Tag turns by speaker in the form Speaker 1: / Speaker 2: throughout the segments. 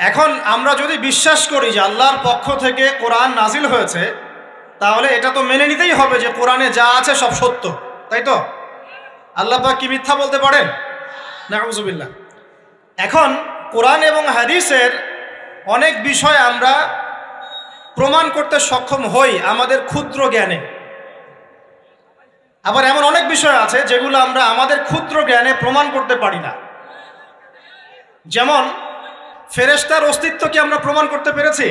Speaker 1: এখন আমরা যদি বিশ্বাস করি যে আল্লাহর পক্ষ থেকে কোরআন নাজিল হয়েছে, তাহলে এটা তো মেনে নিতেই হবে যে কোরআনে যা আছে সব সত্য, তাই তো? আল্লাহ পাক কি মিথ্যা বলতে পারেন? নাউযুবিল্লাহ। এখন কোরআন এবং হাদিসের অনেক বিষয় আমরা প্রমাণ করতে সক্ষম হই আমাদের ক্ষুদ্র জ্ঞানে। আবার এমন অনেক বিষয় আছে যেগুলো আমরা আমাদের ক্ষুদ্র জ্ঞানে প্রমাণ করতে পারি না। যেমন ফেরেশতার অস্তিত্ব কি আমরা প্রমাণ করতে পেরেছি?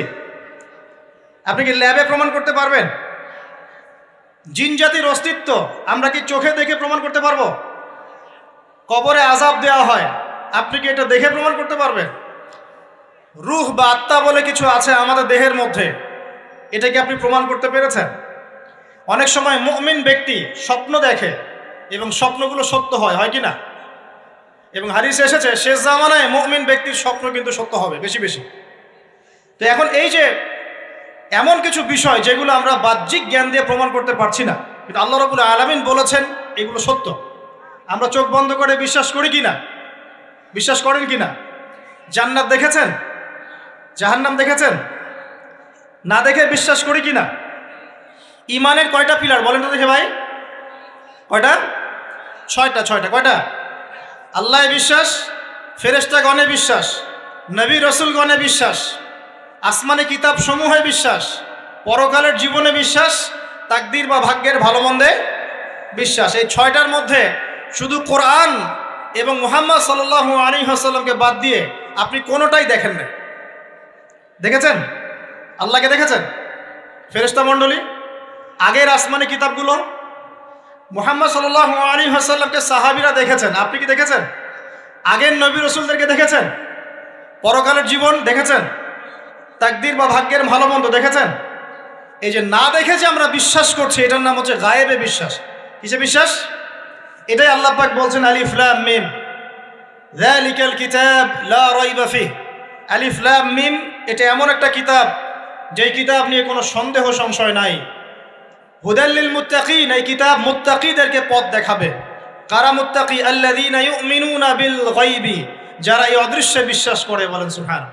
Speaker 1: আপনি কি ল্যাবে প্রমাণ করতে পারবেন? জিন জাতির অস্তিত্ব আমরা কি চোখে দেখে প্রমাণ করতে পারবো? কবরে আযাব দেওয়া হয়, আপনি কি এটা দেখে প্রমাণ করতে পারবেন? রূহ বা আত্মা বলে কিছু আছে আমাদের দেহের মধ্যে, এটা কি আপনি প্রমাণ করতে পেরেছেন? অনেক সময় মুমিন ব্যক্তি স্বপ্ন দেখে এবং স্বপ্নগুলো সত্য হয়, হয় কি না? এবং হাদিসে এসেছে শেষ জামানায় মুমিন ব্যক্তির স্বপ্ন কিন্তু সত্য হবে বেশি বেশি। তো এখন এই যে এমন কিছু বিষয় যেগুলো আমরা বাহ্যিক জ্ঞান দিয়ে প্রমাণ করতে পারছি না, কিন্তু আল্লাহ রাব্বুল আলামিন বলেছেন এগুলো সত্য, আমরা চোখ বন্ধ করে বিশ্বাস করি কি না? বিশ্বাস করেন কি না? জান্নাত দেখেছেন? জাহান্নাম দেখেছেন? না দেখে বিশ্বাস করি কি না? ইমানের কয়টা পিলার বলেন তো দেখে ভাই? কয়টা? ছয়টা। কয়টা? আল্লাহ বিশ্বাস, ফেরেশতাগণে বিশ্বাস, নবী রসুলগণে বিশ্বাস, আসমানি কিতাব সমূহে বিশ্বাস, পরকালের জীবনে বিশ্বাস, তাকদীর বা ভাগ্যের ভালো মন্দে বিশ্বাস। এই ছয়টার মধ্যে শুধু কোরআন এবং মুহাম্মদ সাল্লাল্লাহু আলাইহি ওয়াসাল্লামকে বাদ দিয়ে আপনি কোনোটাই দেখেন না। দেখেছেন? আল্লাহকে দেখেছেন? ফেরেশতা মণ্ডলী, আগের আসমানি কিতাবগুলো, মুহাম্মদ সাল্লাল্লাহু আলাইহি ওয়াসাল্লামকে সাহাবীরা দেখেছেন, আপনি কি দেখেছেন? আগের নবী রাসূলদেরকে দেখেছেন? পরকালের জীবন দেখেছেন? তাকদীর বা ভাগ্যের ভালো মন্দ দেখেছেন? এই যে না দেখে যে আমরা বিশ্বাস করছি, এটার নাম হচ্ছে গায়েবে বিশ্বাস। কিসে বিশ্বাস? এটাই আল্লাহ পাক বলছেন আলিফ লাম মিম যালিকাল কিতাব লা রাইবা ফিহ। আলিফ লাম মিম, এটা এমন একটা কিতাব যেই কিতাব নিয়ে কোনো সন্দেহ সংশয় নাই। হুদাল লিল মুত্তাকিন, এই কিতাব মুত্তাকিদেরকে পথ দেখাবে। কারা মুত্তাকি? আল্লাযীনা ইউমিনুনা বিল গায়বি, যারা এই অদৃশ্যে বিশ্বাস করে। বলেন সুবহান।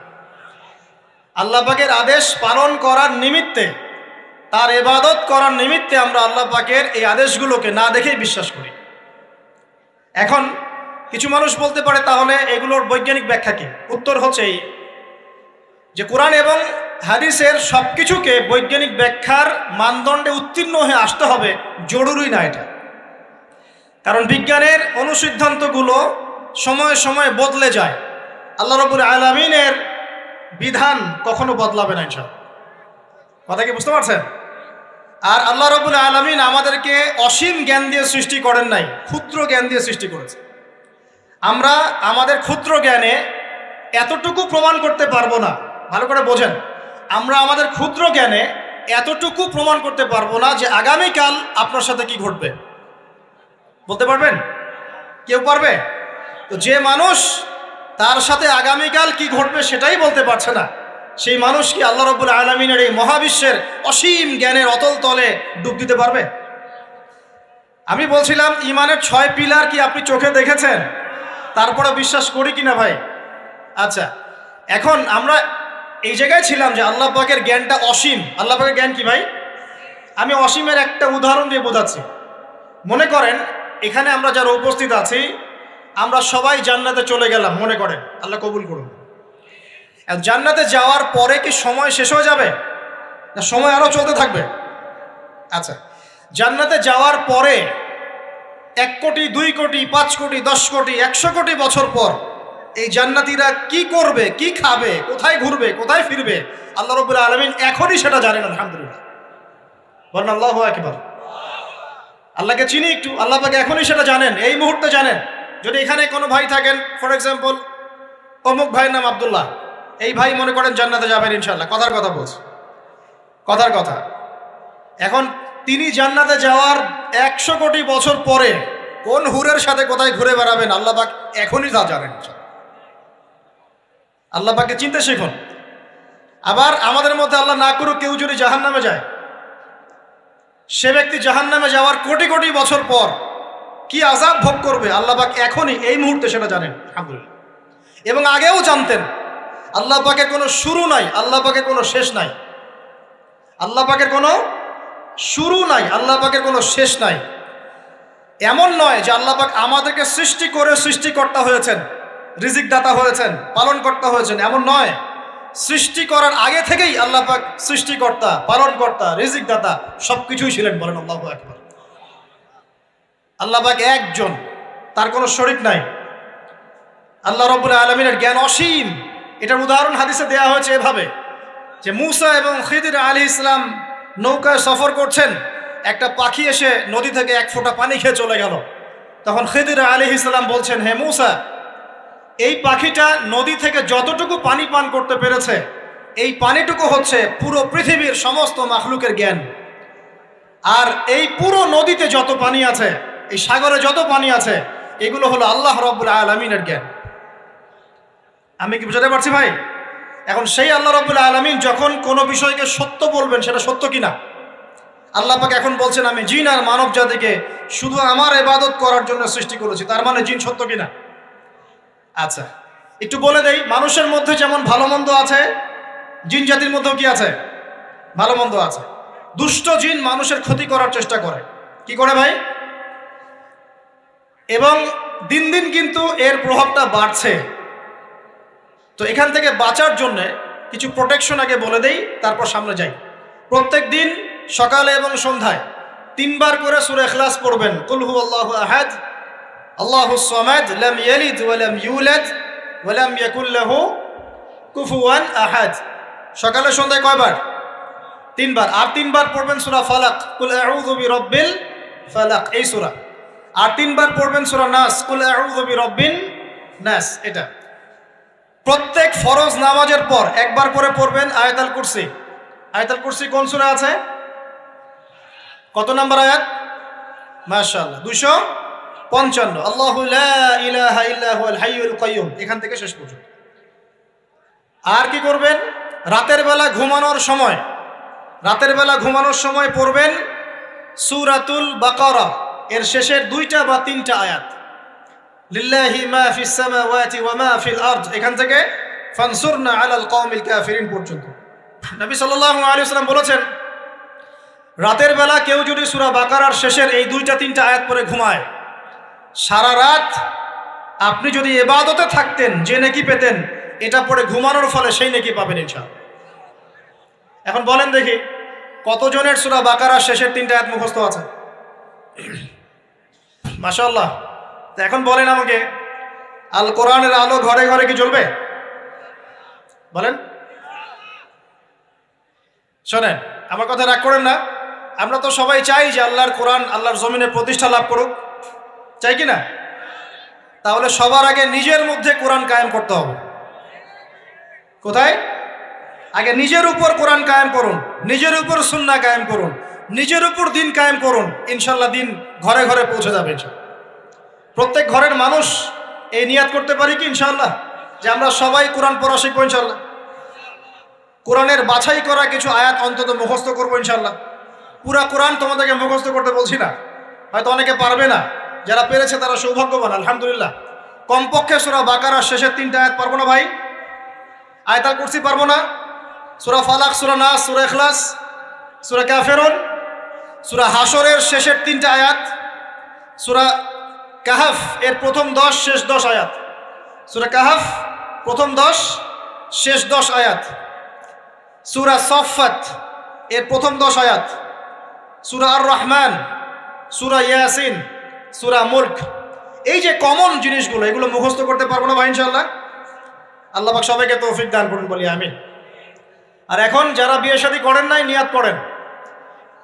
Speaker 1: আল্লাহ পাকের আদেশ পালন করার নিমিত্তে, তার ইবাদত করার নিমিত্তে আমরা আল্লাহ পাকের এই আদেশগুলোকে না দেখেই বিশ্বাস করি। এখন কিছু মানুষ বলতে পারে তাহলে এগুলোর বৈজ্ঞানিক ব্যাখ্যা কি? উত্তর হচ্ছে এই যে কোরআন এবং হাদিসের সব কিছুকে বৈজ্ঞানিক ব্যাখ্যার মানদণ্ডে উত্তীর্ণ হয়ে আসতে হবে জরুরি না এটা। কারণ বিজ্ঞানের অনুসিদ্ধান্তগুলো সময়ে সময়ে বদলে যায়। আল্লাহ রাব্বুল আলামিনের বিধান কখনো বদলাবে না ইনশাআল্লাহ। কথা কি বুঝতে পারছেন? আর আল্লাহ রাব্বুল আলামিন আমাদেরকে অসীম জ্ঞান দিয়ে সৃষ্টি করেন নাই, ক্ষুদ্র জ্ঞান দিয়ে সৃষ্টি করেছে। আমরা আমাদের ক্ষুদ্র জ্ঞানে এতটুকু প্রমাণ করতে পারবো না। ভালো করে বোঝেন, আমরা আমাদের ক্ষুদ্র জ্ঞানে এতটুকু প্রমাণ করতে পারবো না যে আগামীকাল আপনার সাথে কি ঘটবে। বলতে পারবেন? কেউ পারবে? তো যে মানুষ তার সাথে আগামীকাল কি ঘটবে সেটাই বলতে পারছে না, সেই মানুষ কি আল্লাহ রাব্বুল আলামিনের এই মহাবিশ্বের অসীম জ্ঞানের অতল তলে ডুব দিতে পারবে? আমি বলছিলাম ইমানের 6 পিলার কি আপনি চোখে দেখেছেন? তারপরে বিশ্বাস করি কিনা ভাই? আচ্ছা, এখন আমরা এই জায়গায় ছিলাম যে আল্লাহ পাকের জ্ঞানটা অসীম। আল্লাহ পাকের জ্ঞান কি ভাই? আমি অসীমের একটা উদাহরণ দিয়ে বোঝাচ্ছি। মনে করেন এখানে আমরা যারা উপস্থিত আছি, আমরা সবাই জান্নাতে চলে গেলাম, মনে করেন, আল্লাহ কবুল করুন। জান্নাতে যাওয়ার পরে কি সময় শেষ হয়ে যাবে, না সময় আরো চলতে থাকবে? আচ্ছা, জান্নাতে যাওয়ার পরে 1 কোটি, 2 কোটি, 5 কোটি, 10 কোটি, 100 কোটি বছর পর এই জান্নাতীরা কি করবে, কি খাবে, কোথায় ঘুরবে, কোথায় ফিরবে, আল্লাহ রাব্বুল আলামিন এখনই সেটা জানেন। আলহামদুলিল্লাহ, বলেন আল্লাহু আকবার। আল্লাহকে চিনি একটু, আল্লাহ পাক এখনই সেটা জানেন, এই মুহূর্তে জানেন। যদি এখানে কোনো ভাই থাকেন, ফর এক্সাম্পল অমুক ভাইয়ের নাম আব্দুল্লাহ, এই ভাই মনে করেন জান্নাতে যাবেন ইনশাআল্লাহ, কথার কথা বলছে, কথার কথা। এখন তিনি জান্নাতে যাওয়ার 100 কোটি বছর পরে কোন হুরের সাথে কোথায় ঘুরে বেড়াবেন আল্লাহ পাক এখনই তা জানেন। আল্লাহ পাককে চিনতে শিখুন। আবার আমাদের মধ্যে আল্লাহ না করুক কেউ যদি জাহান্নামে যায়, সে ব্যক্তি জাহান্নামে যাওয়ার কোটি কোটি বছর পর কি আযাব ভোগ করবে আল্লাহ পাক এখনই এই মুহূর্তে সেটা জানেন। আলহামদুলিল্লাহ। এবং আগেও জানতেন। আল্লাহ পাকের কোনো শুরু নাই, আল্লাহ পাকের কোনো শেষ নাই। আল্লাহ পাকের কোনো শুরু নাই, আল্লাহ পাকের কোনো শেষ নাই। এমন নয় যে আল্লাহ পাক আমাদেরকে সৃষ্টি করে সৃষ্টিকর্তা হয়েছেন, রিজিক দাতা হয়েছেন, পালনকর্তা হয়েছেন, এমন নয়। সৃষ্টি করার আগে থেকেই আল্লাহ পাক সৃষ্টিকর্তা, পালনকর্তা, রিজিক দাতা সবকিছুই ছিলেন। বলেন আল্লাহু আকবার। আল্লাহ পাক একজন, তার কোনো শরীক নাই। আল্লাহ রাব্বুল আলামিনের জ্ঞান অসীম। এটার উদাহরণ হাদিসে দেয়া হয়েছে এভাবে যে মুসা এবং খিদির আলাইহিস সালাম নৌকায় সফর করছেন, একটা পাখি এসে নদী থেকে এক ফোঁটা পানি খেয়ে চলে গেল। তখন খিদির আলাইহিস সালাম বলছেন, হে মুসা, এই পাখিটা নদী থেকে যতটুকু পানি পান করতে পেরেছে, এই পানিটুকু হচ্ছে পুরো পৃথিবীর সমস্ত মাখলুকের জ্ঞান। আর এই পুরো নদীতে যত পানি আছে, এই সাগরে যত পানি আছে, এগুলো হলো আল্লাহ রাব্বুল আলামিনের জ্ঞান। আমি কি বুঝাতে পারছি ভাই? এখন সেই আল্লাহ রাব্বুল আলামিন যখন কোনো বিষয়কে সত্য বলবেন, সেটা সত্য কিনা? আল্লাহ পাক এখন বলছেন, আমি জিন আর মানব জাতিকে শুধু আমার ইবাদত করার জন্য সৃষ্টি করেছি, তার মানে জিন সত্য কিনা? আচ্ছা, একটু বলে দেই, মানুষের মধ্যে যেমন ভালো মন্দ আছে, জিন জাতির মধ্যেও কি আছে? ভালো মন্দ আছে। দুষ্ট জিন মানুষের ক্ষতি করার চেষ্টা করে। কি করে ভাই? এবং দিন দিন কিন্তু এর প্রভাবটা বাড়ছে। তো এখান থেকে বাঁচার জন্য কিছু প্রোটেকশন আগে বলে দেই, তারপর সামনে যাই। প্রত্যেক দিন সকালে এবং সন্ধ্যায় 3 বার করে সূরা ইখলাস পড়বেন। কুল হুয়াল্লাহু আহাদ, আল্লাহুস সামাদ, লাম ইয়ালিদ ওয়া লাম ইউলাদ ওয়া লাম ইয়াকুল লাহু কুফুয়ান আহাদ। সকালে সন্ধ্যায় কয়বার? 3 বার। আর 3 বার পড়বেন সূরা ফালাক, কুল আউযু বিরাব্বিল ফালাক, এই সূরা। আর 3 বার পড়বেন সূরা নাস, কুল আউযু বিরাব্বিন নাস। এটা প্রত্যেক ফরজ নামাজের পর একবার করে পড়বেন আয়াতুল কুরসি। আয়াতুল কুরসি কোন সূরা আছে? কত নম্বর আয়াত? মাশাআল্লাহ, 255। আল্লাহু লা ইলাহা ইল্লা হুয়াল হাইয়ুল কাইয়্যুম, এখান থেকে শেষ পর্যন্ত। আর কি করবেন? রাতের বেলা ঘুমানোর সময় পড়বেন সূরাতুল বাকারা, এর শেষের 2টা বা 3টা আয়াত। লিল্লাহি মা ফিস সামাওয়াতি ওয়া মা ফিল আরদ, এখান থেকে ফানসুরনা আলাল কওমিল কাফিরিন পর্যন্ত। নবী সাল্লাল্লাহু আলাইহি ওয়াসাল্লাম বলেছেন, রাতের বেলা কেউ যদি সূরা বাকারার শেষের এই 2টা 3টা আয়াত পড়ে ঘুমায়, সারা রাত আপনি যদি ইবাদতে থাকতেন যে নেকি পেতেন, এটা পড়ে ঘুমানোর ফলে সেই নেকি পাবেন ইনশাআল্লাহ। এখন বলেন দেখি, কতজনের সূরা বাকারার শেষের 3টা আয়াত মুখস্থ আছে? মাশাআল্লাহ। তো এখন বলেন আমাকে, আল কোরআনের আলো ঘরে ঘরে কি জ্বলবে? বলেন। শোনেন, আমার কথা রাগ করেন না। আমরা তো সবাই চাই যে আল্লাহর কোরআন আল্লাহর জমিনে প্রতিষ্ঠা লাভ করুক, চাই কি না? তাহলে সবার আগে নিজের মধ্যে কোরআন কায়েম করতে হবে। কোথায়? আগে নিজের উপর কোরআন কায়েম করুন, নিজের উপর সুন্নাহ কায়েম করুন, নিজের উপর দিন কায়েম করুন। ইনশাল্লাহ দিন ঘরে ঘরে পৌঁছে যাবে। প্রত্যেক ঘরের মানুষ এই নিয়াত করতে পারি কি ইনশাআল্লাহ যে আমরা সবাই কোরআন পড়া শিখবো ইনশাআল্লাহ? কোরআনের বাছাই করা কিছু আয়াত অন্তত মুখস্থ করবো ইনশাআল্লাহ। পুরা কোরআন তোমাদেরকে মুখস্থ করতে বলছি না, হয়তো অনেকে পারবে না, যারা পেরেছে তারা সৌভাগ্যবান, আলহামদুলিল্লাহ। কমপক্ষে সূরা বাকারার শেষের 3টা আয়াত পারবো না ভাই? আয়াতুল কুরসি পারবো না? সূরা ফালাক, সূরা নাস, সূরা ইখলাস, সূরা কাফিরুন, সূরা হাশরের শেষের 3টা আয়াত, সূরা কাহাফ এর প্রথম 10 শেষ 10 আয়াত, সূরা কাহাফ প্রথম 10 শেষ 10 আয়াত, সূরা সফফাত এর প্রথম 10 আয়াত, সূরা আর রহমান, সূরা ইয়াসিন, সূরা মুলক। এই যে কমন জিনিসগুলো, এগুলো মুখস্থ করতে পারবো না ভাই ইনশাআল্লাহ? আল্লাহ পাক সবাইকে তৌফিক দান করুন, বলি আমিন। আর এখন যারা বিয়ে শাদী করেন নাই, নিয়াত করেন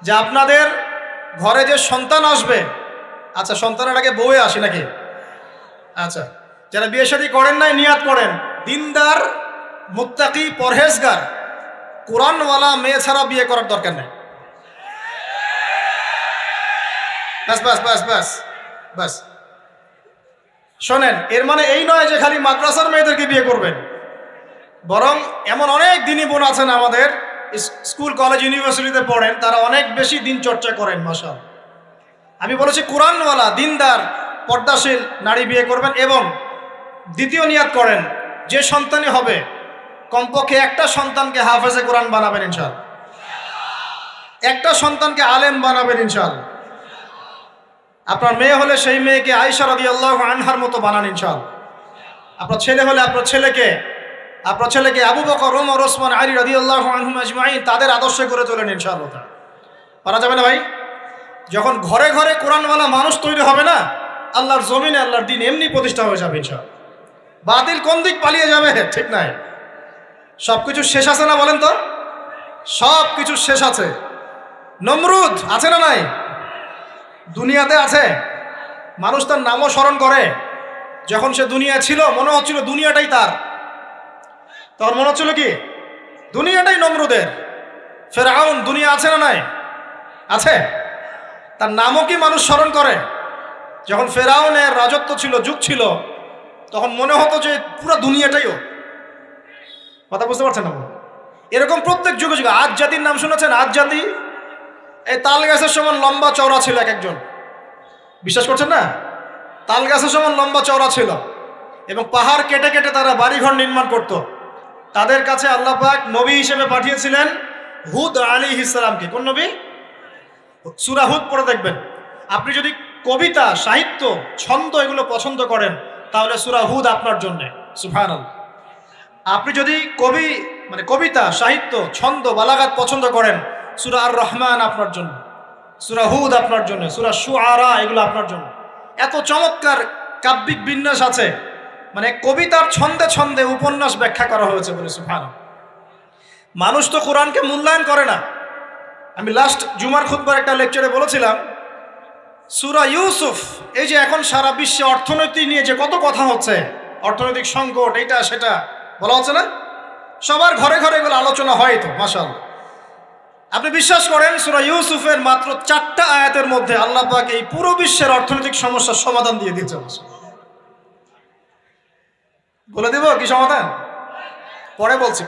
Speaker 1: যে আপনাদের ঘরে যে সন্তান আসবে, আচ্ছা সন্তানের আগে বউয়ে আসে নাকি? আচ্ছা, যারা বিয়ে শাদী করেন নাই নিয়াত করেন, দিনদার, মুত্তাকি, পরহেজগার, কোরআনওয়ালা মেয়ে ছাড়া বিয়ে করার দরকার নেই। বাস বাস বাস বাস বাস। শোনেন, এর মানে এই নয় যে খালি মাদ্রাসার মেয়েদেরকে বিয়ে করবেন, বরং এমন অনেক দিনী বোন আছেন আমাদের স্কুল কলেজ ইউনিভার্সিটিতে পড়েন, তারা অনেক বেশি দিন চর্চা করেন। মাশাআল্লাহ। আমি বলেছি কোরআনওয়ালা, দিনদার, পর্দাশীল নারী বিয়ে করবেন। এবং দ্বিতীয় নিয়াত করেন, যে সন্তানই হবে কমপক্ষে একটা সন্তানকে হাফেজে কোরআন বানাবেন ইনশাআল্লাহ, একটা সন্তানকে আলেম বানাবেন ইনশাআল্লাহ। আপনার মেয়ে হলে সেই মেয়েকে আয়েশা রাদিয়াল্লাহু আনহার মতো বানান ইনশাআল্লাহ। আপনার ছেলে হলে আপনার ছেলেকে আবু বকর, ওমর, ওসমান, আলী রাদিয়াল্লাহু আনহুম আজমাইন তাদের আদর্শে করে তোলেন ইনশাআল্লাহ। পারা যাবে না ভাই? যখন ঘরে ঘরে কোরআনওয়ালা মানুষ তৈরি হবে না, আল্লাহর জমিনে আল্লাহর দিন এমনি প্রতিষ্ঠা হয়ে যাবে ইনশাআল্লাহ। বাতিল কোন দিক পালিয়ে যাবে ঠিক নাই। সবকিছু শেষ আছে না বলেন তো? সব কিছু শেষ আছে। নমরুদ আছে না নাই? দুনিয়াতে আছে। মানুষ তার নামও স্মরণ করে। যখন সে দুনিয়া ছিল মনে হচ্ছিল দুনিয়াটাই তার, তখন মনে হচ্ছিল কি দুনিয়াটাই নমরুদের। ফেরাউন দুনিয়া আছে না নাই? আছে। তার নামও কি মানুষ স্মরণ করে? যখন ফেরাউনের রাজত্ব ছিল, যুগ ছিল, তখন মনে হতো যে পুরো দুনিয়াটাইও। কথা বুঝতে পারছেন না? এরকম প্রত্যেক যুগে যুগে। আজ জাতির নাম শুনেছেন? আজ জাতি এই তাল গাছের সমান লম্বা চওড়া ছিল এক একজন। বিশ্বাস করছেন না? তাল গাছের সমান লম্বা চওড়া ছিল এবং পাহাড় কেটে কেটে তারা বাড়িঘর নির্মাণ করত। তাদের কাছে আল্লাহ পাক নবী হিসেবে পাঠিয়েছিলেন হুদ আলাইহিস সালামকে। কোন নবী? সূরা হুদ পড়ে দেখবেন। আপনি যদি কবিতা, সাহিত্য, ছন্দ এগুলো পছন্দ করেন তাহলে সূরা হুদ আপনার জন্য। সুবহানাল্লাহ। আপনি যদি কবিতা, সাহিত্য, ছন্দ, বালাগাত পছন্দ করেন, সূরা আর রহমান আপনার জন্য, সূরা হুদ আপনার জন্য, সূরা শুআরা এগুলো আপনার জন্য। এত চমৎকার কাব্যিক বিন্যাস আছে, মানে কবিতার ছন্দে ছন্দে উপন্যাস ব্যাখ্যা করা হয়েছে বলে। সুবহানাল্লাহ। মানুষ তো কোরআনকে মূল্যায়ন করে না। আমি লাস্ট জুমার খুতবার একটা লেকচারে বলেছিলাম, সূরা ইউসুফ, এই যে এখন সারা বিশ্বে অর্থনীতি নিয়ে যে কত কথা হচ্ছে, অর্থনৈতিক সংকট, এইটা সেটা বলা হচ্ছে না, সবার ঘরে ঘরে এগুলো আলোচনা হয় তো মাশাআল্লাহ। আপনি বিশ্বাস করেন সূরা ইউসুফের মাত্র 4টা আয়াতের মধ্যে আল্লাহ পাক এই পুরো বিশ্বের অর্থনৈতিক সমস্যার সমাধান দিয়ে দিয়েছে। বলে দেব কি সমাধান? পরে বলছি।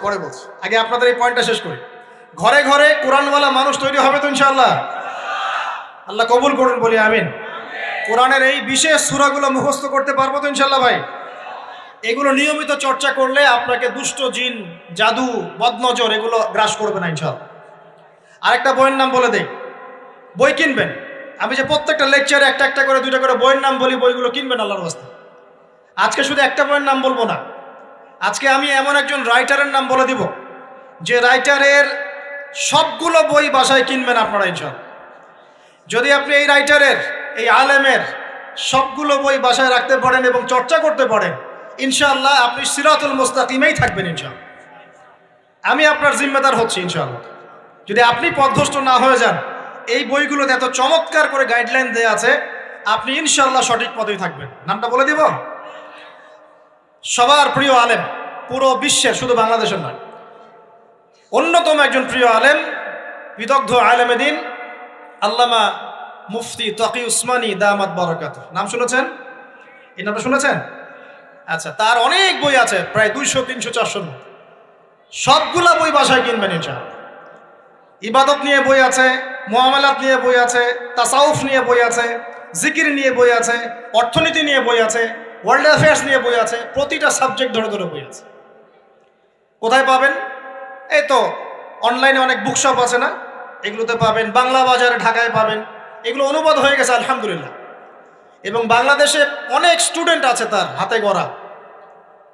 Speaker 1: আগে আপনাদের এই পয়েন্টটা শেষ করি। ঘরে ঘরে কোরআনওয়ালা মানুষ তৈরি হবে তো ইনশাআল্লাহ। আল্লাহ কবুল করুন, বলি আমিন। কোরআনের এই বিশেষ সূরাগুলো মুখস্থ করতে পারবো তো ইনশাআল্লাহ ভাই? এগুলো নিয়মিত চর্চা করলে আপনাকে দুষ্ট জিন, জাদু, বদনজর এগুলো গ্রাস করবে না ইনশাআল্লাহ। আরেকটা বইয়ের নাম বলে দেই, বই কিনবেন। আমি যে প্রত্যেকটা লেকচারে একটা একটা করে 2টা করে বইয়ের নাম বলি, বইগুলো কিনবেন আল্লাহর রাস্তায়। আজকে শুধু একটা বইয়ের নাম বলবো না, আজকে আমি এমন একজন রাইটারের নাম বলে দিব যে রাইটারের সবগুলো বই বাসায় কিনবেন আপনারা ইনশাআল্লাহ। যদি আপনি এই রাইটারের, এই আলেমের সবগুলো বই বাসায় রাখতে পারেন এবং চর্চা করতে পারেন, ইনশাআল্লাহ আপনি সিরাতুল মুস্তাকিমেই থাকবেন ইনশাআল্লাহ। আমি আপনার জিম্মেদার হচ্ছি ইনশাআল্লাহ। যদি আপনি পথভ্রষ্ট না হয়ে যান, এই বইগুলোতে এত চমৎকার করে গাইডলাইন দেয়া আছে, আপনি ইনশাআল্লাহ সঠিক পথেই থাকবেন। নামটা বলে দিব, সবার প্রিয় আলেম, পুরো বিশ্বের, শুধু বাংলাদেশের নয়, অন্যতম একজন প্রিয় আলেম, বিদগ্ধ আলেমে দ্বীন আল্লামা মুফতি তকি উসমানী দামাত বারাকাতুহু। নাম শুনেছেন? এই নামটা শুনেছেন? আচ্ছা, তার অনেক বই আছে, প্রায় 200, 300, 400 সবগুলা বই বাসায় কিনবেন ইনশাআল্লাহ। ইবাদত নিয়ে বই আছে, মুআমালাত নিয়ে বই আছে, তাসাউফ নিয়ে বই আছে, জিকির নিয়ে বই আছে, অর্থনীতি নিয়ে বই আছে, ওয়ার্ল্ড অ্যাফেয়ার্স নিয়ে বই আছে, প্রতিটা সাবজেক্ট ধরে ধরে বই আছে। কোথায় পাবেন? এই তো অনলাইনে অনেক বুকশপ আছে না, এগুলোতে পাবেন। বাংলা বাজারে ঢাকায় পাবেন। এগুলো অনুবাদ হয়ে গেছে আলহামদুলিল্লাহ। এবং বাংলাদেশে অনেক স্টুডেন্ট আছে তার হাতে গড়া,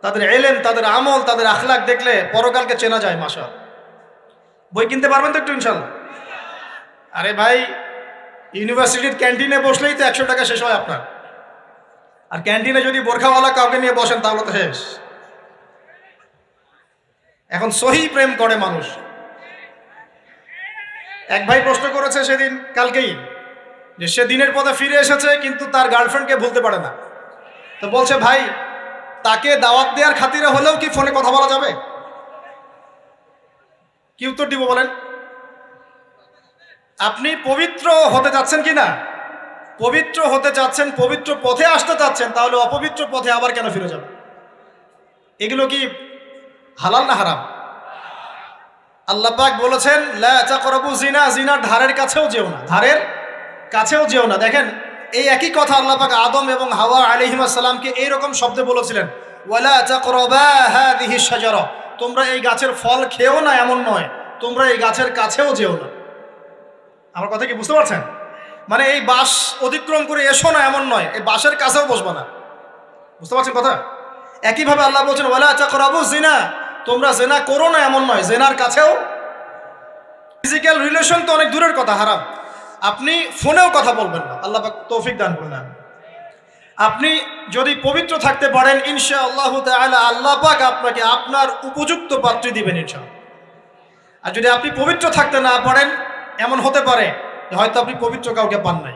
Speaker 1: তাদের এলেম, তাদের আমল, তাদের আখলাক দেখলে পরকালকে চেনা যায় মাশাআল্লাহ। বই কিনতে পারবেন তো একটু ইনশাআল্লাহ? আরে ভাই, ইউনিভার্সিটির ক্যান্টিনে বসলেই তো 100 টাকা শেষ হয় আপনার। আর ক্যান্টিনে যদি বোরখাওয়ালা কাউকে নিয়ে বসেন তাহলে তো শেষ। এখন সহি প্রেম করে মানুষ। এক ভাই প্রশ্ন করেছে সেদিন, কালকেই, যে সে দিনের পথে ফিরে এসেছে কিন্তু তার গার্লফ্রেন্ডকে ভুলতে পারে না। তো বলছে, ভাই তাকে দাওয়াত দেওয়ার খাতিরে হলেও কি ফোনে কথা বলা যাবে? কি উত্তর দিব বলেন? আপনি পবিত্র হতে যাচ্ছেন কি না? পবিত্র হতে চাচ্ছেন, পবিত্র পথে আসতে চাচ্ছেন, তাহলে অপবিত্র পথে আবার কেন ফিরে যাবে? এগুলো কি হালাল না হারাম? আল্লাহ পাক বলেছেন, লা তাকরাবু জিনা, জিনার ধারের কাছেও যেও না, ধারের কাছেও যেও না। দেখেন, এই একই কথা আল্লাহ পাক আদম এবং হাওয়া আলাইহিস সালামকে এইরকম শব্দে বলেছিলেন, ওয়ালা তাকরাবা হাযিহি শাজারা, তোমরা এই গাছের ফল খেও না এমন নয়, তোমরা এই গাছের কাছেও যেও না। আমার কথা কি বুঝতে পারছেন? মানে এই বাঁশ অতিক্রম করে এসো না এমন নয়, এই বাঁশের কাছেও বসবা না। বুঝতে পারছেন কথা? একইভাবে আল্লাহ বলছেন ওয়ালা তাকরাবু জিনা, তোমরা জেনা করো না এমন নয়, জেনার কাছেও। ফিজিক্যাল রিলেশন তো অনেক দূরের কথা, হারাম। আপনি ফোনেও কথা বলবেন না, আল্লাহ পাক তৌফিক দান করুন। আপনি যদি পবিত্র থাকতে পারেন ইনশাআল্লাহ তাআলা আল্লাহ পাক আপনাকে আপনার উপযুক্ত পাত্রী দিবেন ইনশাআল্লাহ। আর যদি আপনি পবিত্র থাকতে না পারেন, এমন হতে পারে যে হয়তো আপনি পবিত্র কাউকে পান নাই,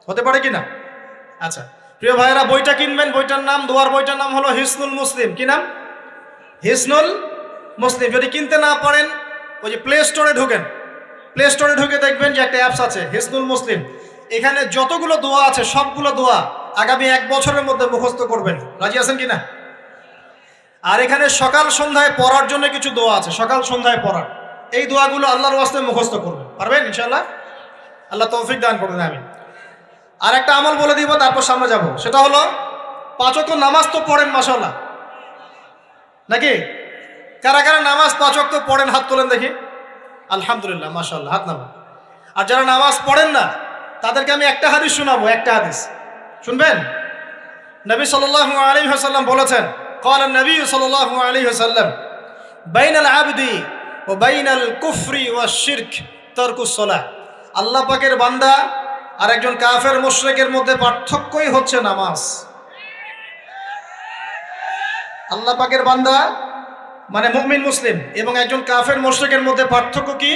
Speaker 1: হতে পারে কি না? আচ্ছা প্রিয় ভাইয়েরা, বইটা কিনবেন, বইটার নাম, দোয়ার বইটার নাম হলো হিসনুল মুসলিম। কি নাম? হিসনুল মুসলিম। যদি কিনতে না পারেন, ওই যে প্লে স্টোরে ঢোকেন, প্লে স্টোরে ঢুকে দেখবেন যে একটা অ্যাপস আছে হিসনুল মুসলিম। এখানে যতগুলো দোয়া আছে সবগুলো দোয়া আগামী 1 বছরের মধ্যে মুখস্থ করবেন। রাজি আছেন কি না? আর এখানে সকাল সন্ধ্যায় পড়ার জন্য কিছু দোয়া আছে, সকাল সন্ধ্যায় পড়ার। এই দোয়াগুলো আল্লাহর ওয়াস্তে মুখস্থ করবেন, পারবেন ইনশাআল্লাহ? আল্লাহ তৌফিক দান করবেন, আমিন। আর একটা আমল বলে দিব, তারপর সামনে যাব। সেটা হলো 5 ওয়াক্ত নামাজ তো পড়েন মাশাআল্লাহ, নাকি? কারা কারা নামাজ 5 ওয়াক্ত পড়েন হাত তোলেন দেখি। আলহামদুলিল্লাহ, মাশাআল্লাহ, হাত নামান। আর যারা নামাজ পড়েন না তাদেরকে আমি একটা হাদিস শোনাবো, একটা হাদিস শুনবেন। নবী সাল্লাল্লাহু আলাইহি ওয়াসাল্লাম বলেছেন, قال النبي صلى الله عليه وسلم بين العبد وبين الكفر والشرك ترك الصلاة। আল্লাহ পাকের বান্দা আর একজন কাফের মুশরিকের মধ্যে পার্থক্যই হচ্ছে নামাজ। আল্লাহ পাকের বান্দা মানে মুমিন মুসলিম এবং একজন কাফের মুশরিকের মধ্যে পার্থক্য কি?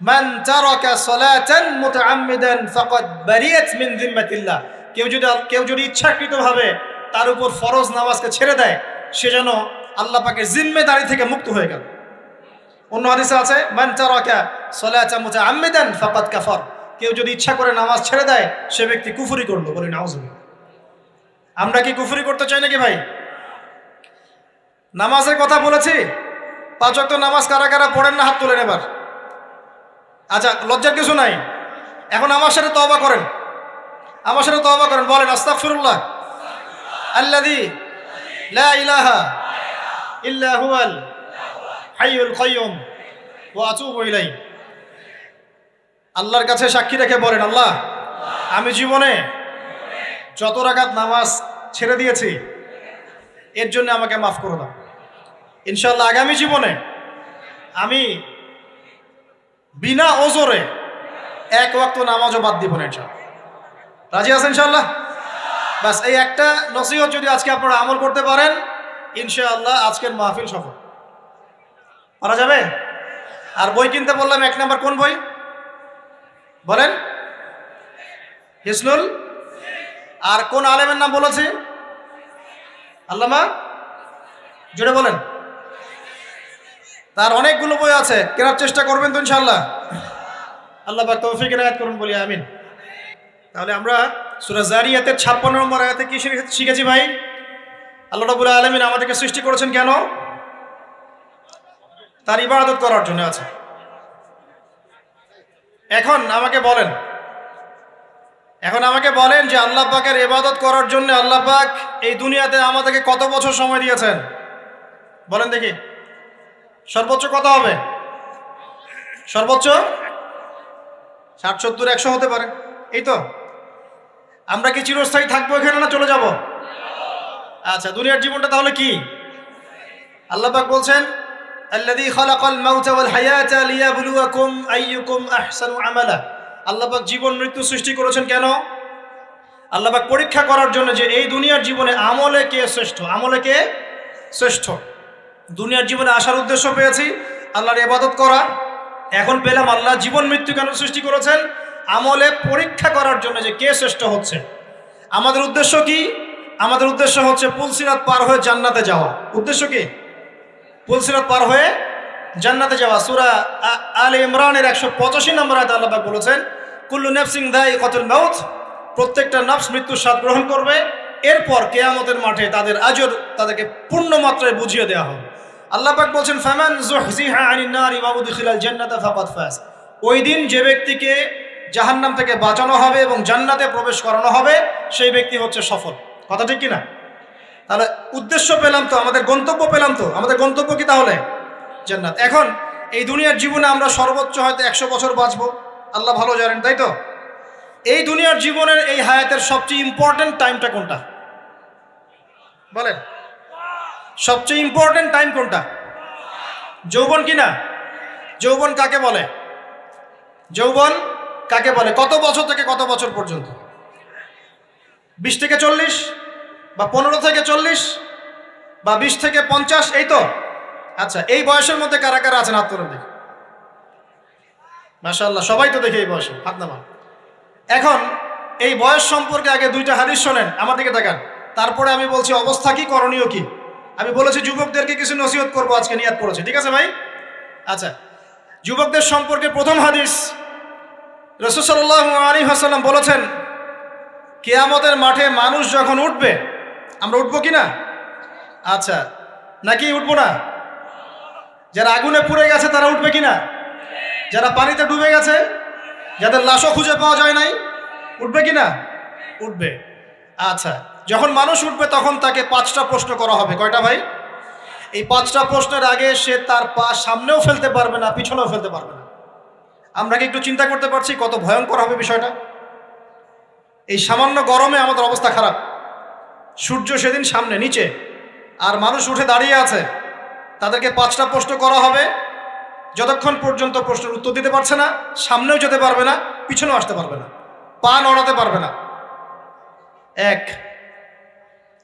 Speaker 1: মান তারাকা সালাতান মুতাআম্মিদান ফাকাদ বারিয়াত মিন যিম্মাতিল্লাহ। কেউ যদি ইচ্ছাকৃতভাবে তার উপর ফরজ নামাজকে ছেড়ে দেয়, সে যেন আল্লাহ পাকের জিম্মেদারি থেকে মুক্ত হয়ে গেল। অন্য হাদিসে আছে মান তারাকা সালাতান মুতাআম্মিদান ফাকাদ কাফার। কেউ যদি ইচ্ছা করে নামাজ ছেড়ে দেয়, সে ব্যক্তি কুফরি করলো। বলি নাউজুবিল্লাহ। আমরা কি কুফরি করতে চাই নাকি ভাই? নামাজের কথা বলেছি, 5 ওয়াক্ত নামাজ কারা কারা পড়েন না হাত তোলেন এবার। আচ্ছা, লজ্জার কিছু নাই। এখন আমার সাথে তওবা করেন, আমার সাথে তওবা করেন, বলেন আস্তাগফিরুল্লাহ আল্লাযী লা ইলাহা ইল্লা হুয়াল হাইয়ুল কাইয়্যুম ওয়া আতুবু ইলাইহি। আল্লাহর কাছে সাক্ষী রেখে বলেন, আল্লাহ আমি জীবনে যত রাকাত নামাজ ছেড়ে দিয়েছি এর জন্য আমাকে মাফ করে দাও। ইনশাআল্লাহ আগামী জীবনে আমি বিনা ওজরে 1 ওয়াক্ত নামাজও বাদ দিব না ইনশাআল্লাহ। রাজি আছেন ইনশাআল্লাহ? বাস এই একটা নসিহত যদি আজকে আপনারা আমল করতে পারেন, ইনশাআল্লাহ আজকের মাহফিল সফল। পারা যাবে? আর বই কিনতে বললাম, 1 নাম্বার কোন বই বলেন? হিসনুল। আর কোন আলেমের নাম বলেছি? আল্লামা, জোরে বলেন। তার অনেকগুলো বই আছে, কেনার চেষ্টা করবেন তো ইনশাআল্লাহ। আল্লাহ পাক তৌফিক এনায়েত করুন, বলি আমিন। তাহলে আমরা সূরা যারিয়াতের 56 নম্বর আয়াতে কি শিখেছি ভাই? আল্লাহ রাব্বুল আলামিন আমাদেরকে সৃষ্টি করেছেন কেন? তার ইবাদত করার জন্য। আছে। এখন আমাকে বলেন যে আল্লাহ পাকের ইবাদত করার জন্য আল্লাহ পাক এই দুনিয়াতে আমাদেরকে কত বছর সময় দিয়েছেন? বলেন দেখি। সর্বোচ্চ কত হবে? সর্বোচ্চ 60, 70, 100 হতে পারে। এই তো। আমরা কি চিরস্থায়ী থাকবো এখানে না চলে যাব? আচ্ছা, দুনিয়ার জীবনটা তাহলে কি? আল্লাহ পাক বলছেন আল্লাযী খালাকাল মাউতা ওয়াল হায়াতা লিয়াবলুয়াকুম আইয়ুকুম আহসানু আমালা। আল্লাহ পাক জীবন মৃত্যু সৃষ্টি করেছেন কেন? আল্লাহ পাক পরীক্ষা করার জন্য যে এই দুনিয়ার জীবনে আমলে কে শ্রেষ্ঠ, আমলে কে শ্রেষ্ঠ। দুনিয়ার জীবনে আসার উদ্দেশ্য পেয়েছি আল্লাহর ইবাদত করা, এখন পেলাম আল্লাহ জীবন মৃত্যু কেন সৃষ্টি করেছেন? আমলে পরীক্ষা করার জন্য যে কে শ্রেষ্ঠ হচ্ছে। আমাদের উদ্দেশ্য কি? আমাদের উদ্দেশ্য হচ্ছে পুলসিরাত পার হয়ে জান্নাতে যাওয়া। উদ্দেশ্য কি? পুলসিরাত পার হয়ে জান্নাতে যাওয়া। সূরা আলে ইমরানের 185 নম্বর আয়াতে আল্লাহ পাক বলেছেন কুল্লু নাফসিন যায়িকাতুল মাউত। প্রত্যেকটা নফস মৃত্যুর স্বাদ গ্রহণ করবে, এরপর কিয়ামতের মাঠে তাদের আজর তাদেরকে পূর্ণ মাত্রায় বুঝিয়ে দেওয়া হবে। আল্লাহ পাক বলছেন ফামান যুহজিহা আনিন নারি ওয়া উদখিলাল জান্নাতা ফাকাদ ফাজ। ওই দিন যে ব্যক্তিকে জাহান্নাম থেকে বাঁচানো হবে এবং জান্নাতে প্রবেশ করানো হবে, সেই ব্যক্তি হচ্ছে সফল। কথা ঠিক কিনা? তাহলে উদ্দেশ্য পেলাম তো, আমাদের গন্তব্য পেলাম তো। আমাদের গন্তব্য কি তাহলে? জান্নাত। এখন এই দুনিয়ার জীবনে আমরা সর্বোচ্চ হয়তো 100 বছর বাঁচবো, আল্লাহ ভালো জানেন, তাই তো? এই দুনিয়ার জীবনের এই হায়াতের সবচেয়ে ইম্পর্টেন্ট টাইমটা কোনটা বলেন? সবচেয়ে ইম্পর্টেন্ট টাইম কোনটা? যৌবন কিনা? যৌবন কাকে বলে? যৌবন কাকে বলে? কত বছর থেকে কত বছর পর্যন্ত? 20 থেকে 40, বা 15 থেকে 40, বা 20 থেকে 50, এই তো? আচ্ছা, এই বয়সের মধ্যে কারা কারা আছেন হাত তোলেন দেখি। মাশাআল্লাহ, সবাই তো দেখি এই বয়সে, হাত নামান। এখন এই বয়স সম্পর্কে আগে 2টা হাদিস শোনেন, আমার দিকে তাকান, তারপরে আমি বলছি অবস্থা কি, করণীয় কি। আমি বলেছি যুবকদেরকে কিছু নসিহত করবো আজকে, নিয়াত করেছি, ঠিক আছে ভাই? আচ্ছা, যুবকদের সম্পর্কে প্রথম হাদিস, রাসূল সাল্লাল্লাহু আলাইহি ওয়াসাল্লাম বলেছেন, কিয়ামতের মাঠে মানুষ যখন উঠবে, আমরা উঠবো কি না? আচ্ছা, নাকি উঠবো না? যারা আগুনে পুড়ে গেছে তারা উঠবে কি না? যারা পানিতে ডুবে গেছে, যাদের লাশও খুঁজে পাওয়া যায় নাই, উঠবে কি না? উঠবে। আচ্ছা, যখন মানুষ উঠবে তখন তাকে 5টা প্রশ্ন করা হবে। কয়টা ভাই? এই 5টা প্রশ্নের আগে সে তার পা সামনেও ফেলতে পারবে না, পিছনেও ফেলতে পারবে না। আমরা কি একটু চিন্তা করতে পারছি কত ভয়ঙ্কর হবে বিষয়টা? এই সামান্য গরমে আমাদের অবস্থা খারাপ, সূর্য সেদিন সামনে নিচে, আর মানুষ উঠে দাঁড়িয়ে আছে, তাদেরকে 5টা প্রশ্ন করা হবে। যতক্ষণ পর্যন্ত প্রশ্নের উত্তর দিতে পারছে না, সামনেও যেতে পারবে না, পিছনেও আসতে পারবে না, পা নড়াতে পারবে না। 1,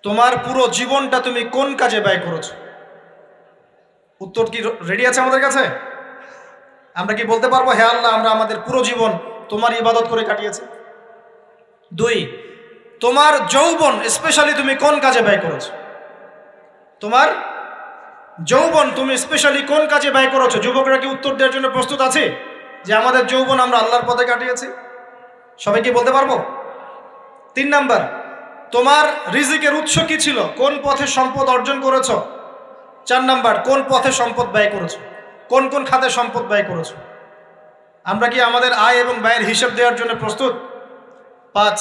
Speaker 1: তোমার পুরো জীবনটা তুমি কোন কাজে ব্যয় করেছো? উত্তর কি রেডি আছে আমাদের কাছে? আমরা কি বলতে পারবো, হে আল্লাহ, আমরা আমাদের পুরো জীবন তোমার ইবাদত করে কাটিয়েছি? 2, তোমার যৌবন স্পেশালি তুমি কোন কাজে ব্যয় করেছো? তোমার যৌবন তুমি স্পেশালি কোন কাজে ব্যয় করেছো? যুবকরা কি উত্তর দেওয়ার জন্য প্রস্তুত আছে যে আমাদের যৌবন আমরা আল্লাহর পথে কাটিয়েছি? সবাই কি বলতে পারবো? 3 নাম্বার, তোমার রিজিকের উৎস কি ছিল? কোন পথে সম্পদ অর্জন করেছো? 4 নাম্বার, কোন পথে সম্পদ ব্যয় করেছো? কোন কোন খাতে সম্পদ ব্যয় করেছো? আমরা কি আমাদের আয় এবং ব্যয়ের হিসাব দেওয়ার জন্য প্রস্তুত? 5,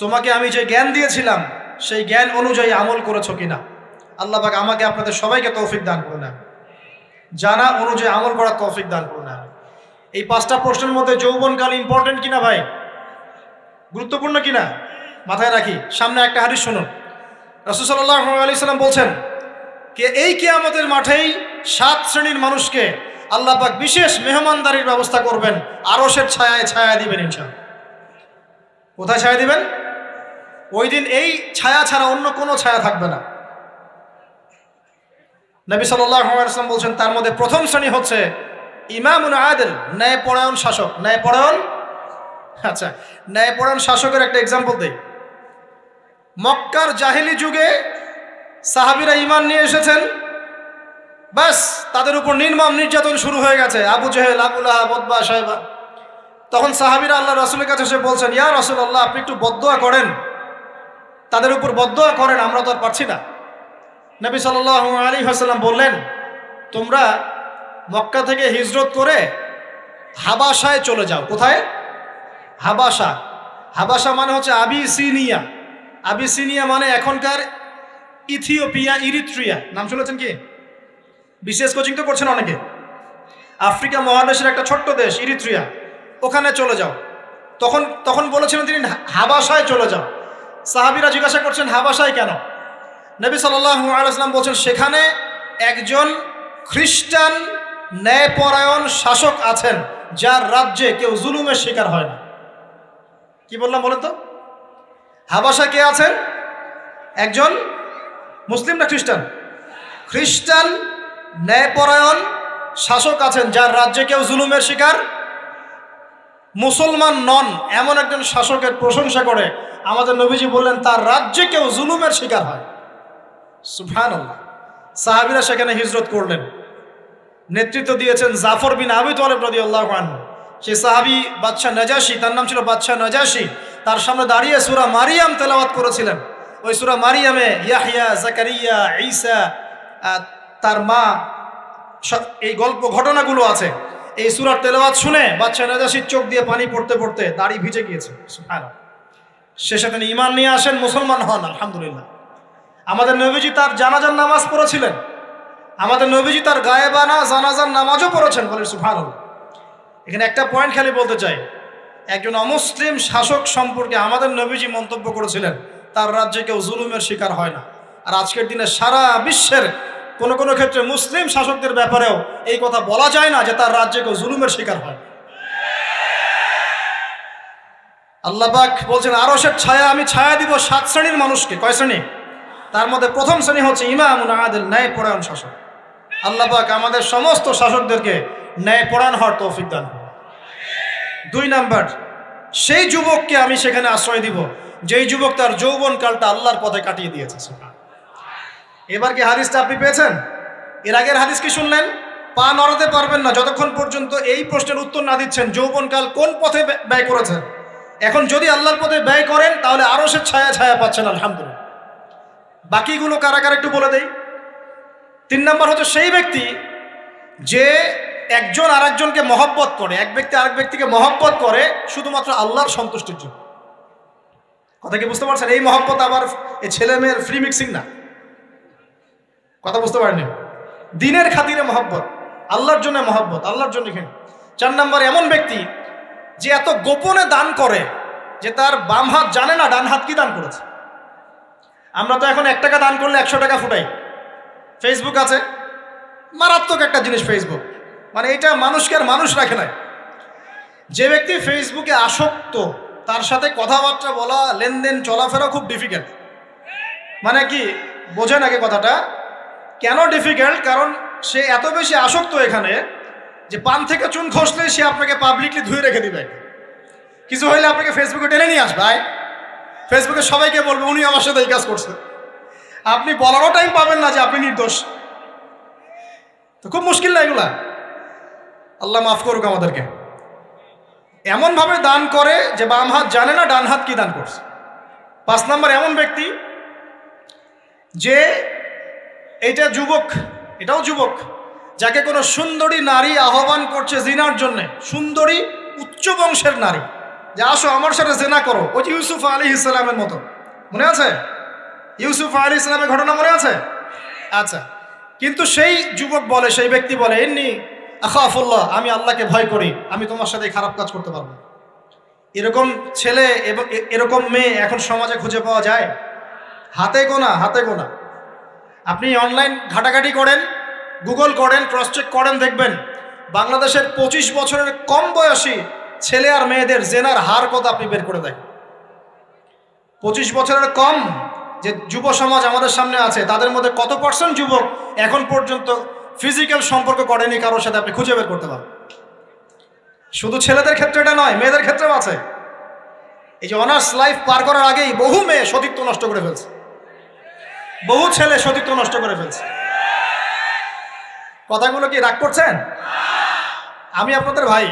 Speaker 1: তোমাকে আমি যে জ্ঞান দিয়েছিলাম সেই জ্ঞান অনুযায়ী আমল করেছো কিনা? আল্লাহ পাক আমাকে আপনাদের সবাইকে তৌফিক দান করুন, জানা অনুযায়ী আমল করার তৌফিক দান করুন। এই 5টা প্রশ্নের মধ্যে যৌবনকাল ইম্পর্টেন্ট কিনা ভাই? গুরুত্বপূর্ণ কিনা? মাথায় রাখি। সামনে একটা হাদিস শুনুন, রাসূল সাল্লাল্লাহু আলাইহি সাল্লাম বলছেন, কে এই কিয়ামতের মাঠেই 7 শ্রেণীর মানুষকে আল্লাহ পাক বিশেষ মেহমানদারির ব্যবস্থা করবেন, আরশের ছায়ায় ছায়া দিবেন ইনশাআল্লাহ। কোথায় ছায়া দিবেন? ওই দিন এই ছায়া ছাড়া অন্য কোনো ছায়া থাকবে না। নবী সাল্লাল্লাহু আলাইহি ওয়াসাল্লাম বলছেন, তার মধ্যে প্রথম শ্রেণী হচ্ছে ইমামুন আদিল, ন্যায়পরায়ণ শাসক। ন্যায়পরায়ণ, আচ্ছা, ন্যায়পরায়ণ শাসকের একটা এক্সাম্পল দেই। মক্কার জাহেলি যুগে সাহাবীরা ঈমান নিয়ে এসেছেন, বাস তাদের উপর নির্মম নির্যাতন শুরু হয়ে গেছে, আবু জেহেল, আবু লাহাব, উতবা, শায়বা। তখন সাহাবীরা আল্লাহ রাসূলের কাছে এসে বলছেন, ইয়া রাসূলুল্লাহ, আপনি একটু বদদোয়া করেন, তাদের উপর বদদোয়া করেন, আমরা তো আর পারছি না। নবী সাল্লাল্লাহু আলাইহি ওয়াসাল্লাম বললেন, তোমরা মক্কা থেকে হিজরত করে হাবাসায় চলে যাও। কোথায়? হাবাসা। হাবাসা মানে হচ্ছে আবিসিনিয়া। আবিসিনিয়া মানে এখনকার ইথিওপিয়া, ইরিত্রিয়া। নাম শুনেছেন কি? বিশেষ কোচিং তো করছেন অনেকে। আফ্রিকা মহাদেশের একটা ছোট্ট দেশ ইরিত্রিয়া, ওখানে চলে যাও। তখন বলেছিলেন তিনি হাবাসায় চলে যাও। সাহাবীরা জিজ্ঞাসা করছেন, হাবাসায় কেন? নবী সাল্লাল্লাহু আলাইহি ওয়াসাল্লাম বলছেন, সেখানে একজন খ্রিস্টান ন্যায়পরায়ণ শাসক আছেন, যার রাজ্যে কেউ জুলুমের শিকার হয় না। কি বললাম বলেন তো? হাবাসা কে আছেন? একজন মুসলিম না খ্রিস্টান? খ্রিস্টান ন্যায়পরায়ণ শাসক আছেন, যার রাজ্যে কেউ জুলুমের শিকার, মুসলমান নন এমন একজন শাসকের প্রশংসা করে আমাদের নবীজি বললেন, তার রাজ্যে কেউ জুলুমের শিকার হয়। সুবহানাল্লাহ। সাহাবীরা সেখানে হিজরত করলেন, নেতৃত্ব দিয়েছেন জাফর বিন আবি তালিব রাদিয়াল্লাহু আনহু। সেই সাহাবী বাদশাহ নাজাশী, তার নাম ছিল বাদশাহ নাজাশী, তার সামনে দাঁড়িয়ে সূরা মারিয়াম তেলাওয়াত করেছিলেন। ওই সূরা মারিয়ামে ইয়াহইয়া, জাকারিয়া, ঈসা, তার মা, এই গল্প ঘটনাগুলো আছে। এই সূরার তেলাওয়াত শুনে বাদশাহ নাজাশীর চোখ দিয়ে পানি পড়তে পড়তে দাড়ি ভিজে গিয়েছে। সুবহানাল্লাহ। শেষে তিনি ঈমান নিয়ে আসেন, মুসলমান হন, আলহামদুলিল্লাহ। আমাদের নবীজি তার জানাজার নামাজ পড়েছিলেন, আমাদের নবীজি তার গায়েবানা জানাজার নামাজও পড়েছেন, বলে সুবহানাল্লাহ। এখানে একটা পয়েন্ট খালি বলতে চাই, একজন অমুসলিম শাসক সম্পর্কে আমাদের নবীজি মন্তব্য করেছিলেন তার রাজ্যে কেউ জুলুমের শিকার হয় না। আর আজকের দিনে সারা বিশ্বের কোনো কোনো ক্ষেত্রে মুসলিম শাসকদের ব্যাপারেও এই কথা বলা যায় না যে তার রাজ্যে কেউ জুলুমের শিকার হয়। আল্লাহ পাক বলছেন আরশের ছায়া আমি ছায়া দিব 7 শ্রেণীর মানুষকে। কয় শ্রেণী? তার মধ্যে প্রথম শ্রেণী হচ্ছে ইমামুন আদিল, ন্যায়পরায়ণ শাসক। আল্লাহ পাক আমাদের সমস্ত শাসকদেরকে ন্যায়পরায়ণ হওয়ার তৌফিক দান করুন। 2 নাম্বার, সেই যুবককে আমি সেখানে আশ্রয় দিব যেই যুবক তার যৌবনকালটা আল্লাহর পথে কাটিয়ে দিয়েছে। এবার কি হাদিসটা আপনি পেয়েছেন? এর আগের হাদিস কি শুনলেন? পা নড়াতে পারবেন না যতক্ষণ পর্যন্ত এই প্রশ্নের উত্তর না দিচ্ছেন যৌবনকাল কোন পথে ব্যয় করেছেন। এখন যদি আল্লাহর পথে ব্যয় করেন তাহলে আরশের ছায়া ছায়া পাচ্ছেন, আলহামদুলিল্লাহ। বাকিগুলো কারা কারা একটু বলে দেই। 3 নাম্বার হচ্ছে সেই ব্যক্তি যে একজন আরেকজনকে মহব্বত করে, এক ব্যক্তি আরেক ব্যক্তিকে মহব্বত করে শুধুমাত্র আল্লাহর সন্তুষ্টির জন্য। কথা কি বুঝতে পারছেন? এই মহব্বত আবার এই ছেলে মেয়ের ফ্রি মিক্সিং না। কথা বুঝতে পারেনি? দিনের খাতিরে মহব্বত, আল্লাহর জন্য মহব্বত, আল্লাহর জন্য। এখানে 4 নাম্বার এমন ব্যক্তি যে এত গোপনে দান করে যে তার বাম হাত জানে না ডান হাত কি দান করেছে। আমরা তো এখন 1 টাকা দান করলে 100 টাকা ফুটাই। ফেসবুক আছে, মারাত্মক একটা জিনিস ফেসবুক, মানে এটা মানুষকে আর মানুষ রাখে না। যে ব্যক্তি ফেসবুকে আসক্ত তার সাথে কথাবার্তা বলা, লেনদেন, চলাফেরা খুব ডিফিকাল্ট। মানে কি বোঝেন আগে কথাটা? কেন ডিফিকাল্ট? কারণ সে এত বেশি আসক্ত এখানে যে পান থেকে চুন খসলে সে আপনাকে পাবলিকলি ধুয়ে রেখে দিবে। কিছু হইলে আপনাকে ফেসবুকে টেনে নিয়ে আসবে, ফেসবুকে সবাইকে বলবে উনি আমার সাথে এই কাজ করছে। আপনি বলারও টাইম পাবেন না যে আপনি নির্দোষ। তো খুব মুশকিল না এগুলা। আল্লাহ মাফ করুক আমাদেরকে। এমনভাবে দান করে যে বাম হাত জানে না ডান হাত কি দান করছে। 5 নাম্বার এমন ব্যক্তি যে এইটা যুবক, এটাও যুবক, যাকে কোনো সুন্দরী নারী আহ্বান করছে জিনার জন্যে, সুন্দরী উচ্চ বংশের নারী, যে আসো আমার সাথে জেনা করো। ওই যে ইউসুফ আলাইহিস সালামের মতো, মনে আছে? ইউসুফ আলাইহিস সালামের ঘটনা মনে আছে? আচ্ছা, কিন্তু সেই যুবক বলে, সেই ব্যক্তি বলে ইন্নী আখাফুল্লাহ, আমি আল্লাহকে ভয় করি, আমি তোমার সাথে খারাপ কাজ করতে পারবো। এরকম ছেলে এবং এরকম মেয়ে এখন সমাজে খুঁজে পাওয়া যায়? হাতে গোনা, হাতে গোনা। আপনি অনলাইন ঘাটাঘাটি করেন, গুগল করেন, ক্রস চেক করেন, দেখবেন বাংলাদেশের 25 বছরের কম বয়সী ছেলে আর মেয়েদের জেনার হার কত আপনি বের করে দেখেন। 25 বছরের কম যে যুব সমাজ আমাদের সামনে আছে তাদের মধ্যে কত % যুবক এখন পর্যন্ত ফিজিক্যাল সম্পর্ক করেনি কারোর সাথে, আপনি খুঁজে বের করতে পারবেন। শুধু ছেলেদের ক্ষেত্রে এটা নয়, মেয়েদের ক্ষেত্রেও আছে। এই যে অনার্স লাইফ পার করার আগেই বহু মেয়ে সতীত্ব নষ্ট করে ফেলছে, বহু ছেলে সতীত্ব নষ্ট করে ফেলছে। কথাগুলো কি রাগ করছেন? আমি আপনাদের ভাই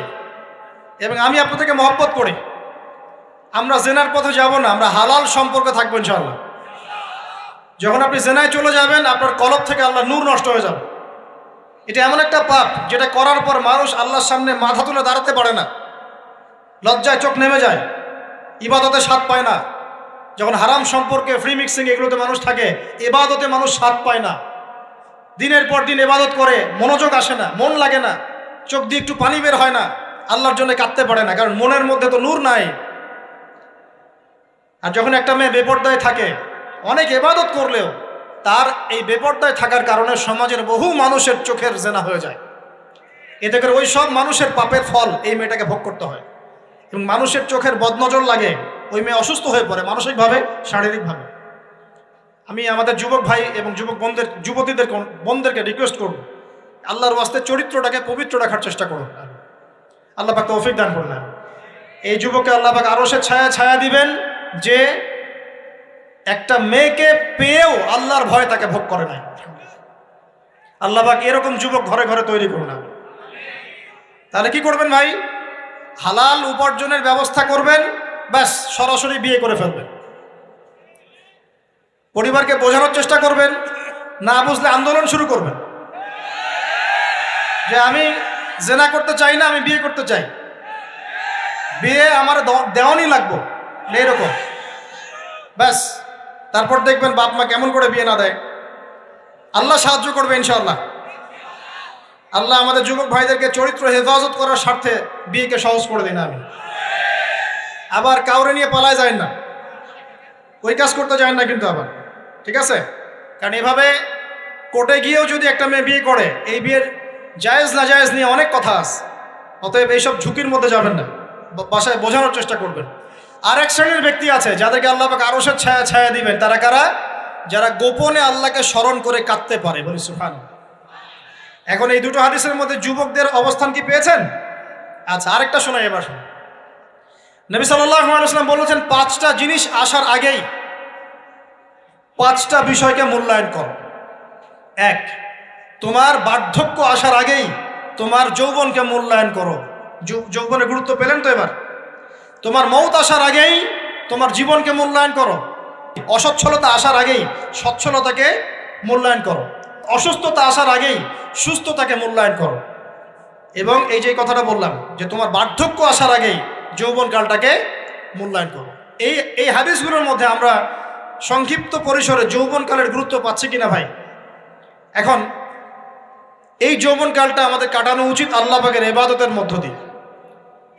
Speaker 1: এবং আমি আপনাদেরকে মহব্বত করি। আমরা জেনার পথে যাব না, আমরা হালাল সম্পর্কে থাকবো ইনশাআল্লাহ। যখন আপনি জেনায় চলে যাবেন আপনার কলব থেকে আল্লাহ নূর নষ্ট হয়ে যাবে। এটা এমন একটা পাপ যেটা করার পর মানুষ আল্লাহর সামনে মাথা তুলে দাঁড়াতে পারে না, লজ্জায় চোখ নেমে যায়, ইবাদতে স্বাদ পায় না। যখন হারাম সম্পর্কে, ফ্রি মিক্সিং, এগুলোতে মানুষ থাকে, ইবাদতে মানুষ স্বাদ পায় না। দিনের পর দিন ইবাদত করে মনোযোগ আসে না, মন লাগে না, চোখ দিয়ে একটু পানি বের হয় না, আল্লাহর জন্য কাঁদতে পারে না, কারণ মনের মধ্যে তো নূর নাই। আর যখন একটা মেয়ে বেপরদায় থাকে, অনেক ইবাদত করলেও তার এই বেপরদায় থাকার কারণে সমাজের বহু মানুষের চোখের জেনা হয়ে যায়। এতে করে ওই সব মানুষের পাপের ফল এই মেয়েটাকে ভোগ করতে হয়। এবং মানুষের চোখের বদনজর লাগে, ওই মেয়ে অসুস্থ হয়ে পড়ে মানসিকভাবে, শারীরিকভাবে। আমি আমাদের যুবক ভাই এবং যুবক বোনদেরকে রিকোয়েস্ট করব, আল্লাহর ওয়াস্তে চরিত্রটাকে পবিত্র রাখার চেষ্টা করুন। আল্লাহ পাক তৌফিক দান করুন। এই যুবককে আল্লাহ পাক আরশের ছায়া ছায়া দিবেন যে একটা মেয়েকে পেয়েও আল্লাহর ভয় তাকে ভোগ করে নাই। আল্লাহ পাক এরকম যুবক ঘরে ঘরে তৈরি করুন। তাহলে কি করবেন ভাই? হালাল উপার্জনের ব্যবস্থা করবেন, ব্যাস সরাসরি বিয়ে করে ফেলবেন। পরিবারকে বোঝানোর চেষ্টা করবেন, না বুঝলে আন্দোলন শুরু করবেন যে আমি জেনা করতে চাই না, আমি বিয়ে করতে চাই, বিয়ে আমার দেওয়ানি লাগবো, এরকম ব্যাস। তারপর দেখবেন বাপ মা কেমন করে বিয়ে না দেয়। আল্লাহ সাহায্য করবে ইনশাআল্লাহ। আল্লাহ আমাদের যুবক ভাইদেরকে চরিত্র হেফাজত করার স্বার্থে বিয়েকে সহজ করে দিন। আমি আবার কাউরে নিয়ে পালায় যায় না, ওই কাজ করতে যায় না কিন্তু আবার, ঠিক আছে? কারণ এভাবে কোর্টে গিয়েও যদি একটা মেয়ে বিয়ে করে, এই বিয়ের জায়েজ না জায়েজ নিয়ে অনেক কথা আছে। অতএব এইসব ঝুঁকির মধ্যে যাবেন না, বাসায় বোঝানোর চেষ্টা করবেন। আর এক শ্রেণীর ব্যক্তি আছে যাদেরকে আল্লাহ পাক আরশের ছায়া ছায়া দিবেন। তারা কারা? যারা গোপনে আল্লাহকে স্মরণ করে কাঁদতে পারে। বলি সুবহানাল্লাহ। এখন এই দুটো হাদিসের মধ্যে যুবকদের অবস্থান কি পেয়েছেন? আচ্ছা, আরেকটা শোনাই এবার। নবী সাল্লাল্লাহু আলাইহি ওয়াসাল্লাম বলেছেন, 5টা জিনিস আসার আগেই 5টা বিষয়কে মূল্যায়ন করো। 1, তোমার বার্ধক্য আসার আগেই তোমার যৌবনকে মূল্যায়ন করো। যৌবনের গুরুত্ব পেলেন তো এবার? তোমার মৌত আসার আগেই তোমার জীবনকে মূল্যায়ন করো। অসচ্ছলতা আসার আগেই সচ্ছলতাকে মূল্যায়ন করো। অসুস্থতা আসার আগেই সুস্থতাকে মূল্যায়ন করো। এবং এই যে কথাটা বললাম যে তোমার বার্ধক্য আসার আগেই যৌবনকালটাকে মূল্যায়ন করো। এই হাদিসগুলোর মধ্যে আমরা সংক্ষিপ্ত পরিসরে যৌবনকালের গুরুত্ব পাচ্ছি কিনা ভাই? এখন এই যৌবনকালটা আমাদের কাটানো উচিত আল্লাহ পাকের ইবাদতের মধ্য দিয়ে।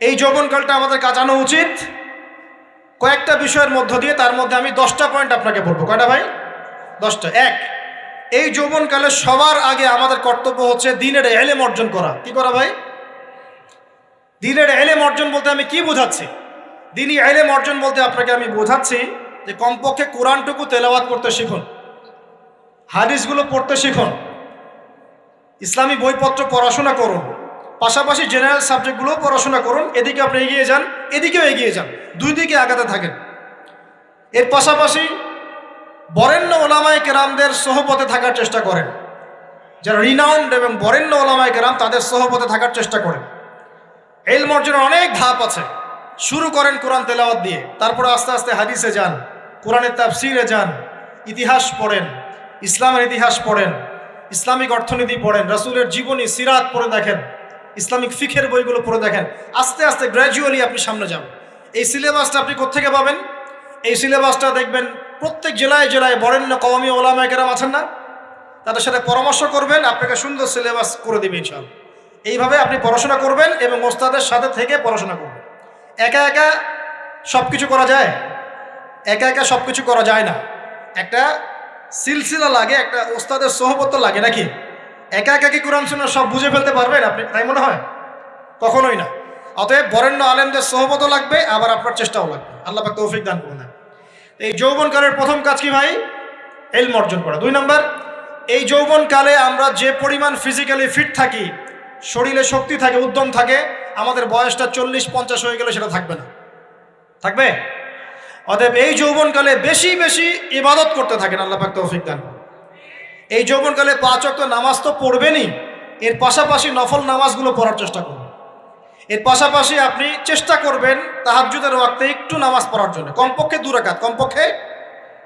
Speaker 1: এই যৌবনকালটা আমাদের কাটানো উচিত কয়েকটা বিষয়ের মধ্য দিয়ে। তার মধ্যে আমি 10টা পয়েন্ট আপনাকে বলবো। কয়টা ভাই? 10টা। 1, এই যৌবনকালে সবার আগে আমাদের কর্তব্য হচ্ছে দ্বীনের ইলম অর্জন করা। কি করা ভাই? দ্বীনের ইলম অর্জন বলতে আমি কি বোঝাচ্ছি? দ্বীনি ইলম অর্জন বলতে আপনাকে আমি বোঝাচ্ছি যে কমপক্ষে কোরআনটুকু তেলাওয়াত করতে শিখুন, হাদিসগুলো পড়তে শিখুন, ইসলামী বইপত্র পড়াশোনা করুন, পাশাপাশি জেনারেল সাবজেক্টগুলোও পড়াশোনা করুন। এদিকে আপনি এগিয়ে যান, এদিকেও এগিয়ে যান, দুই দিকে আগাতে থাকেন। এর পাশাপাশি বরেণ্য ওলামায়ে কেরামদের সোহবতে থাকার চেষ্টা করেন। যারা রিনাউন্ড এবং বরেণ্য ওলামায়ে কেরাম, তাদের সোহবতে থাকার চেষ্টা করেন। ইলম অর্জনের অনেক ধাপ আছে। শুরু করেন কোরআন তেলাওয়াত দিয়ে, তারপরে আস্তে আস্তে হাদিসে যান, কোরআনের তাফসিরে যান, ইতিহাস পড়েন, ইসলামের ইতিহাস পড়েন, ইসলামিক অর্থনীতি পড়েন, রাসূলের জীবনী সিরাত পড়ে দেখেন, ইসলামিক ফিখের বইগুলো পড়ে দেখেন। আস্তে আস্তে গ্র্যাজুয়ালি আপনি সামনে যাবেন। এই সিলেবাসটা আপনি কোত্থেকে পাবেন? এই সিলেবাসটা দেখবেন প্রত্যেক জেলায় জেলায় বরেণ্য কওমি ওলামায়ে কেরাম আছেন না, তাদের সাথে পরামর্শ করবেন, আপনাকে সুন্দর সিলেবাস করে দেবে ইনশাআল্লাহ। এইভাবে আপনি পড়াশোনা করবেন এবং ওস্তাদের সাথে থেকে পড়াশোনা করবেন। একা একা সব কিছু করা যায়? একা একা সব কিছু করা যায় না। একটা সিলসিলা লাগে, একটা ওস্তাদের সোহবত লাগে নাকি? একা একা কি কোরআন সুন্নাহ সব বুঝে ফেলতে পারবেন আপনি? তাই মনে হয়? কখনোই না। অতএব বরেণ্য আলেমদের সোহবতও লাগবে, আবার আপনার চেষ্টাও লাগবে। আল্লাহ পাক তৌফিক দান করুন। এই যৌবনকালের প্রথম কাজ কি ভাই? ইলম অর্জন করা। 2 নম্বর, এই যৌবনকালে আমরা যে পরিমাণ ফিজিক্যালি ফিট থাকি, শরীরে শক্তি থাকে, উদ্যম থাকে, আমাদের বয়সটা 40-50 হয়ে গেলে সেটা থাকবে না। থাকবে? অতএব এই যৌবনকালে বেশি বেশি ইবাদত করতে থাকেন। আল্লাহ পাক তৌফিক দান করুন। এই যৌবনকালে 5 ওয়াক্ত নামাজ তো পড়বেনই, এর পাশাপাশি নফল নামাজগুলো পড়ার চেষ্টা করুন। এর পাশাপাশি আপনি চেষ্টা করবেন তাহাজ্জুদের ওয়াক্তে একটু নামাজ পড়ার জন্য, কমপক্ষে 2 রাকাত, কমপক্ষে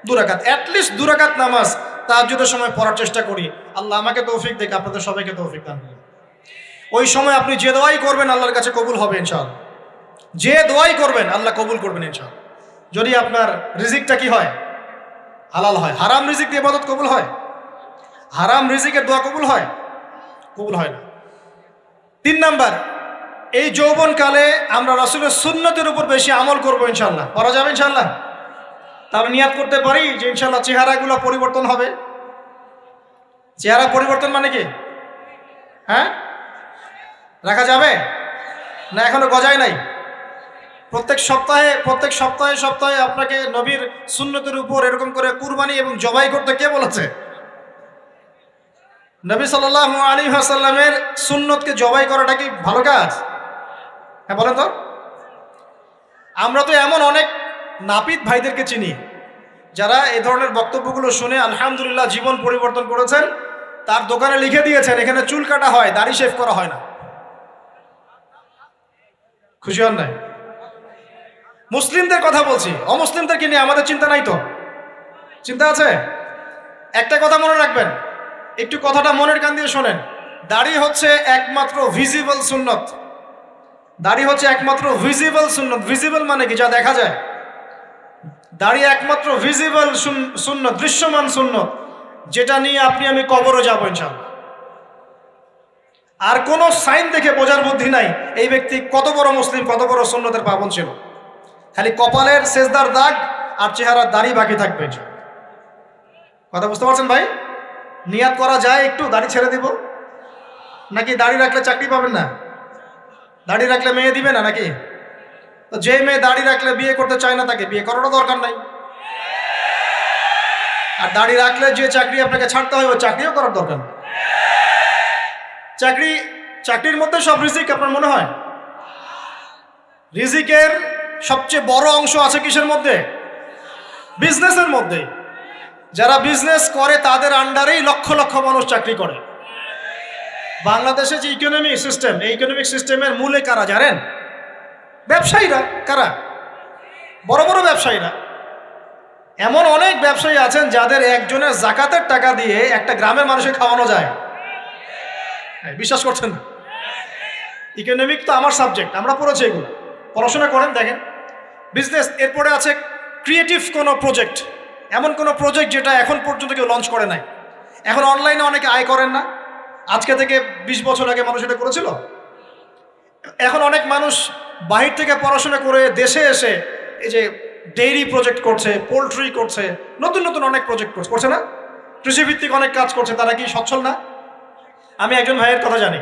Speaker 1: 2 রাকাত, অ্যাটলিস্ট 2 রাকাত নামাজ তাহাজ্জুদের সময় পড়ার চেষ্টা করি। আল্লাহ আমাকে তৌফিক দেখ, আপনাদের সবাইকে তৌফিক দান করুন। ওই সময় আপনি যে দোয়াই করবেন আল্লাহর কাছে কবুল হবে ইনশাআল্লাহ। যে দোয়াই করবেন আল্লাহ কবুল করবেন ইনশাআল্লাহ। যদি আপনার রিজিকটা কি হয়? হালাল হয়। হারাম রিজিক দিয়ে ইবাদত কবুল হয়? হারাম রিজিকের দোয়া কবুল হয়? কবুল হয় না। 3 নাম্বার, এই যৌবনকালে আমরা রাসূলের সুন্নতের উপর বেশি আমল করবো ইনশাআল্লাহ। করা যাবে ইনশাআল্লাহ? তাহলে নিয়াত করতে পারি যে ইনশাআল্লাহ চেহারাগুলো পরিবর্তন হবে। চেহারা পরিবর্তন মানে কি? হ্যাঁ, রাখা যাবে না? এখনো গজায় নাই। প্রত্যেক সপ্তাহে আপনাকে নবীর সুন্নতের উপর এরকম করে কুরবানি এবং জবাই করতে কে বলেছে? নবী সাল্লাল্লাহু আলাইহি ওয়াসাল্লামের সুন্নতকে জবাই করাটা কি ভালো কাজ? হ্যাঁ বলেন তো। আমরা তো এমন অনেক নাপিত ভাইদেরকে চিনি যারা এই ধরনের বক্তব্যগুলো শুনে আলহামদুলিল্লাহ জীবন পরিবর্তন করেছেন। তার দোকানে লিখে দিয়েছেন এখানে চুল কাটা হয়, দাড়ি শেভ করা হয় না। খুশি হন নাই? মুসলিমদের কথা বলছি, অমুসলিমদেরকে নিয়ে আমাদের চিন্তা নাই তো? চিন্তা আছে। একটা কথা মনে রাখবেন, একটু কথাটা মনের কান দিয়ে শোনেন। দাড়ি হচ্ছে একমাত্র ভিজিবল সুন্নত। দাড়ি হচ্ছে একমাত্র ভিজিবল সুন্নত। ভিজিবল মানে কি? যা দেখা যায়। দাড়ি একমাত্র ভিজিবল সুন্নত, দৃশ্যমান সুন্নত, যেটা নিয়ে আপনি আমি কবরে যাবো ইনশাআল্লাহ। আর কোনো সাইন দেখে বোঝার বুদ্ধি নাই এই ব্যক্তি কত বড় মুসলিম, কত বড় সুন্নতের পাবন ছিল। খালি কপালের সেজদার দাগ আর চেহারার দাড়ি বাকি থাকবে। কথা বুঝতে পারছেন ভাই? নিয়াত করা যায় একটু দাড়ি ছেড়ে দিব, নাকি দাড়ি রাখলে চাকরি পাবেন না? দাড়ি রাখলে মেয়ে দিবে না নাকি? তো যে মেয়ে দাড়ি রাখলে বিয়ে করতে চায় না তাকে বিয়ে করারও দরকার নাই। আর দাড়ি রাখলে যে চাকরি আপনাকে ছাড়তে হয় ওই চাকরিও করার দরকার নেই। চাকরির মধ্যে সব রিজিক আপনার মনে হয়? রিজিকের সবচেয়ে বড় অংশ আছে কিসের মধ্যে? বিজনেসের মধ্যে। যারা বিজনেস করে তাদের আন্ডারেই লক্ষ লক্ষ মানুষ চাকরি করে। বাংলাদেশে যে ইকোনমিক সিস্টেম, এই ইকোনমিক সিস্টেমের মূলে কারা জানেন? ব্যবসায়ীরা। কারা? বড় বড় ব্যবসায়ীরা। এমন অনেক ব্যবসায়ী আছেন যাদের একজনের জাকাতের টাকা দিয়ে একটা গ্রামের মানুষকে খাওয়ানো যায়। বিশ্বাস করছেন না? ইকোনমিক তো আমার সাবজেক্ট, আমরা পড়েছি এগুলো, পড়াশোনা করেন দেখেন। বিজনেস, এরপরে আছে ক্রিয়েটিভ কোনো প্রজেক্ট, এমন কোনো প্রজেক্ট যেটা এখন পর্যন্ত কেউ লঞ্চ করে নাই। এখন অনলাইনে অনেকে আয় করেন না, আজকে থেকে 20 বছর আগে মানুষ এটা করেছিল। এখন অনেক মানুষ বাহির থেকে পড়াশোনা করে দেশে এসে এই যে ডেইরি প্রজেক্ট করছে, পোলট্রি করছে, নতুন নতুন অনেক প্রজেক্ট করছে না? কৃষিভিত্তিক অনেক কাজ করছে। তারা কি সচ্ছল না? আমি একজন ভাইয়ের কথা জানি,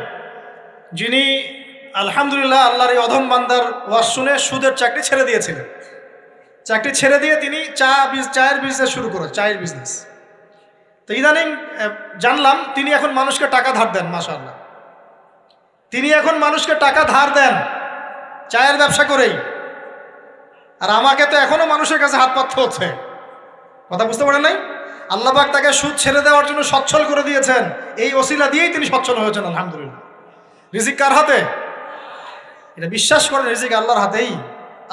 Speaker 1: যিনি আলহামদুলিল্লাহ আল্লাহর এই অধম বান্দার ওয়াজ শুনে সুদের চাকরি ছেড়ে দিয়েছিলেন। চাকরি ছেড়ে দিয়ে তিনি চায়ের বিজনেস শুরু করে, চায়ের বিজনেস। তো ইদানিং জানলাম তিনি এখন মানুষকে টাকা ধার দেন। মাশাআল্লাহ, তিনি এখন মানুষকে টাকা ধার দেন চায়ের ব্যবসা করেই। আর আমাকে তো এখনো মানুষের কাছে হাত পাততে হচ্ছে। কথা বুঝতে পারেন নাই? আল্লাহ পাক তাকে সুদ ছেড়ে দেওয়ার জন্য সচ্ছল করে দিয়েছেন। এই ওসিলা দিয়েই তিনি সচ্ছল হয়েছেন আলহামদুলিল্লাহ। রিজিক কার হাতে? এটা বিশ্বাস করেন, রিজিক আল্লাহর হাতেই।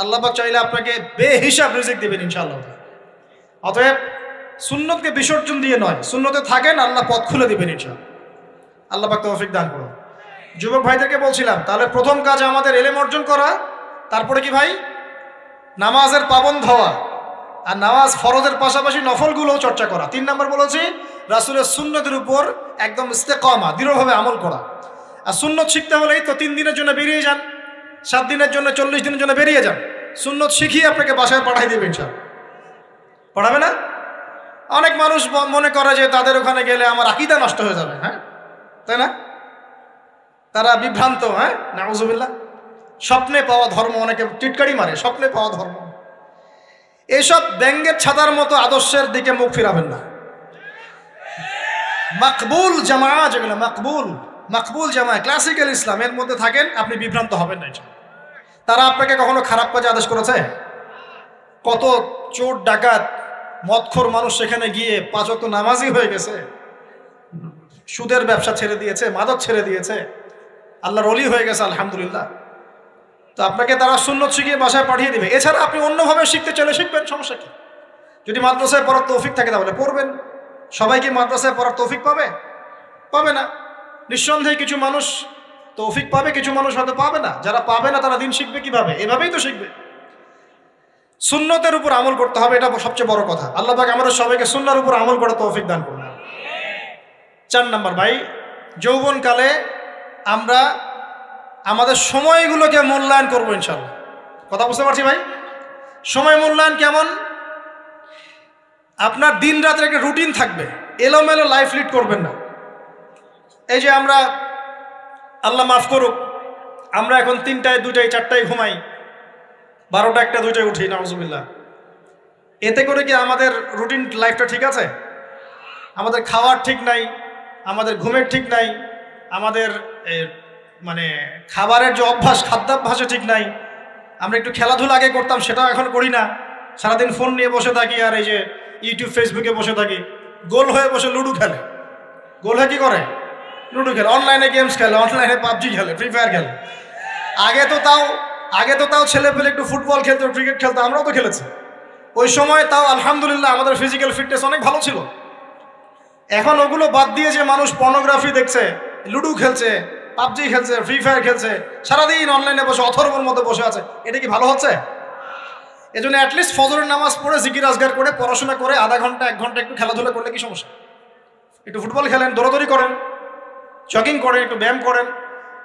Speaker 1: আল্লাহ পাক চাইলে আপনাকে বেহিসাব রিজিক দিবেন ইনশাআল্লাহ। অতএব সুন্নতকে বিসর্জন দিয়ে নয়, সুন্নতে থাকেন, আল্লাহ পথ খুলে দিবেন ইনশাআল্লাহ। আল্লাহ পাক তৌফিক দান করুন। যুবক ভাইদেরকে বলছিলাম, তাহলে প্রথম কাজ আমাদের ইলম অর্জন করা, তারপরে কি ভাই? নামাজের পাবন্দ হওয়া, আর নামাজ ফরজের পাশাপাশি নফলগুলোও চর্চা করা। 3 নম্বর বলেছি রাসূলের সুন্নতের উপর একদম ইস্তেকামা, দৃঢ়ভাবে আমল করা। আর সুন্নত শিখতে হলেই তো 3 দিনের জন্য বেরিয়ে যান, 7 দিনের জন্য, 40 দিনের জন্য বেরিয়ে যান। সুন্নত শিখিয়ে আপনাকে বাসায় পাঠাই দেবে ইনশাআল্লাহ। পড়াবে না? অনেক মানুষ মনে করে যে তাদের ওখানে গেলে আমার আকীদা নষ্ট হয়ে যাবে। হ্যাঁ, তাই না? তারা বিভ্রান্ত। হ্যাঁ, নাউজুবিল্লাহ। স্বপ্নে পাওয়া ধর্ম, অনেকে টিটকারি মারে, স্বপ্নে পাওয়া ধর্ম। এইসব ব্যঙ্গের ছাতার মতো আদর্শের দিকে মুখ ফিরাবেন না। মাকবুল জামা, যেগুলো মাকবুল জামা, ক্লাসিক্যাল ইসলামের মধ্যে থাকেন, আপনি বিভ্রান্ত হবেন না। তারা আপনাকে কখনো খারাপ কাজে আদেশ করেছে? কত চোর ডাকাত মদখোর মানুষ সেখানে গিয়ে 5 ওয়াক্ত নামাজি হয়ে গেছে, সুদের ব্যবসা ছেড়ে দিয়েছে, মাদক ছেড়ে দিয়েছে, আল্লাহর ওলি হয়ে গেছে আলহামদুলিল্লাহ। তো আপনাকে তারা সুন্নত শিখিয়ে বাসায় পাঠিয়ে দিবে। এছাড়া আপনি অন্যভাবে শিখতে চলে শিখবেন, সমস্যা কি? যদি মাদ্রাসায় পড়ার তৌফিক থাকে তাহলে পড়বেন। সবাই কি মাদ্রাসায় পড়ার তৌফিক পাবে? পাবে না। নিঃসন্দেহে কিছু মানুষ তৌফিক পাবে, কিছু মানুষ হয়তো পাবে না। যারা পাবে না তারা দিন শিখবে কিভাবে? এভাবেই তো শিখবে। সুন্নতের উপর আমল করতে হবে, এটা সবচেয়ে বড় কথা। আল্লাহ পাক আমাদের সবাইকে সুন্নাহর উপর আমল করে তৌফিক দান করুন। 4 নম্বর ভাই, যৌবনকালে আমরা আমাদের সময়গুলোকে মূল্যায়ন করবো ইনশাআল্লাহ। কথা বুঝতে পারছি ভাই? সময় মূল্যায়ন কেমন? আপনার দিন রাতের একটা রুটিন থাকবে, এলোমেলো লাইফ লিড করবেন না। এই যে আমরা, আল্লাহ মাফ করুক, আমরা এখন 3টায় 2টায় 4টায় ঘুমাই, 12টা 1টা 2টায় উঠি, নাউজুবিল্লাহ। এতে করে কি আমাদের রুটিন লাইফটা ঠিক আছে? আমাদের খাওয়ার ঠিক নাই, আমাদের ঘুমের ঠিক নাই, আমাদের মানে খাবারের যে অভ্যাস, খাদ্যাভ্যাসও ঠিক নাই। আমরা একটু খেলাধুলা আগে করতাম, সেটাও এখন করি না। সারাদিন ফোন নিয়ে বসে থাকি, আর এই যে ইউটিউব ফেসবুকে বসে থাকি। গোল হয়ে বসে লুডো খেলে। গোল হয়ে কি করে? লুডো খেলে, অনলাইনে গেমস খেলে, অনলাইনে পাবজি খেলে, ফ্রি ফায়ার খেলে। আগে তো তাও ছেলে পেলে একটু ফুটবল খেলতো, ক্রিকেট খেলতো, আমরাও তো খেলেছি। ওই সময় তাও আলহামদুলিল্লাহ আমাদের ফিজিক্যাল ফিটনেস অনেক ভালো ছিল। এখন ওগুলো বাদ দিয়ে যে মানুষ পর্নোগ্রাফি দেখছে, লুডো খেলছে, পাবজি খেলছে, ফ্রি ফায়ার খেলছে, সারাদিন অনলাইনে বসে অথর্বর মধ্যে বসে আছে, এটা কি ভালো হচ্ছে? এজন্য অ্যাটলিস্ট ফজরের নামাজ পড়ে জিকির আজগার করে পড়াশোনা করে আধা ঘন্টা 1 ঘন্টা একটু খেলাধুলা করলে কি সমস্যা? একটু ফুটবল খেলেন, দৌড়াদৌড়ি করেন, জগিং করেন, একটু ব্যায়াম করেন।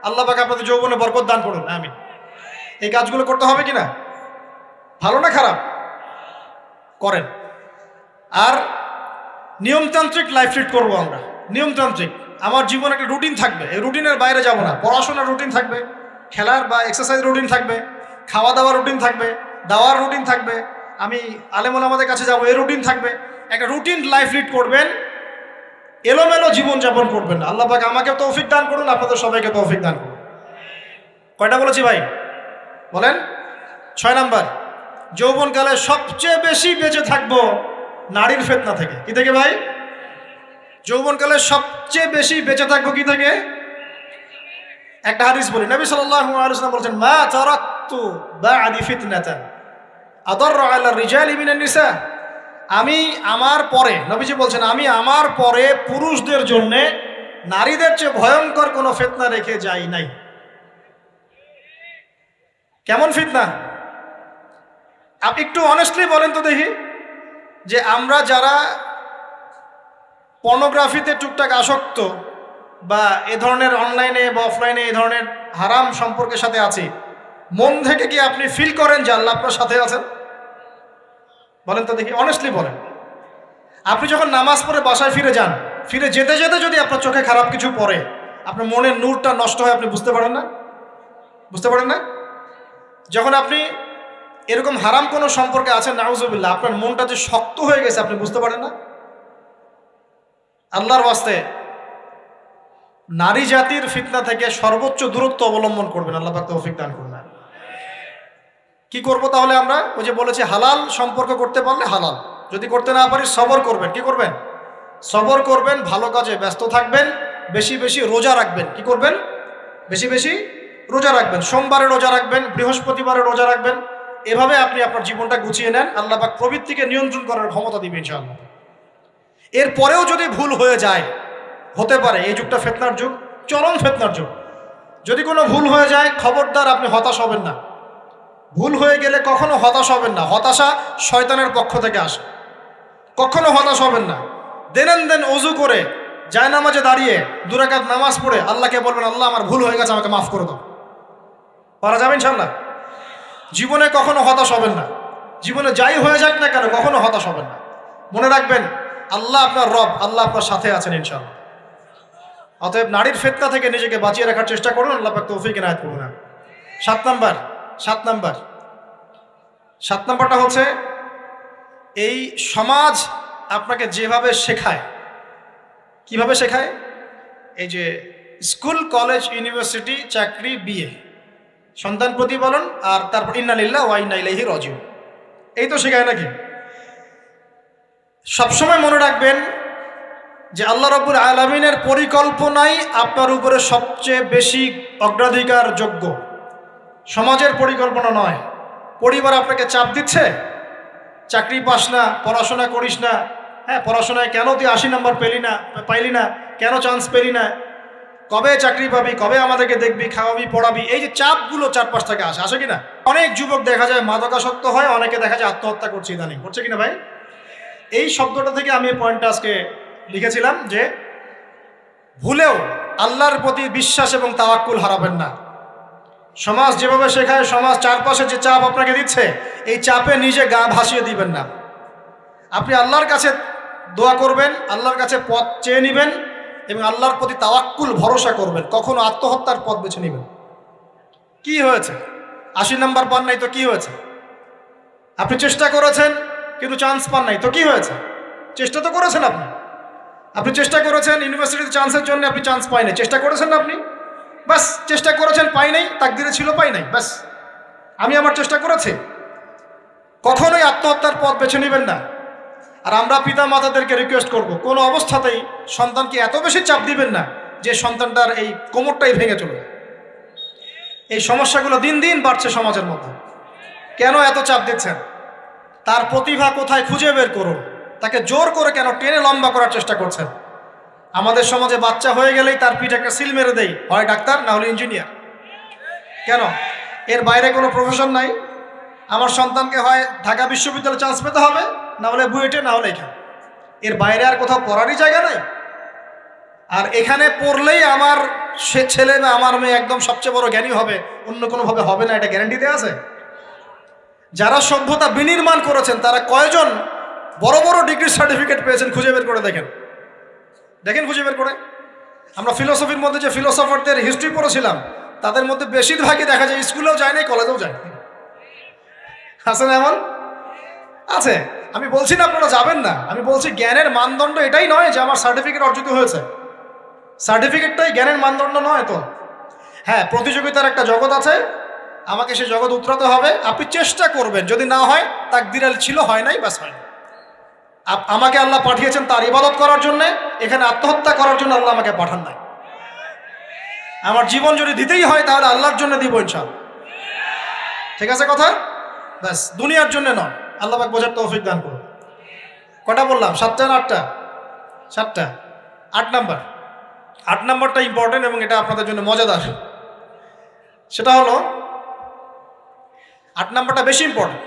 Speaker 1: আল্লাহ পাক আপনাদের যৌবনে বরকত দান করুন, আমিন। এই কাজগুলো করতে হবে কিনা? ভালো না খারাপ? করেন। আর নিয়মতান্ত্রিক লাইফ লিড করবো আমরা। নিয়মতান্ত্রিক, আমার জীবনে একটা রুটিন থাকবে, এই রুটিনের বাইরে যাব না। পড়াশোনার রুটিন থাকবে, খেলার বা এক্সারসাইজ রুটিন থাকবে, খাওয়া দাওয়ার রুটিন থাকবে, দাওয়ার রুটিন থাকবে, আমি আলেমুল আমাদের কাছে যাব, এই রুটিন থাকবে। একটা রুটিন লাইফ লিড করবেন, এলোমেলো জীবনযাপন করবেন না। আল্লাহ পাক আমাকে তৌফিক দান করুন, আপনাদের সবাইকে তৌফিক দান করুন। কয়টা বলেছি ভাই? বলেন। 6 নাম্বার, যৌবনকালে সবচেয়ে বেশি বেঁচে থাকবো নারীর ফিতনা থেকে। কি থেকে ভাই? যৌবনকালে সবচেয়ে বেশি বেঁচে থাকবো কি থেকে? একটা হাদিস বলি, নবী সাল্লাল্লাহু আলাইহি ওয়াসাল্লাম বলেছেন, মা তারাকতু বা'দি ফিতনাতান আদাররু আলা রিজালি মিনান নিসা। আমি আমার পরে, নবীজি বলছেন, আমি আমার পরে পুরুষদের জন্য নারীদের চেয়ে ভয়ঙ্কর কোনো ফিতনা রেখে যাই নাই। কেমন ফিতনা? আপনি একটু অনেস্টলি বলেন তো দেখি, যে আমরা যারা পর্নোগ্রাফিতে টুকটাক আসক্ত বা এ ধরনের অনলাইনে বা অফলাইনে এই ধরনের হারাম সম্পর্কের সাথে আছি, মন থেকে কি আপনি ফিল করেন যে আল্লাহ আপনার সাথে আছেন? বলেন তো দেখি, অনেস্টলি বলেন। আপনি যখন নামাজ পড়ে বাসায় ফিরে যান, ফিরে যেতে যেতে যদি আপনার চোখে খারাপ কিছু পড়ে, আপনার মনের নূরটা নষ্ট হয়, আপনি বুঝতে পারেন না? বুঝতে পারেন না? যখন আপনি এরকম হারাম কোনো সম্পর্কে আছেন, নাউজুবিল্লাহ, আপনার মনটা যে শক্ত হয়ে গেছে, আপনি বুঝতে পারেন না? আল্লাহর ওয়াস্তে নারী জাতির ফিতনা থেকে সর্বোচ্চ দূরত্ব অবলম্বন করবেন। আল্লাহ পাক তৌফিক দান করুন। কি করব তাহলে আমরা? ওই যে বলেছি, হালাল সম্পর্ক করতে পারলে হালাল, যদি করতে না পারি সবর করবেন। কি করবেন? সবর করবেন, ভালো কাজে ব্যস্ত থাকবেন, বেশি বেশি রোজা রাখবেন। কি করবেন? বেশি বেশি রোজা রাখবেন। সোমবারে রোজা রাখবেন, বৃহস্পতিবারে রোজা রাখবেন। এভাবে আপনি আপনার জীবনটা গুছিয়ে নেন, আল্লাহ পাক প্রবৃত্তিকে নিয়ন্ত্রণ করার ক্ষমতা দিবেন ইনশাআল্লাহ। এরপরেও যদি ভুল হয়ে যায়, হতে পারে এই যুগটা ফিতনার যুগ, চরম ফিতনার যুগ। যদি কোনো ভুল হয়ে যায়, খবরদার আপনি হতাশ হবেন না। ভুল হয়ে গেলে কখনো হতাশ হবেন না। হতাশা শয়তানের পক্ষ থেকে আসে, কখনো হতাশ হবেন না। দেন ওযু করে জায়নামাজে দাঁড়িয়ে 2 রাকাত নামাজ পড়ে আল্লাহকে বলবেন, আল্লাহ আমার ভুল হয়ে গেছে, আমাকে মাফ করে দাও। পারা যাবে ইনশাআল্লাহ। জীবনে কখনো হতাশ হবেন না। জীবনে যাই হয়ে যাক না কেন, কখনো হতাশ হবেন না। মনে রাখবেন, আল্লাহ আপনার রব, আল্লাহ আপনার সাথে আছেন ইনশাআল্লাহ। অতএব নারীর ফিতনা থেকে নিজেকে বাঁচিয়ে রাখার চেষ্টা করুন, আল্লাহ পাক তৌফিক এনায়েত করুন। 7 নাম্বারটা হচ্ছে, এই সমাজ আপনাকে যেভাবে শেখায়, কিভাবে শেখায়? এই যে স্কুল, কলেজ, ইউনিভার্সিটি, চাকরি, বিয়ে, সন্তান প্রতিপালন, আর তারপর ইন্না লিল্লাহি ওয়া ইন্না ইলাইহি রাজিউন, এই তো শেখায় নাকি? সবসময় মনে রাখবেন যে আল্লাহ রাব্বুল আলামিনের পরিকল্পনাই আপনার উপরে সবচেয়ে বেশি অগ্রাধিকার যোগ্য, সমাজের পরিকল্পনা নয়। পরিবার আপনাকে চাপ দিচ্ছে, চাকরি পাস না, পড়াশোনা করিস না, হ্যাঁ পড়াশোনায় কেন তুই 80 নাম্বার পাইলি না, কেন চান্স পেলি না, কবে চাকরি পাবি, কবে আমাদেরকে দেখবি, খাওয়াবি, পড়াবি, এই যে চাপগুলো চারপাশ থেকে আসে কিনা? অনেক যুবক দেখা যায় মাদকাসক্ত হয়, অনেকে দেখা যায় আত্মহত্যা করছে ইদানিং, করছে কিনা ভাই? এই শব্দটা থেকে আমি এই পয়েন্টটা আজকে লিখেছিলাম যে ভুলেও আল্লাহর প্রতি বিশ্বাস এবং তাওয়াক্কুল হারাবেন না। সমাজ যেভাবে শেখায়, সমাজ চারপাশে যে চাপ আপনাকে দিচ্ছে, এই চাপে নিজে গা ভাসিয়ে দিবেন না। আপনি আল্লাহর কাছে দোয়া করবেন, আল্লাহর কাছে পথ চেয়ে নেবেন এবং আল্লাহর প্রতি তাওয়াক্কুল ভরসা করবেন। কখনো আত্মহত্যার পথ বেছে নেবেন। কি হয়েছে? 80 নাম্বার পান নাই তো কি হয়েছে? আপনি চেষ্টা করেছেন কিন্তু চান্স পান নাই তো কি হয়েছে? চেষ্টা তো করেছেন আপনি চেষ্টা করেছেন ইউনিভার্সিটিতে চান্সের জন্য, আপনি চান্স পাই নাই, চেষ্টা করেছেন না আপনি? বাস, চেষ্টা করেছেন, পাই নাই, তাকদিরে ছিল পাই নাই, বাস। আমি আমার চেষ্টা করেছি। কখনোই আত্মহত্যার পথ বেছে নেবেন না। আর আমরা পিতা মাতাদেরকে রিকোয়েস্ট করব, কোনো অবস্থাতেই সন্তানকে এত বেশি চাপ দিবেন না যে সন্তানটার এই কোমরটাই ভেঙে চলবে। এই সমস্যাগুলো দিন দিন বাড়ছে সমাজের মধ্যে। কেন এত চাপ দিচ্ছেন? তার প্রতিভা কোথায় খুঁজে বের করুন। তাকে জোর করে কেন টেনে লম্বা করার চেষ্টা করছেন? আমাদের সমাজে বাচ্চা হয়ে গেলেই তার পিঠে একটা সিল মেরে দেয়, হয় ডাক্তার না হলে ইঞ্জিনিয়ার। কেন? এর বাইরে কোনো প্রফেশন নাই? আমার সন্তানকে হয় ঢাকা বিশ্ববিদ্যালয়ে চান্স পেতে হবে, না হলে বুয়েটে, না হলে এখানে। এর বাইরে আর কোথাও পড়ারই জায়গা নাই। আর এখানে পড়লেই আমার সে ছেলে বা আমার মেয়ে একদম সবচেয়ে বড় জ্ঞানী হবে, অন্য কোনোভাবে হবে না, এটা গ্যারান্টি দেওয়া আছে? যারা সভ্যতা বিনির্মাণ করেছেন তারা কয়জন বড় বড় ডিগ্রি সার্টিফিকেট পেয়েছেন খুঁজে বের করে দেখেন, দেখেন খুঁজে বের করে। আমরা ফিলোসফির মধ্যে যে ফিলোসফারদের হিস্ট্রি পড়েছিলাম তাদের মধ্যে বেশিরভাগই দেখা যায় স্কুলেও যায় নাই, কলেজেও যায় নাই। আছে না এমন? আছে। আমি বলছি না আপনারা যাবেন না, আমি বলছি জ্ঞানের মানদণ্ড এটাই নয় যে আমার সার্টিফিকেট অর্জিত হয়েছে, সার্টিফিকেটটাই জ্ঞানের মানদণ্ড নয় তো। হ্যাঁ, প্রতিযোগিতার একটা জগৎ আছে, আমাকে সে জগৎ উতরাতে হবে। আপনি চেষ্টা করবেন, যদি না হয় তাকদিরে ছিল, হয় নাই, বাস হয় না। আমাকে আল্লাহ পাঠিয়েছেন তার ইবাদত করার জন্য, এখানে আত্মহত্যা করার জন্য আল্লাহ আমাকে পাঠান নাই। আমার জীবন যদি দিতেই হয় তাহলে আল্লাহর জন্য দিব ইনশাআল্লাহ। ঠিক আছে কথা? ব্যাস, দুনিয়ার জন্য নয়। আল্লাহ পাক বোঝার তৌফিক দান করুন। কটা বললাম? 7টা না 8টা? 7টা। 8 নাম্বার, 8 নাম্বারটা ইম্পর্টেন্ট এবং এটা আপনাদের জন্য মজাদার। সেটা হলো 8 নাম্বারটা বেশি ইম্পর্টেন্ট।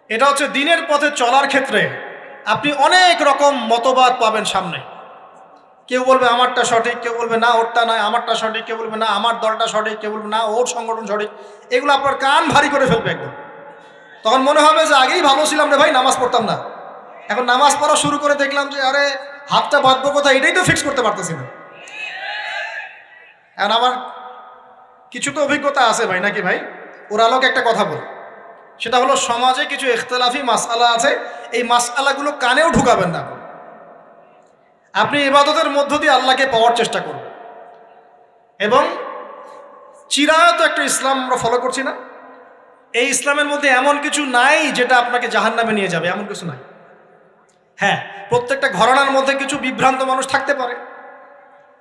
Speaker 1: এটা হচ্ছে দিনের পথে চলার ক্ষেত্রে আপনি অনেক রকম মতবাদ পাবেন সামনে। কেউ বলবে আমারটা সঠিক, কেউ বলবে না ওরটা নয়, আমারটা সঠিক, কেউ বলবে না আমার দলটা সঠিক, কেউ বলবে না ওর সংগঠন সঠিক। এগুলো আপনার কান ভারী করে ফেলবে একদম। তখন মনে হবে যে আগেই ভালো ছিলাম রে ভাই, নামাজ পড়তাম না, এখন নামাজ পড়া শুরু করে দেখলাম যে আরে হাতটা বাঁধবো কোথায় এটাই তো ফিক্স করতে পারতেছি না। এখন আমার কিছু তো অভিজ্ঞতা আছে ভাই, নাকি ভাই? ওর আলোকে একটা কথা বল, সেটা হলো সমাজে কিছু ইখতিলাফি মাসআলা আছে, এই মাসআলাগুলো কানেও ঢুকাবেন না। আপনি ইবাদতের মধ্য দিয়ে আল্লাহকে পাওয়ার চেষ্টা করুন। এবং চিরায়ত একটা ইসলাম আমরা ফলো করছি না, এই ইসলামের মধ্যে এমন কিছু নাই যেটা আপনাকে জাহান্নামে নিয়ে যাবে, এমন কিছু নাই। হ্যাঁ, প্রত্যেকটা ঘরানার মধ্যে কিছু বিভ্রান্ত মানুষ থাকতে পারে,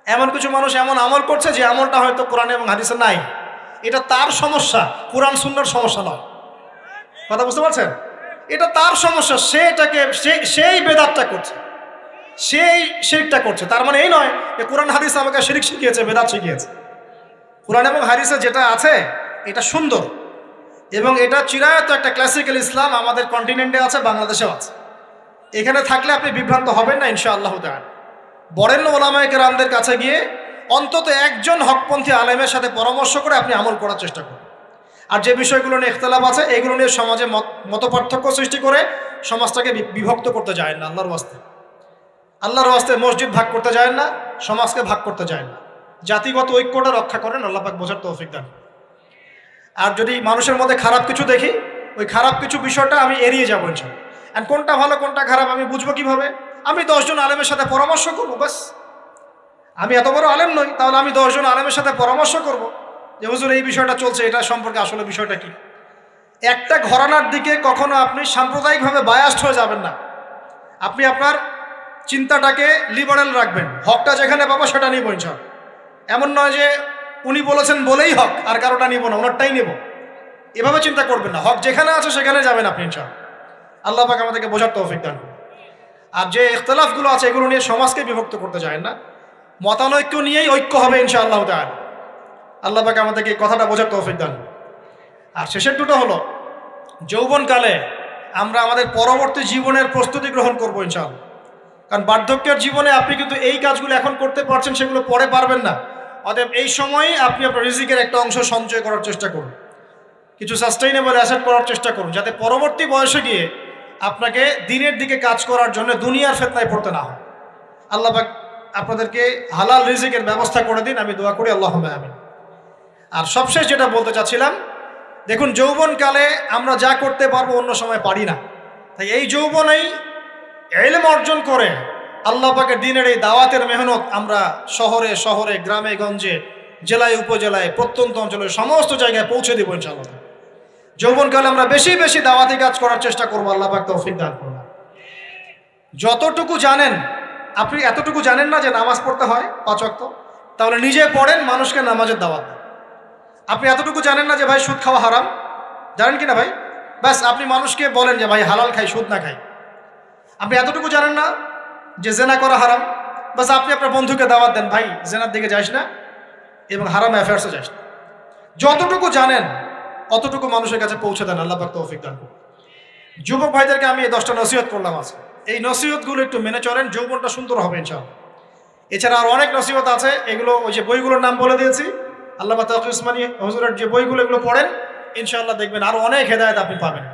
Speaker 1: এমন কিছু মানুষ এমন আমল করছে যে আমলটা হয়তো কোরআন এবং হাদিসে নাই। এটা তার সমস্যা, কোরআন সুন্নাহর সমস্যা নয়। কথা বুঝতে পারছেন? এটা তার সমস্যা, সে এটাকে সেই বেদাতটা করছে, সেই শিরকটা করছে। তার মানে এই নয় যে কোরআন হাদিস আমাকে শিরক শিখিয়েছে, বেদাত শিখিয়েছে। কোরআন এবং হাদিসে যেটা আছে এটা সুন্দর এবং এটা চিরায়ত একটা ক্লাসিক্যাল ইসলাম আমাদের কন্টিনেন্টে আছে, বাংলাদেশেও আছে। এখানে থাকলে আপনি বিভ্রান্ত হবেন না ইনশাআল্লাহ তাআলা। বরেণ্য ওলামায়ে কেরামদের কাছে গিয়ে অন্তত একজন হকপন্থী আলেমের সাথে পরামর্শ করে আপনি আমল করার চেষ্টা করুন। আর যে বিষয়গুলো নিয়ে ইখতিলাফ আছে এইগুলো নিয়ে সমাজে মতপার্থক্য সৃষ্টি করে সমাজটাকে বিভক্ত করতে যায় না। আল্লাহর ওয়াস্তে মসজিদ ভাগ করতে যায় না, সমাজকে ভাগ করতে যায় না। জাতিগত ঐক্যটা রক্ষা করেন, আল্লাহ পাক বোঝার তৌফিক দান। আর যদি মানুষের মধ্যে খারাপ কিছু দেখি, ওই খারাপ কিছু বিষয়টা আমি এড়িয়ে যাবো ইনশাআল্লাহ। আর কোনটা ভালো কোনটা খারাপ আমি বুঝবো কিভাবে? আমি 10 জন আলেমের সাথে পরামর্শ করবো, বাস। আমি এত বড় আলেম নই, তাহলে আমি 10 জন আলেমের সাথে পরামর্শ করব যে হুজুর এই বিষয়টা চলছে, এটা সম্পর্কে আসলে বিষয়টা কি। একটা ঘরানার দিকে কখনো আপনি সাম্প্রদায়িকভাবে বায়াস্ট হয়ে যাবেন না। আপনি আপনার চিন্তাটাকে লিবারেল রাখবেন, হকটা যেখানে পাবো সেটা নিব ইনশাআল্লাহ। এমন নয় যে উনি বলেছেন বলেই হক আর কারোটা নিব না, ওনারটাই নেব, এভাবে চিন্তা করবেন না। হক যেখানে আছে সেখানে যাবেন আপনি ইনশাআল্লাহ। আল্লাহ পাক আমাদেরকে বোঝার তৌফিক দান করুন। আর যে ইখতিলাফগুলো আছে এগুলো নিয়ে সমাজকে বিভক্ত করতে যায় না, মতানৈক্য নিয়েই ঐক্য হবে ইনশাআল্লাহ তাআলা। আল্লাহ পাক আমাদেরকে এই কথাটা বোঝার তৌফিক দান। আর শেষের দুটো হলো যৌবনকালে আমরা আমাদের পরবর্তী জীবনের প্রস্তুতি গ্রহণ করবো ইনশাআল্লাহ। কারণ বার্ধক্যের জীবনে আপনি কিন্তু এই কাজগুলো এখন করতে পারছেন, সেগুলো পরে পারবেন না। অতএব এই সময়ই আপনি আপনার রিজিকের একটা অংশ সঞ্চয় করার চেষ্টা করুন, কিছু সাস্টেইনেবল অ্যাসেট করার চেষ্টা করুন, যাতে পরবর্তী বয়সে গিয়ে আপনাকে দিনের দিকে কাজ করার জন্য দুনিয়ার ফিতনায় পড়তে না হয়। আল্লাহ পাক আপনাদেরকে হালাল রিজিকের ব্যবস্থা করে দিন, আমি দোয়া করি আল্লাহুম্মা আমিন। আর সবশেষ যেটা বলতে চাচ্ছিলাম, দেখুন যৌবনকালে আমরা যা করতে পারবো অন্য সময় পারি না, তাই এই যৌবনেই ইলম অর্জন করে আল্লাহ পাকের দিনের এই দাওয়াতের মেহনত আমরা শহরে শহরে, গ্রামে গঞ্জে, জেলায় উপজেলায়, প্রত্যন্ত অঞ্চলে সমস্ত জায়গায় পৌঁছে দেবো ইনশাআল্লাহ। যৌবনকালে আমরা বেশি বেশি দাওয়াতি কাজ করার চেষ্টা করবো, আল্লাহ পাক তৌফিক দান করুন। যতটুকু জানেন, আপনি এতটুকু জানেন না যে নামাজ পড়তে হয় 5 ওয়াক্ত, তাহলে নিজে পড়েন, মানুষকে নামাজের দাওয়াত দেন। আপনি এতটুকু জানেন না যে ভাই সুদ খাওয়া হারাম, জানেন কি না ভাই? ব্যাস আপনি মানুষকে বলেন যে ভাই হালাল খাই, সুদ না খাই। আপনি এতটুকু জানেন না যে জেনা করা হারাম, বাস আপনি আপনার বন্ধুকে দাওয়াত দেন, ভাই জেনার দিকে যাস না এবং হারাম অ্যাফেয়ার্সে যাস না। যতটুকু জানেন অতটুকু মানুষের কাছে পৌঁছে দেন। আল্লাহ পাক তৌফিক দান করুন। যুবক ভাইদেরকে আমি এই 10টা নসিহত করলাম আজকে। এই নসিহতগুলো একটু মেনে চলেন, যৌবনটা সুন্দর হবে ইনশাআল্লাহ। এছাড়া আর অনেক নসিহত আছে, এগুলো ওই যে বইগুলোর নাম বলে দিয়েছি, আল্লামা তাকি উসমানী হুজুরের যে বইগুলো, এগুলো পড়েন, ইনশাআল্লাহ দেখবেন আরো অনেক হেদায়েত আপনি পাবেন।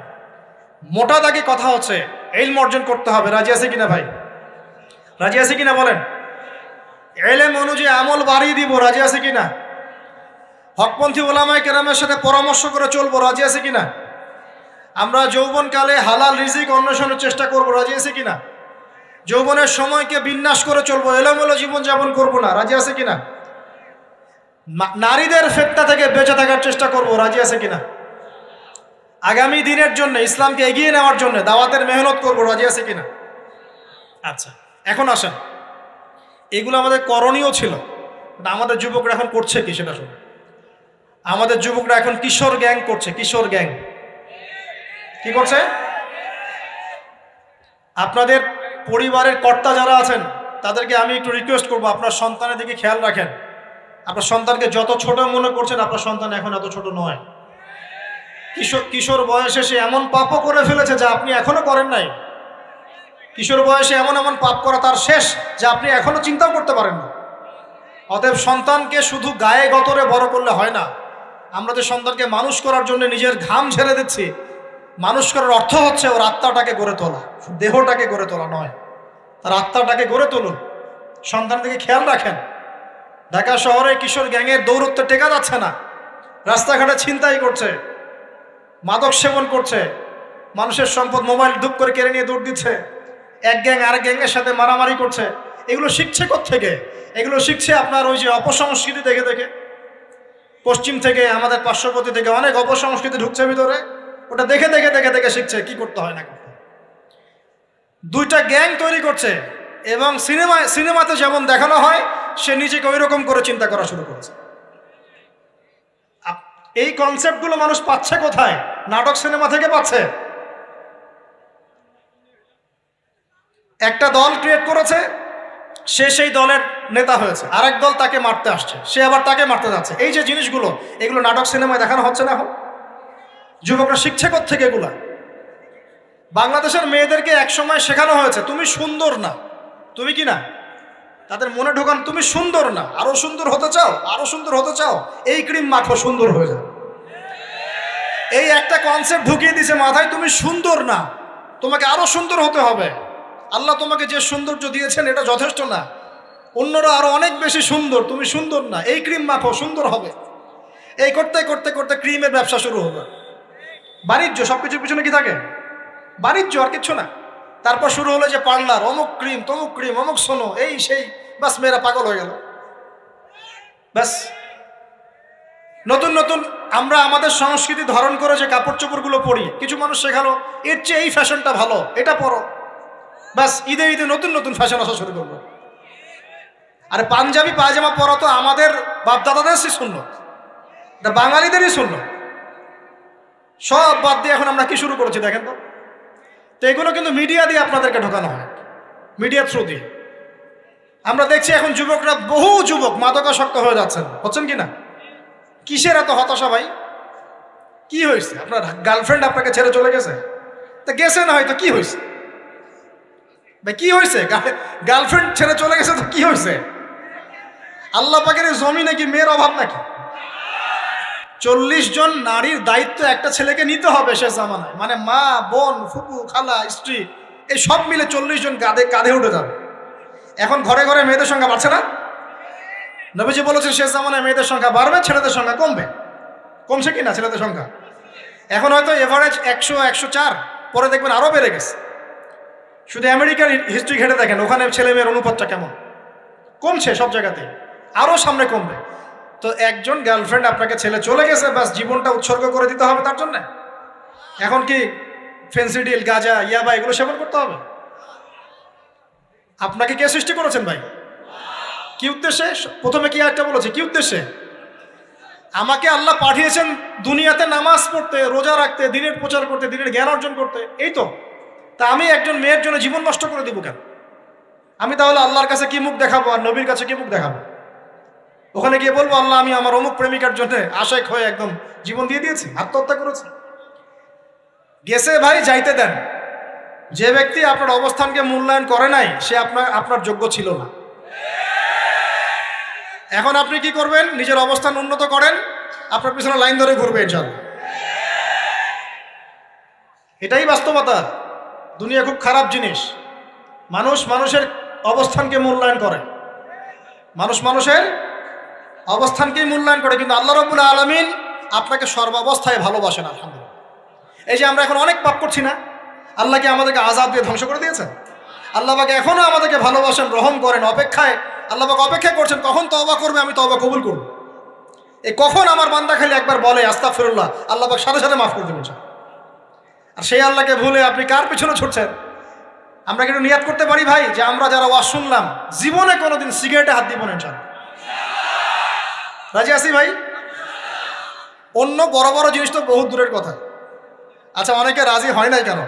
Speaker 1: মোটা দাগে কথা হচ্ছে ইলম অর্জন করতে হবে। রাজি আছে কিনা ভাই? রাজি আছে কিনা বলেন? ইলম অনুযায়ী আমল বাড়িয়ে দিব। রাজি আছে কিনা? হকপন্থী ওলামায়ে কেরামের সাথে পরামর্শ করে চলবো। রাজি আছে কিনা? আমরা যৌবনকালে হালাল রিজিক অন্বেষণের চেষ্টা করবো। রাজি আছে কিনা? যৌবনের সময়কে বিন্যাস করে চলবো, এলোমেলো জীবনযাপন করবো না। রাজি আছে কিনা? নারীদের ফিতনা থেকে বেঁচে থাকার চেষ্টা করব। রাজি আছে কিনা? আগামী দিনের জন্য, ইসলামকে এগিয়ে নেওয়ার জন্য দাওয়াতের মেহনত করব। রাজি আছে কিনা? আচ্ছা, এখন আসেন, এগুলো আমাদের করণীয় ছিল, আমাদের যুবকরা এখন করছে কি সেটা শুনুন। আমাদের যুবকরা এখন কিশোর গ্যাং করছে। কিশোর গ্যাং কি করছে? আপনাদের পরিবারের কর্তা যারা আছেন তাদেরকে আমি একটু রিকোয়েস্ট করবো, আপনার সন্তানের দিকে খেয়াল রাখেন। আপনার সন্তানকে যত ছোট মনে করছেন, আপনার সন্তান এখন এত ছোট নয়। কিশোর বয়সে সে এমন পাপও করে ফেলেছে যা আপনি এখনো করেন নাই। কিশোর বয়সে এমন এমন পাপ করা তার শেষ যা আপনি এখনো চিন্তাও করতে পারেন না। অতএব সন্তানকে শুধু গায়ে গতরে বড় করলে হয় না। আমরা যে সন্তানকে মানুষ করার জন্য নিজের ঘাম ঝেড়ে দিচ্ছি, মানুষ করার অর্থ হচ্ছে ওর আত্মাটাকে গড়ে তোলা, দেহটাকে গড়ে তোলা নয়, তার আত্মাটাকে গড়ে তুলুন। সন্তান থেকে খেয়াল রাখেন। ঢাকা শহরে কিশোর গ্যাংয়ের দৌরত্বে টেকা যাচ্ছে না। রাস্তাঘাটে ছিনতাই করছে, মাদক সেবন করছে, মানুষের সম্পদ মোবাইল ধুপ করে কেড়ে নিয়ে দৌড় দিচ্ছে, এক গ্যাং আরেক গ্যাংয়ের সাথে মারামারি করছে। এগুলো শিখছে কোত্থেকে? এগুলো শিখছে আপনার ওই যে অপসংস্কৃতি দেখে দেখে। পশ্চিম থেকে, আমাদের পার্শ্ববর্তী থেকে অনেক অপসংস্কৃতি ঢুকছে ভিতরে, ওটা দেখে দেখে দেখে দেখে শিখছে কি করতে হয় না করতে। দুইটা গ্যাং তৈরি করছে এবং সিনেমাতে যেমন দেখানো হয় সে নিজেকে ওই রকম করে চিন্তা করা শুরু করেছে। এই কনসেপ্টগুলো মানুষ পাচ্ছে কোথায়? নাটক সিনেমা থেকে পাচ্ছে। একটা দল ক্রিয়েট করেছে, সে সেই দলের নেতা হয়েছে, আরেক দল তাকে মারতে আসছে, সে আবার তাকে মারতে যাচ্ছে। এই যে জিনিসগুলো, এগুলো নাটক সিনেমায় দেখানো হচ্ছে না এখন? যুবকরা শিখছে কোত্থেকে এগুলা? বাংলাদেশের মেয়েদেরকে একসময় শেখানো হয়েছে তুমি সুন্দর না, তুমি কি না, তাদের মনে ঢোকান তুমি সুন্দর না, আরো সুন্দর হতে চাও, আরো সুন্দর হতে চাও, এই ক্রিম মাখো সুন্দর হয়ে যাবে। এই একটা কনসেপ্ট ঢুকিয়ে দিছে মাথায়, তুমি সুন্দর না, তোমাকে আরো সুন্দর হতে হবে। আল্লাহ তোমাকে যে সৌন্দর্য দিয়েছেন এটা যথেষ্ট না, অন্যরা আরো অনেক বেশি সুন্দর, তুমি সুন্দর না, এই ক্রিম মাখো সুন্দর হবে। এই করতে করতে করতে ক্রিমের ব্যবসা শুরু হবে। বাণিজ্য, সবকিছুর পিছনে কি থাকে? বাণিজ্য, আর কিচ্ছু না। তারপর শুরু হলো যে পার্লার, অমুক ক্রিম তমুক ক্রিম, অমুক সোনো, এই সেই, বাস মেয়েরা পাগল হয়ে গেল। ব্যাস নতুন নতুন আমরা আমাদের সংস্কৃতি ধারণ করে যে কাপড় চোপড়গুলো পরি, কিছু মানুষ শেখালো এর চেয়ে এই ফ্যাশনটা ভালো, এটা পরো। ব্যাস ঈদে ঈদে নতুন নতুন ফ্যাশন আসা শুরু করলো। আরে পাঞ্জাবি পায়জামা পরা তো আমাদের বাপদাদাদেরই সুন্নত, এটা বাঙালিদেরই সুন্নত। সব বাদ দিয়ে এখন আমরা কি শুরু করেছি দেখেন তো। তো এগুলো কিন্তু মিডিয়া দিয়ে আপনাদেরকে ঢোকানো হয়, মিডিয়ার থ্রু দিয়ে। আমরা দেখছি এখন যুবকরা, বহু যুবক মাদকাসক্ত হয়ে যাচ্ছেন, হচ্ছেন কি না? কিসের এত হতাশা ভাই? কি হয়েছে? আপনার গার্লফ্রেন্ড আপনাকে ছেড়ে চলে গেছে? তা গেছে না হয়তো, কি হয়েছে ভাই? কি হয়েছে? গার্লফ্রেন্ড ছেড়ে চলে গেছে তো কি হয়েছে? আল্লাহ পাকের জমিনে কি মেয়ের অভাব নাকি? 40 জন নারীর দায়িত্ব একটা ছেলেকে নিতে হবে সে জামানায়, মানে মা, বোন, ফুপু, খালা, স্ত্রী, এই সব মিলে 40 জন কাঁধে উঠে যাবে। এখন ঘরে ঘরে মেয়েদের সংখ্যা বাড়ছে না? নবীজি বলেছেন শেষ জামানায় মেয়েদের সংখ্যা বাড়বে, ছেলেদের সংখ্যা কমবে। কমছে কি না ছেলেদের সংখ্যা? এখন হয়তো এভারেজ 100, 104, পরে দেখবেন আরো বেড়ে গেছে। শুধু আমেরিকার হিস্ট্রি ঘেটে দেখেন, ওখানে ছেলে মেয়ের অনুপাতটা কেমন, কমছে সব জায়গাতে, আরো সামনে কমবে। তো একজন গার্লফ্রেন্ড আপনাকে ছেলে চলে গেছে, বাস জীবনটা উৎসর্গ করে দিতে হবে তার জন্য? এখন কি ফেন্সিডিল, গাঁজা, ইয়াবা এগুলো সেবন করতে হবে? আপনাকে কে সৃষ্টি করেছেন ভাই? কি উদ্দেশ্যে? প্রথমে কি একটা বলেছে, কি উদ্দেশ্যে? আমাকে আল্লাহ পাঠিয়েছেন দুনিয়াতে নামাজ পড়তে, রোজা রাখতে, দিনের প্রচার করতে, দিনের জ্ঞান অর্জন করতে, এই তো। তা আমি একজন মেয়ের জন্য জীবন নষ্ট করে দিব কেন? আমি তাহলে আল্লাহর কাছে কি মুখ দেখাবো আর নবীর কাছে কি মুখ দেখাবো? ওখানে গিয়ে বলবো আল্লাহ আমি আমার অমুক প্রেমিকার জন্য আশেক হয়ে একদম জীবন দিয়ে দিয়েছি, আত্মহত্যা করেছি? গেছে ভাই, যাইতে দেন। যে ব্যক্তি আপনার অবস্থানকে মূল্যায়ন করে নাই সে আপনার যোগ্য ছিল না। এখন আপনি কি করবেন? নিজের অবস্থান উন্নত করেন, আপনার পিছনে লাইন ধরে ঘুরবে ইনশাআল্লাহ। এটাই বাস্তবতা। দুনিয়া খুব খারাপ জিনিস। মানুষ মানুষের অবস্থানকে মূল্যায়ন করে, মানুষ মানুষের অবস্থানকেই মূল্যায়ন করে, কিন্তু আল্লাহ রাব্বুল আলামিন আপনাকে সর্বাবস্থায় ভালোবাসেন। আলহামদুলিল্লাহ। এই যে আমরা এখন অনেক পাপ করছি না, আল্লাহ কি আমাদেরকে আযাব দিয়ে ধ্বংস করে দিয়েছেন? আল্লাহ পাক এখনো আমাদেরকে ভালোবাসেন, রহম করেন, অপেক্ষায় আল্লাহ পাক অপেক্ষা করছেন কখন তওবা করবে, আমি তওবা কবুল করব। এই কখন আমার বান্দা খালি একবার বলে আস্তাগফিরুল্লাহ, আল্লাহ পাক সাথে সাথে মাফ করে দেবেন। আর সেই আল্লাহকে ভুলে আপনি কার পিছনে ছুটছেন? আমরা কিন্তু নিয়াত করতে পারি ভাই যে আমরা যারা ওয়াজ শুনলাম জীবনে কোনোদিন সিগারেটে হাত দিব না ইনশাআল্লাহ। রাজি আছি ভাই? অন্য বড় বড় জিনিস তো বহুত দূরের কথা। আচ্ছা, অনেকে রাজি হয় নাই কেন?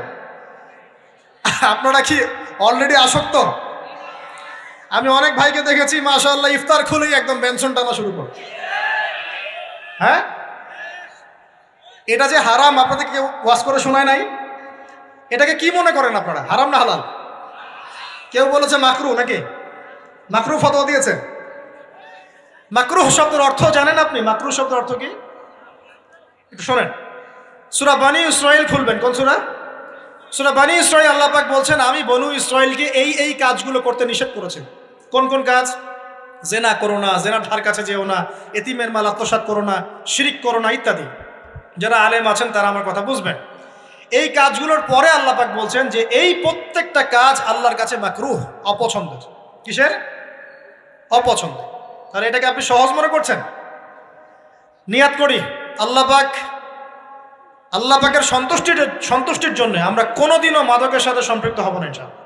Speaker 1: আপনারা কি অলরেডি আসক্ত? আমি অনেক ভাইকে দেখেছি মাশাআল্লাহ ইফতার খুলেই একদম বেনসন টানা শুরু করে। হ্যাঁ, এটা যে হারাম আপনাদের কেউ ওয়াজ করে শোনায় নাই? এটাকে কি মনে করেন আপনারা, হারাম না হালাল? কেউ বলেছে মাকরু, নাকি মাকরু ফতোয়া দিয়েছে? মাকরুহ শব্দের অর্থ জানেন আপনি? মাকরুহ শব্দের অর্থ কি একটু শোনেন। সূরা বনী ইসরাইল খুলবেন। কোন সূরা? সূরা বনী ইসরাইল। আল্লাহ পাক বলছেন আমি বনু ইসরাইলকে এই কাজগুলো করতে নিষেধ করেছি। কোন কোন কাজ? জেনা করো না, জেনার ধার কাছে যেও না, এতিমের মাল আত্মসাৎ করো না, শিরিক করো না ইত্যাদি। যারা আলেম আছেন তারা আমার কথা বুঝবেন। এই কাজগুলোর পরে আল্লাহ পাক বলছেন যে এই প্রত্যেকটা কাজ আল্লাহর কাছে মাকরুহ, অপছন্দের। কিসের? অপছন্দ। তাহলে এটাকে আপনি সহজ মনে করছেন? নিয়াত করি আল্লাহ পাকের সন্তুষ্টির জন্য আমরা কোনোদিনও মাদকের সাথে সম্পৃক্ত হব না ইনশাআল্লাহ।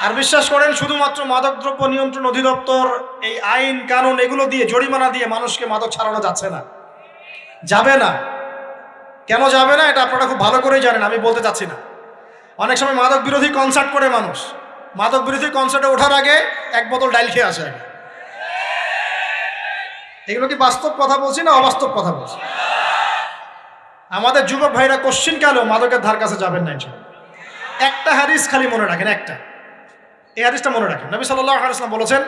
Speaker 1: আর বিশ্বাস করেন, শুধুমাত্র মাদকদ্রব্য নিয়ন্ত্রণ অধিদপ্তর এই আইন কানুন এগুলো দিয়ে, জরিমানা দিয়ে মানুষকে মাদক ছাড়ানো যাচ্ছে না, যাবে না। কেন যাবে না এটা আপনারা খুব ভালো করেই জানেন, আমি বলতে চাচ্ছি না। অনেক সময় মাদক বিরোধী কনসার্ট করে মানুষ, মাদক বিরোধী কনসার্টে ওঠার আগে এক বোতল ডাইল খেয়ে আসে। এগুলো কি বাস্তব কথা বলছি না অবাস্তব কথা বলছি? আমাদের যুবক ভাইরা কোশ্চিন কালেও মাদকের ধার কাছে যাবেন না ইনশাআল্লাহ। একটা হাদিস খালি মনে রাখেন, একটা, এই হাদিসটা মনে রাখেন। নবী সাল্লাল্লাহু আলাইহি ওয়াসাল্লাম বলেছেন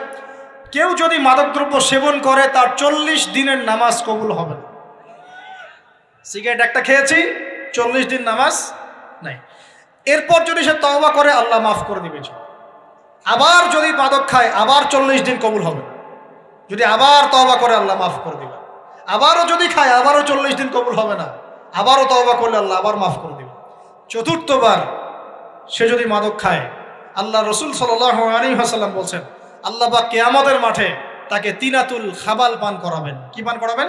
Speaker 1: কেউ যদি মাদকদ্রব্য সেবন করে তার 40 দিনের নামাজ কবুল হবে না। সিগারেট একটা খেয়েছি, 40 দিন নামাজ নাই। এরপর যদি সে তওবা করে আল্লাহ মাফ করে দিবে। আবার যদি মাদক খায় আবার 40 দিন কবুল হবে না। যদি আবার তওবা করে আল্লাহ মাফ করে দিবে। আবারও যদি খায় আবারও 40 দিন কবুল হবে না। আবারও তওবা করলে আল্লাহ আবার মাফ করে দিবে। চতুর্থবার সে যদি মাদক খায়, আল্লাহ রসুল সাল্লাল্লাহু আলাইহি ওয়াসাল্লাম বলছেন আল্লাহ পাক কিয়ামতের মাঠে তাকে তিনাতুল খাবাল পান করাবেন। কি পান করাবেন?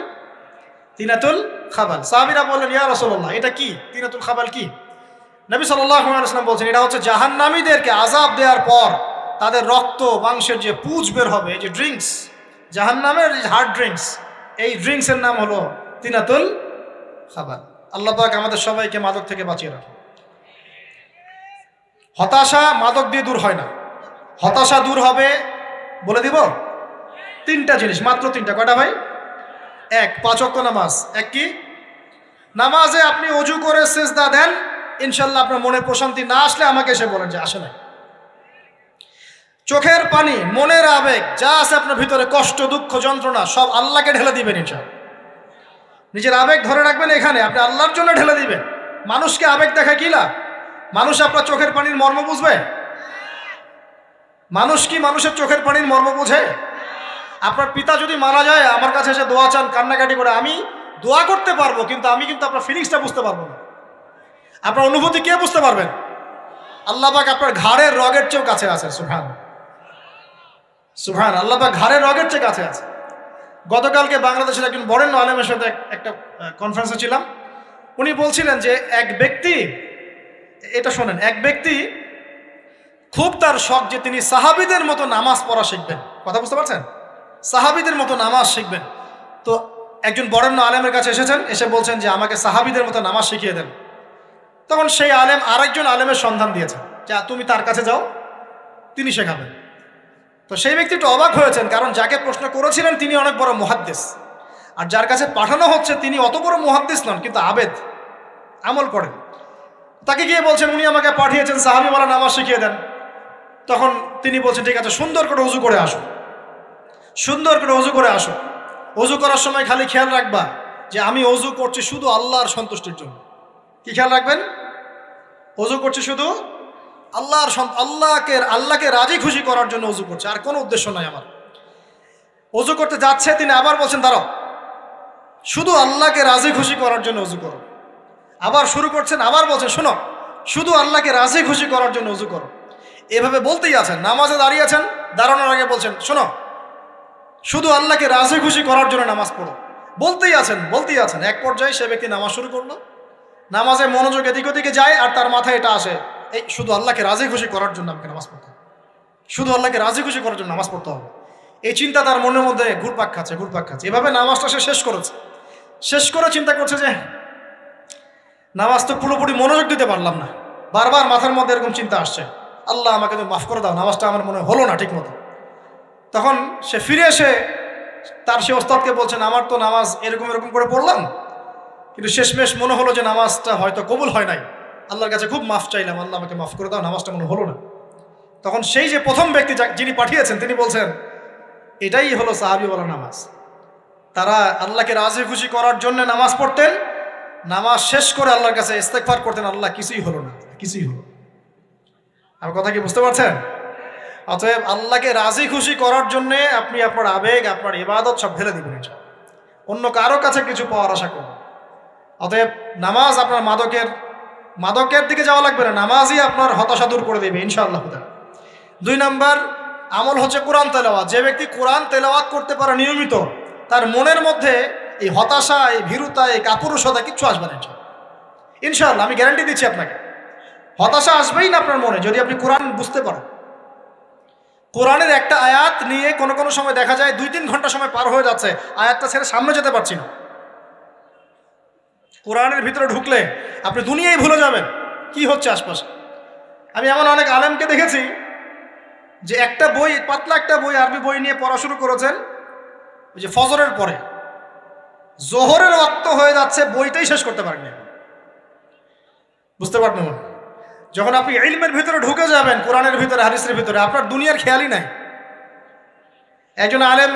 Speaker 1: তিনাতুল খাবাল। সাহাবীরা বললেন ইয়া রাসূলুল্লাহ এটা কি? তিনাতুল খাবাল কি? নবী সাল্লাল্লাহু আলাইহি ওয়াসাল্লাম বলছেন এটা হচ্ছে জাহান্নামীদেরকে আযাব দেওয়ার পর তাদের রক্ত মাংসের যে পুঁজ বের হবে, এই যে ড্রিঙ্কস, জাহান্নামের হার্ড ড্রিঙ্কস, এই ড্রিঙ্কসের নাম হলো তিনাতুল খাবাল। আল্লাহ পাক আমাদের সবাইকে মাদক থেকে বাঁচিয়ে রাখুন। হতাশা মাদক দিয়ে দূর হয় না। হতাশা দূর হবে, বলে দিব, 3টা জিনিস, মাত্র 3টা। কয়টা ভাই? 1, 5 ওয়াক্ত নামাজ। এক কি? নামাজে আপনি ওযু করে সিজদা দেন, ইনশাআল্লাহ আপনার মনে প্রশান্তি না আসলে আমাকে এসে বলেন যে আসে না। চোখের পানি, মনের আবেগ যা আছে আপনার ভিতরে, কষ্ট, দুঃখ, যন্ত্রণা সব আল্লাহকে ঢেলে দিবেন ইনশাআল্লাহ। নিজের আবেগ ধরে রাখবেন এখানে, আপনি আল্লাহর জন্য ঢেলে দিবেন। মানুষকে আবেগ দেখায় কি লাভ? মানুষ আপনার চোখের পানির মর্ম বুঝবে? মানুষ কি মানুষের চোখের পানির মর্ম বুঝে? আপনার পিতা যদি মারা যায় আমার কাছে এসে দোয়া চান, কান্নাকাটি করে, আমি দোয়া করতে পারবো কিন্তু আমি কিন্তু আপনার ফিলিংসটা বুঝতে পারবো না। আপনার অনুভূতি কে বুঝতে পারবেন? আল্লাহ পাক আপনার ঘাড়ের রগের চেয়েও কাছে আছে। সুবহান সুবহান, আল্লাহ পাক ঘাড়ের রগের চেয়ে কাছে আছে। গতকালকে বাংলাদেশের একজন বরেণ্য আলেমের সাথে একটা কনফারেন্সে ছিলাম। উনি বলছিলেন যে এক ব্যক্তি, এটা শোনেন, এক ব্যক্তি খুব তার শখ যে তিনি সাহাবীদের মতো নামাজ পড়া শিখবেন। কথা বুঝতে পারছেন? সাহাবীদের মতো নামাজ শিখবেন। তো একজন বরেণ্য আলেমের কাছে এসেছেন, এসে বলছেন যে আমাকে সাহাবীদের মতো নামাজ শিখিয়ে দেন। তখন সেই আলেম আরেকজন আলেমের সন্ধান দিয়েছেন যে তুমি তার কাছে যাও, তিনি শেখাবেন। তো সেই ব্যক্তি একটু অবাক হয়েছেন, কারণ যাকে প্রশ্ন করেছিলেন তিনি অনেক বড় মুহাদ্দিস, আর যার কাছে পাঠানো হচ্ছে তিনি অত বড় মুহাদ্দিস নন, কিন্তু আবেদ, আমল করেন। তাকে গিয়ে বলছেন উনি আমাকে পাঠিয়েছেন সাহাবী বলা নামাজ শিখিয়ে দেন। তখন তিনি বলছেন ঠিক আছে, সুন্দর করে উজু করে আসো, সুন্দর করে অজু করে আসো। অজু করার সময় খালি খেয়াল রাখবা যে আমি অজু করছি শুধু আল্লাহর সন্তুষ্টির জন্য। কি খেয়াল রাখবেন? অজু করছি শুধু আল্লাহকে রাজি খুশি করার জন্য অজু করছে, আর কোনো উদ্দেশ্য নাই আমার। অজু করতে যাচ্ছে, তিনি আবার বলছেন দাঁড়াও, শুধু আল্লাহকে রাজি খুশি করার জন্য অজু করো। আবার শুরু করছেন, আবার বলছেন শোনো, শুধু আল্লাহকে রাজি খুশি করার জন্য অজু করো। এভাবে বলতেই আছেন, নামাজে দাঁড়িয়েছেন, দাঁড়ানোর আগে বলছেন শোনো, শুধু আল্লাহকে রাজি খুশি করার জন্য নামাজ পড়ো। বলতেই আছেন। এক পর্যায়ে সে ব্যক্তি নামাজ শুরু করলো, নামাজে মনোযোগ এদিক ওদিকে যায়, আর তার মাথায় এটা আসে, এই শুধু আল্লাহকে রাজি খুশি করার জন্য আমাকে নামাজ পড়তে হবে, শুধু আল্লাহকে রাজি খুশি করার জন্য নামাজ পড়তে হবে। এই চিন্তা তার মনের মধ্যে ঘুরপাক খাচ্ছে। এভাবে নামাজটা সে শেষ করেছে। শেষ করে চিন্তা করছে যে নামাজ তো পুরোপুরি মনোযোগ দিতে পারলাম না, বারবার মাথার মধ্যে এরকম চিন্তা আসছে, আল্লাহ আমাকে তুমি মাফ করে দাও, নামাজটা আমার মনে হলো না ঠিক মতো। তখন সে ফিরে এসে তার সে ওস্তাদকে বলছেন আমার তো নামাজ এরকম করে পড়লাম, কিন্তু শেষমেশ মনে হলো যে নামাজটা হয়তো কবুল হয় নাই, আল্লাহর কাছে খুব মাফ চাইলাম, আল্লাহ আমাকে মাফ করে দাও, নামাজটা মনে হলো না। তখন সেই যে প্রথম ব্যক্তি যিনি পাঠিয়েছেন তিনি বলছেন এটাই হলো সাহাবী বলা নামাজ। তারা আল্লাহকে রাজি খুশি করার জন্য নামাজ পড়তেন, নামাজ শেষ করে আল্লাহর কাছে ইস্তেগফার করতেন, আল্লাহ কিছুই হলো না, কিছুই হলো। আমার কথা কি বুঝতে পারছেন? অতএব আল্লাহকে রাজি খুশি করার জন্য আপনি আপনার আবেগ, আপনার ইবাদত সব ঢেলে দিবেন, অন্য কারো কাছে কিছু পাওয়ার আশা করবেন। অতএব নামাজ আপনার মাদকের দিকে যাওয়া লাগবে না, নামাজই আপনার হতাশা দূর করে দেবে ইনশাআল্লাহ। 2 নাম্বার আমল হচ্ছে কোরআন তেলাওয়াত। যে ব্যক্তি কোরআন তেলাওয়াত করতে পারে নিয়মিত, তার মনের মধ্যে এই হতাশা, এই ভীরুতা, এই কাপুরুষতা কিচ্ছু আসবে না ইনশাআল্লাহ। আমি গ্যারান্টি দিচ্ছি আপনাকে, হতাশা আসবেই না আপনার মনে যদি আপনি কোরআন বুঝতে পারেন। কোরআনের একটা আয়াত নিয়ে কোনো সময় দেখা যায় 2-3 ঘন্টা সময় পার হয়ে যাচ্ছে, আয়াতটা ছেড়ে সামনে যেতে পারছি না। কোরআনের ভিতরে ঢুকলে আপনি দুনিয়ায় ভুলে যাবেন কি হচ্ছে আশপাশে। আমি এমন অনেক আলেমকে দেখেছি যে একটা বই, পাতলা একটা বই, আরবি বই নিয়ে পড়া শুরু করেছেন, ওই যে ফজরের পরে জোহরের ওয়াক্ত হয়ে যাচ্ছে, বইটাই শেষ করতে পারেননি। বুঝতে পারবেন? যখন আপনি ইলমের ভিতরে ঢুকে যাবেন, কোরআনের ভিতরে, হাদিসের ভিতরে, আপনার দুনিয়ার খেয়ালই নাই। একজন আলেম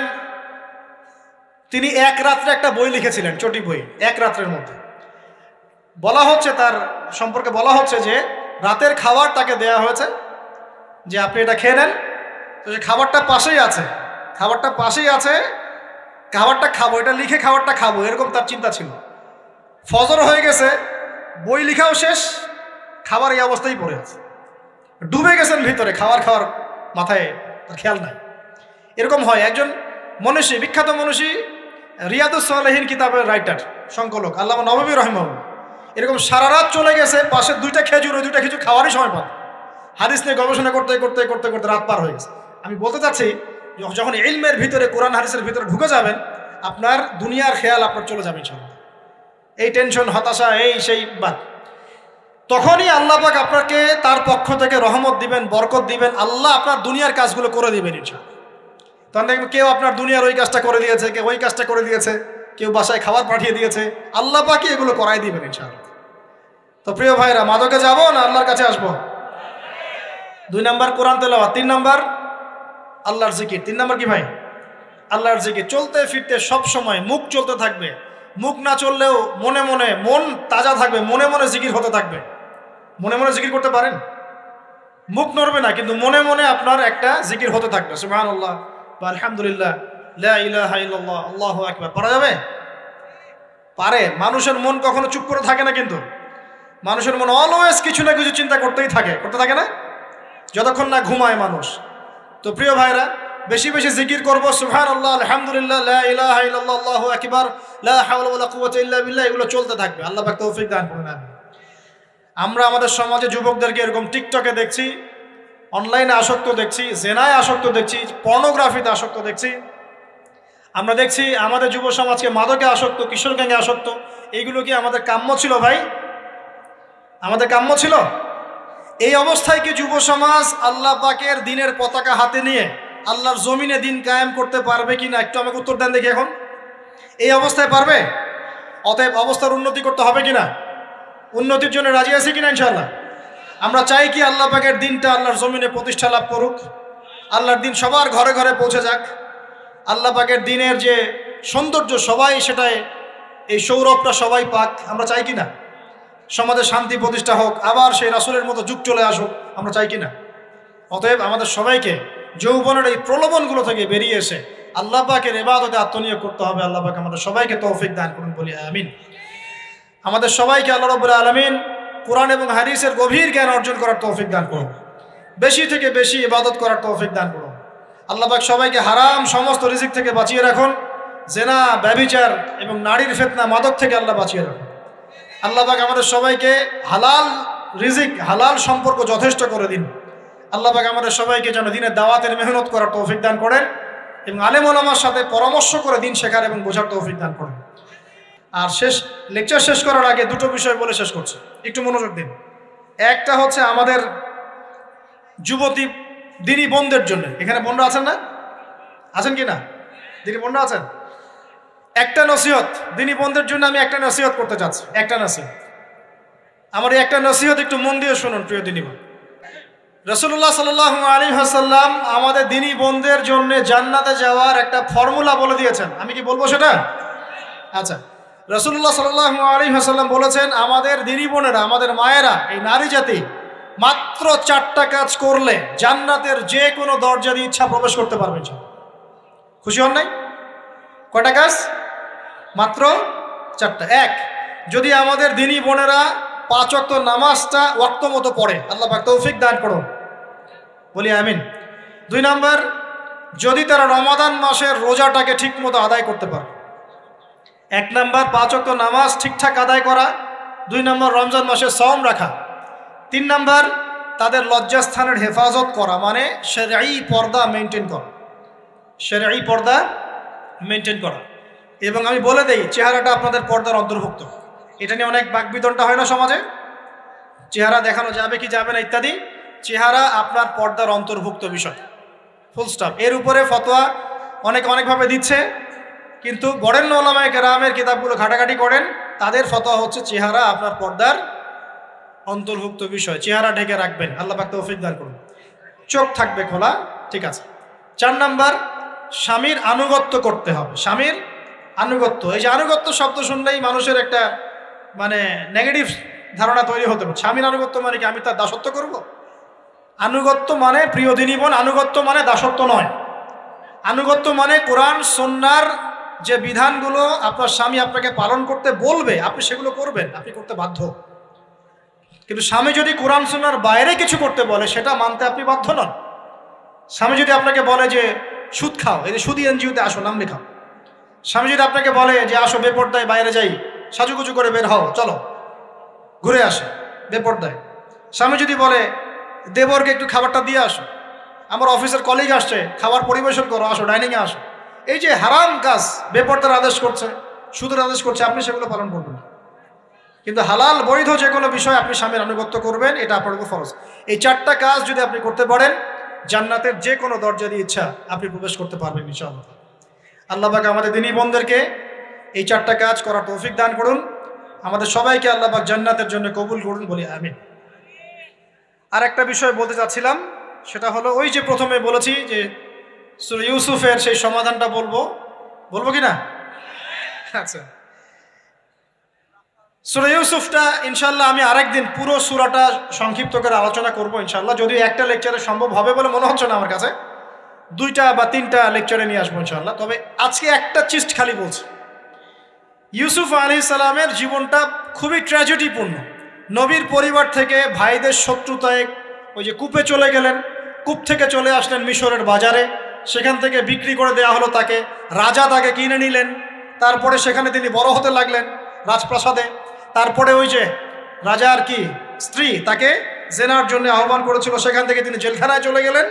Speaker 1: তিনি এক রাত্রে একটা বই লিখেছিলেন, চটি বই, এক রাত্রের মধ্যে। বলা হচ্ছে তার সম্পর্কে বলা হচ্ছে যে রাতের খাবার তাকে দেয়া হয়েছে যে আপনি এটা খেয়ে নেন। তো যে খাবারটা পাশেই আছে, খাবারটা খাবো, এটা লিখে খাবারটা খাবো, এরকম তার চিন্তা ছিল। ফজর হয়ে গেছে, বই লিখাও শেষ, খাবার এই অবস্থায় পড়ে আছে, ডুবে গেছেন ভিতরে, খাওয়ার মাথায় তার খেয়াল নাই। এরকম হয়। একজন মনীষী, বিখ্যাত মনীষী, রিয়াদুস সালেহীন কিতাবের রাইটার, সংকলক আল্লামা নববী রাহিমাহুল্লাহ, এরকম সারা রাত চলে গেছে, পাশে 2টা খেজুর, ওই 2টা খেজুর খাওয়ারই সময় পান। হাদিস নিয়ে গবেষণা করতে রাত পার হয়ে গেছে। আমি বলতে চাচ্ছি যখন ইলমের ভিতরে, কোরআন হাদিসের ভিতরে ঢুকে যাবেন, আপনার দুনিয়ার খেয়াল আপনার চলে যাবে ইনশাআল্লাহ। এই টেনশন, হতাশা, এই সেই বাদ, তখনই আল্লাহ পাক আপনাকে তার পক্ষ থেকে রহমত দিবেন, বরকত দিবেন, আল্লাহ আপনার দুনিয়ার কাজগুলো করে দিবেন ইনশাআল্লাহ। তখন দেখবেন কেউ আপনার দুনিয়ার ওই কাজটা করে দিয়েছে, কেউ ওই কাজটা করে দিয়েছে, কেউ বাসায় খাবার পাঠিয়ে দিয়েছে, আল্লাহ পাকই এগুলো করাই দিবেন ইনশাআল্লাহ। তো প্রিয় ভাইরা, মাদকে যাব না আল্লাহর কাছে আসবো? 2 নাম্বার কোরআন তেলাওয়াত, 3 নাম্বার আল্লাহর জিকির। 3 নাম্বার কি ভাই? আল্লাহর জিকির। চলতে ফিরতে সব সময় মুখ চলতে থাকবে, মুখ না চললেও মনে মনে মন তাজা থাকবে, মনে মনে জিকির হতে থাকবে। মনে মনে জিকির করতে পারেন? মুখ নড়বে না, কিন্তু মনে মনে আপনার একটা জিকির হতে থাকবে, সুবহানাল্লাহ বা আলহামদুলিল্লাহ, লা ইলাহা ইল্লাল্লাহ, আল্লাহু আকবার। পারা যাবে? পারে। মানুষের মন কখনো চুপ করে থাকে না, কিন্তু মানুষের মন অলওয়েজ কিছু না কিছু চিন্তা করতে থাকে না, যতক্ষণ না ঘুমায় মানুষ। তো প্রিয় ভাইরা, বেশি বেশি জিকির করবো, সুবহানাল্লাহ, আলহামদুলিল্লাহ, লা ইলাহা ইল্লাল্লাহ, আল্লাহু আকবার, লা হাওলা ওয়ালা কুওয়াতা ইল্লা বিল্লাহ, এগুলো চলতে থাকবে। আল্লাহ পাক তৌফিক দান করুন। আমরা আমাদের সমাজে যুবকদেরকে এরকম টিকটকে দেখছি, অনলাইনে আসক্ত দেখছি, জেনায় আসক্ত দেখছি, পর্নোগ্রাফিতে আসক্ত দেখছি। আমরা দেখছি আমাদের যুব সমাজকে মাদকে আসক্ত, কিশোর গ্যাংয়ে আসক্ত। এইগুলো কি আমাদের কাম্য ছিল ভাই? আমাদের কাম্য ছিল? এই অবস্থায় কি যুব সমাজ আল্লাহ পাকের দ্বীনের পতাকা হাতে নিয়ে আল্লাহর জমিনে দিন কায়েম করতে পারবে কি না একটু আমাকে উত্তর দেন দেখি। এখন এই অবস্থায় পারবে? অতএব অবস্থার উন্নতি করতে হবে কিনা? উন্নতির জন্য রাজি আছি কিনা ইনশাআল্লাহ? আমরা চাই কি আল্লাহ পাকের দিনটা আল্লাহর জমিনে প্রতিষ্ঠা লাভ করুক, আল্লাহর দিন সবার ঘরে ঘরে পৌঁছে যাক, আল্লাহ পাকের দিনের যে সৌন্দর্য সবাই সেটাই, এই সৌরভটা সবাই পাক। আমরা চাই কিনা সমাজে শান্তি প্রতিষ্ঠা হোক, আবার সেই রাসূলের মতো যুগ চলে আসুক? আমরা চাই কিনা? অতএব আমাদের সবাইকে যৌবনের এই প্রলোভনগুলো থেকে বেরিয়ে এসে আল্লাহ পাকের ইবাদতে আত্মনিয়োগ করতে হবে। আল্লাহ পাক আমাদের সবাইকে তৌফিক দান করুন, বলি আমিন। আমাদের সবাইকে আল্লাহ রাব্বুল আলামিন কোরআন এবং হাদিসের গভীর জ্ঞান অর্জন করার তৌফিক দান করুন, বেশি থেকে বেশি ইবাদত করার তৌফিক দান করুন। আল্লাহ পাক সবাইকে হারাম সমস্ত রিজিক থেকে বাঁচিয়ে রাখুন, জেনা, ব্যভিচার এবং নারীর ফিতনা, মাদক থেকে আল্লাহ বাঁচিয়ে রাখুন। আল্লাহ পাক আমাদের সবাইকে হালাল রিজিক, হালাল সম্পর্ক যথেষ্ট করে দিন। আল্লাহ পাক আমাদের সবাইকে যেন দিনের দাওয়াতের মেহনত করার তৌফিক দান করেন এবং আলেম ওলামার সাথে পরামর্শ করে দিন শেখার এবং বোঝার তৌফিক দান করেন। আর লেকচার শেষ করার আগে দুটো বিষয় বলে শেষ করছি, একটু মনোযোগ দিন। একটা হচ্ছে আমাদের যুবতী দিনী বোনদের জন্য, এখানে বোনরা আছেন না? আছেন কি না? দিনী বোনরা আছেন? একটা নসিহত দিনী বোনদের জন্য আমি একটা নসিহত করতে চাচ্ছি, একটা নসিহত। আমার এই একটা নসিহত একটু মন দিয়ে শুনুন প্রিয় দিনী বোন। রাসূলুল্লাহ সাল্লাল্লাহু আলাইহি ওয়াসাল্লাম আমাদের দিনী বোনদের জন্য জান্নাতে যাওয়ার একটা ফর্মুলা বলে দিয়েছেন। আমি কি বলবো সেটা? আচ্ছা, রাসূলুল্লাহ সাল্লাল্লাহু আলাইহি ওয়াসাল্লাম বলেছেন আমাদের দিনী বোনেরা, আমাদের মায়েরা, এই নারী জাতি মাত্র 4টা কাজ করলে জান্নাতের যে কোনো দরজা দিয়ে ইচ্ছা প্রবেশ করতে পারবেন। খুশি হন নাই? কয়টা কাজ? মাত্র 4টা। এক, যদি আমাদের দিনী বোনেরা 5 ওয়াক্ত নামাজটা ওয়াক্ত মতো পড়ে, আল্লাহ পাক তৌফিক দান করুন, বলি আমিন। 2 নাম্বার, যদি তারা রমাদান মাসের রোজাটাকে ঠিক মতো আদায় করতে পারে। 1 নাম্বার 5 ওয়াক্ত নামাজ ঠিকঠাক আদায় করা, 2 নাম্বার রমজান মাসে সওম রাখা, 3 নাম্বার তাদের লজ্জাস্থানের হেফাজত করা, মানে শরঈ পর্দা মেনটেন করা, শরঈ পর্দা মেনটেন করা। এবং আমি বলে দেই, চেহারাটা আপনাদের পর্দার অন্তর্ভুক্ত। এটা নিয়ে অনেক বাকবিতণ্ডা হয় না সমাজে, চেহারা দেখানো যাবে কি যাবে না ইত্যাদি। চেহারা আপনার পর্দার অন্তর্ভুক্ত বিষয়, ফুল স্টপ। এর উপরে ফতোয়া অনেকভাবে দিচ্ছে, কিন্তু বরেণ্য উলামায়ে কেরামের কিতাবগুলো ঘাটাঘাটি করেন, তাদের ফতোয়া হচ্ছে চেহারা আপনার পর্দার অন্তর্ভুক্ত বিষয়, চেহারা ঢেকে রাখবেন, আল্লাহ পাক তৌফিক দান করুন। চোখ থাকবে খোলা, ঠিক আছে। 4 নাম্বার, স্বামীর আনুগত্য করতে হবে। স্বামীর আনুগত্য, এই যে আনুগত্য শব্দ শুনলেই মানুষের একটা মানে নেগেটিভ ধারণা তৈরি হতে পারে। স্বামীর আনুগত্য মানে কি আমি তার দাসত্ব করব? আনুগত্য মানে, প্রিয় দিনী বোন, আনুগত্য মানে দাসত্ব নয়। আনুগত্য মানে কোরআন সুন্নাহর যে বিধানগুলো আপনার স্বামী আপনাকে পালন করতে বলবে, আপনি সেগুলো করবেন, আপনি করতে বাধ্য। কিন্তু স্বামী যদি কোরআন সুন্নাহর বাইরে কিছু করতে বলে, সেটা মানতে আপনি বাধ্য নন। স্বামী যদি আপনাকে বলে যে সুদ খাও, এই যে সুদী এনজিওতে আসো, নাম লেখাও। স্বামী যদি আপনাকে বলে যে আসো বেপর্দায় বাইরে যাই, সাজুগুজু করে বের হও, চলো ঘুরে আসে বেপর্দায়। স্বামী যদি বলে দেবরকে একটু খাবারটা দিয়ে আসো, আমার অফিসের কলিগ আসছে, খাবার পরিবেশন করো, আসো ডাইনিংয়ে আসো, এই যে হারাম কাজ, বেপর্দার আদেশ করছে, সুদের আদেশ করছে, আপনি সেগুলো পালন করবেন। কিন্তু হালাল বৈধ যে কোনো বিষয় আপনি স্বামীর আনুগত্য করবেন, এটা আপনার উপর ফরজ। এই 4টা কাজ যদি আপনি করতে পারেন, জান্নাতের যে কোনো দরজা দিয়ে ইচ্ছা আপনি প্রবেশ করতে পারবেন ইনশাআল্লাহ। আল্লাহ পাক আমাদের দিনী বোনদেরকে এই 4টা কাজ করার তৌফিক দান করুন। আমাদের সবাইকে আল্লাহ পাক জান্নাতের জন্য কবুল করুন, বলি আমিন। আর একটা বিষয় বলতে চাচ্ছিলাম, সেটা হলো ওই যে প্রথমে বলেছি যে সূরা ইউসুফের সেই সমাধানটা বলবো কি না? আচ্ছা, সূরা ইউসুফটা ইনশাআল্লাহ আমি আরেকদিন পুরো সূরাটা সংক্ষিপ্ত করে আলোচনা করব ইনশাআল্লাহ। যদিও একটা লেকচারে সম্ভব হবে বলে মনে হচ্ছে না আমার কাছে, 2টা বা 3টা লেকচারে নিয়ে আসবো ইনশাআল্লাহ। তবে আজকে একটা চিস্ট খালি বলছি। ইউসুফ আলাইহিস সালামের জীবনটা খুবই ট্র্যাজেডিপূর্ণ। নবীর পরিবার থেকে ভাইদের শত্রুতায় ওই যে কূপে চলে গেলেন, কূপ থেকে চলে আসলেন মিশরের বাজারে, সেখান থেকে বিক্রি করে দেওয়া হলো তাকে, রাজা তাকে কিনে নিলেন, তারপরে সেখানে তিনি বড় হতে লাগলেন রাজপ্রাসাদে। তারপরে ওই যে রাজার কি স্ত্রী তাকে জেনার জন্য আহ্বান করেছিল, সেখান থেকে তিনি জেলখানায় চলে গেলেন,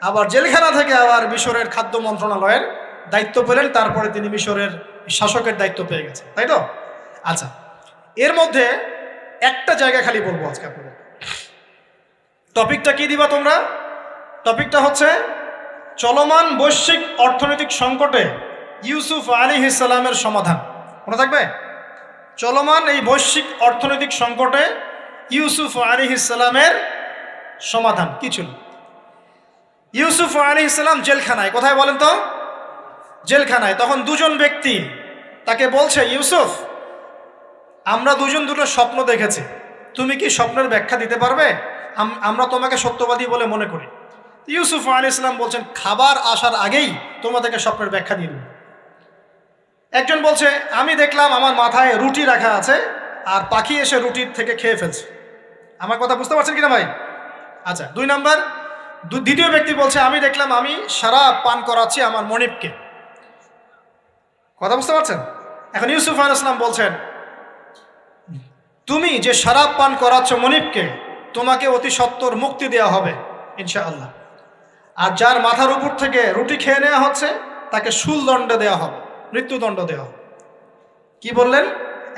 Speaker 1: আবার জেলখানা থেকে আবার মিশরের খাদ্য মন্ত্রণালয়ের দায়িত্ব পেলেন, তারপরে তিনি মিশরের শাসকের দায়িত্ব পেয়ে গেছেন, তাই তো? আচ্ছা, এর মধ্যে একটা জায়গা খালি বলবো আজকে আপনাদের। টপিকটা কি দিবা তোমরা? টপিকটা হচ্ছে চলমান বৈশ্বিক অর্থনৈতিক সংকটে ইউসুফ আলাইহিস সালামের সমাধান। মনে থাকবে? চলমান এই বৈশ্বিক অর্থনৈতিক সংকটে ইউসুফ আলাইহিস সালামের সমাধান কি ছিল? ইউসুফ আলাইহিস সালাম জেলখানায়। কোথায় বলেন তো? জেলখানায়। তখন দুজন ব্যক্তি তাকে বলছে, ইউসুফ, আমরা দুজন দুটো স্বপ্ন দেখেছি, তুমি কি স্বপ্নের ব্যাখ্যা দিতে পারবে? আমরা তোমাকে সত্যবাদী বলে মনে করি। ইউসুফ আলাইহিস সালাম বলছেন, খাবার আসার আগেই তোমাদেরকে স্বপ্নের ব্যাখ্যা দিয়ে দেব। একজন বলছে, আমি দেখলাম আমার মাথায় রুটি রাখা আছে আর পাখি এসে রুটির থেকে খেয়ে ফেলছে। আমার কথা বুঝতে পারছেন কিনা ভাই? আচ্ছা, দুই নাম্বার, দ্বিতীয় ব্যক্তি বলছে, আমি দেখলাম আমি শরাব পান করাচ্ছি আমার মনিবকে। কথা বুঝতে পারছেন? এখন ইউসুফ আলাইহিস সালাম বলছেন, তুমি যে শরাব পান করাচ্ছ মনিবকে, তোমাকে অতি সত্বর মুক্তি দেওয়া হবে ইনশাআল্লাহ। আর যার মাথার উপর থেকে রুটি খেয়ে নেওয়া হচ্ছে তাকে শুলদণ্ড দেওয়া হবে, মৃত্যুদণ্ড দেওয়া হবে। কি বললেন?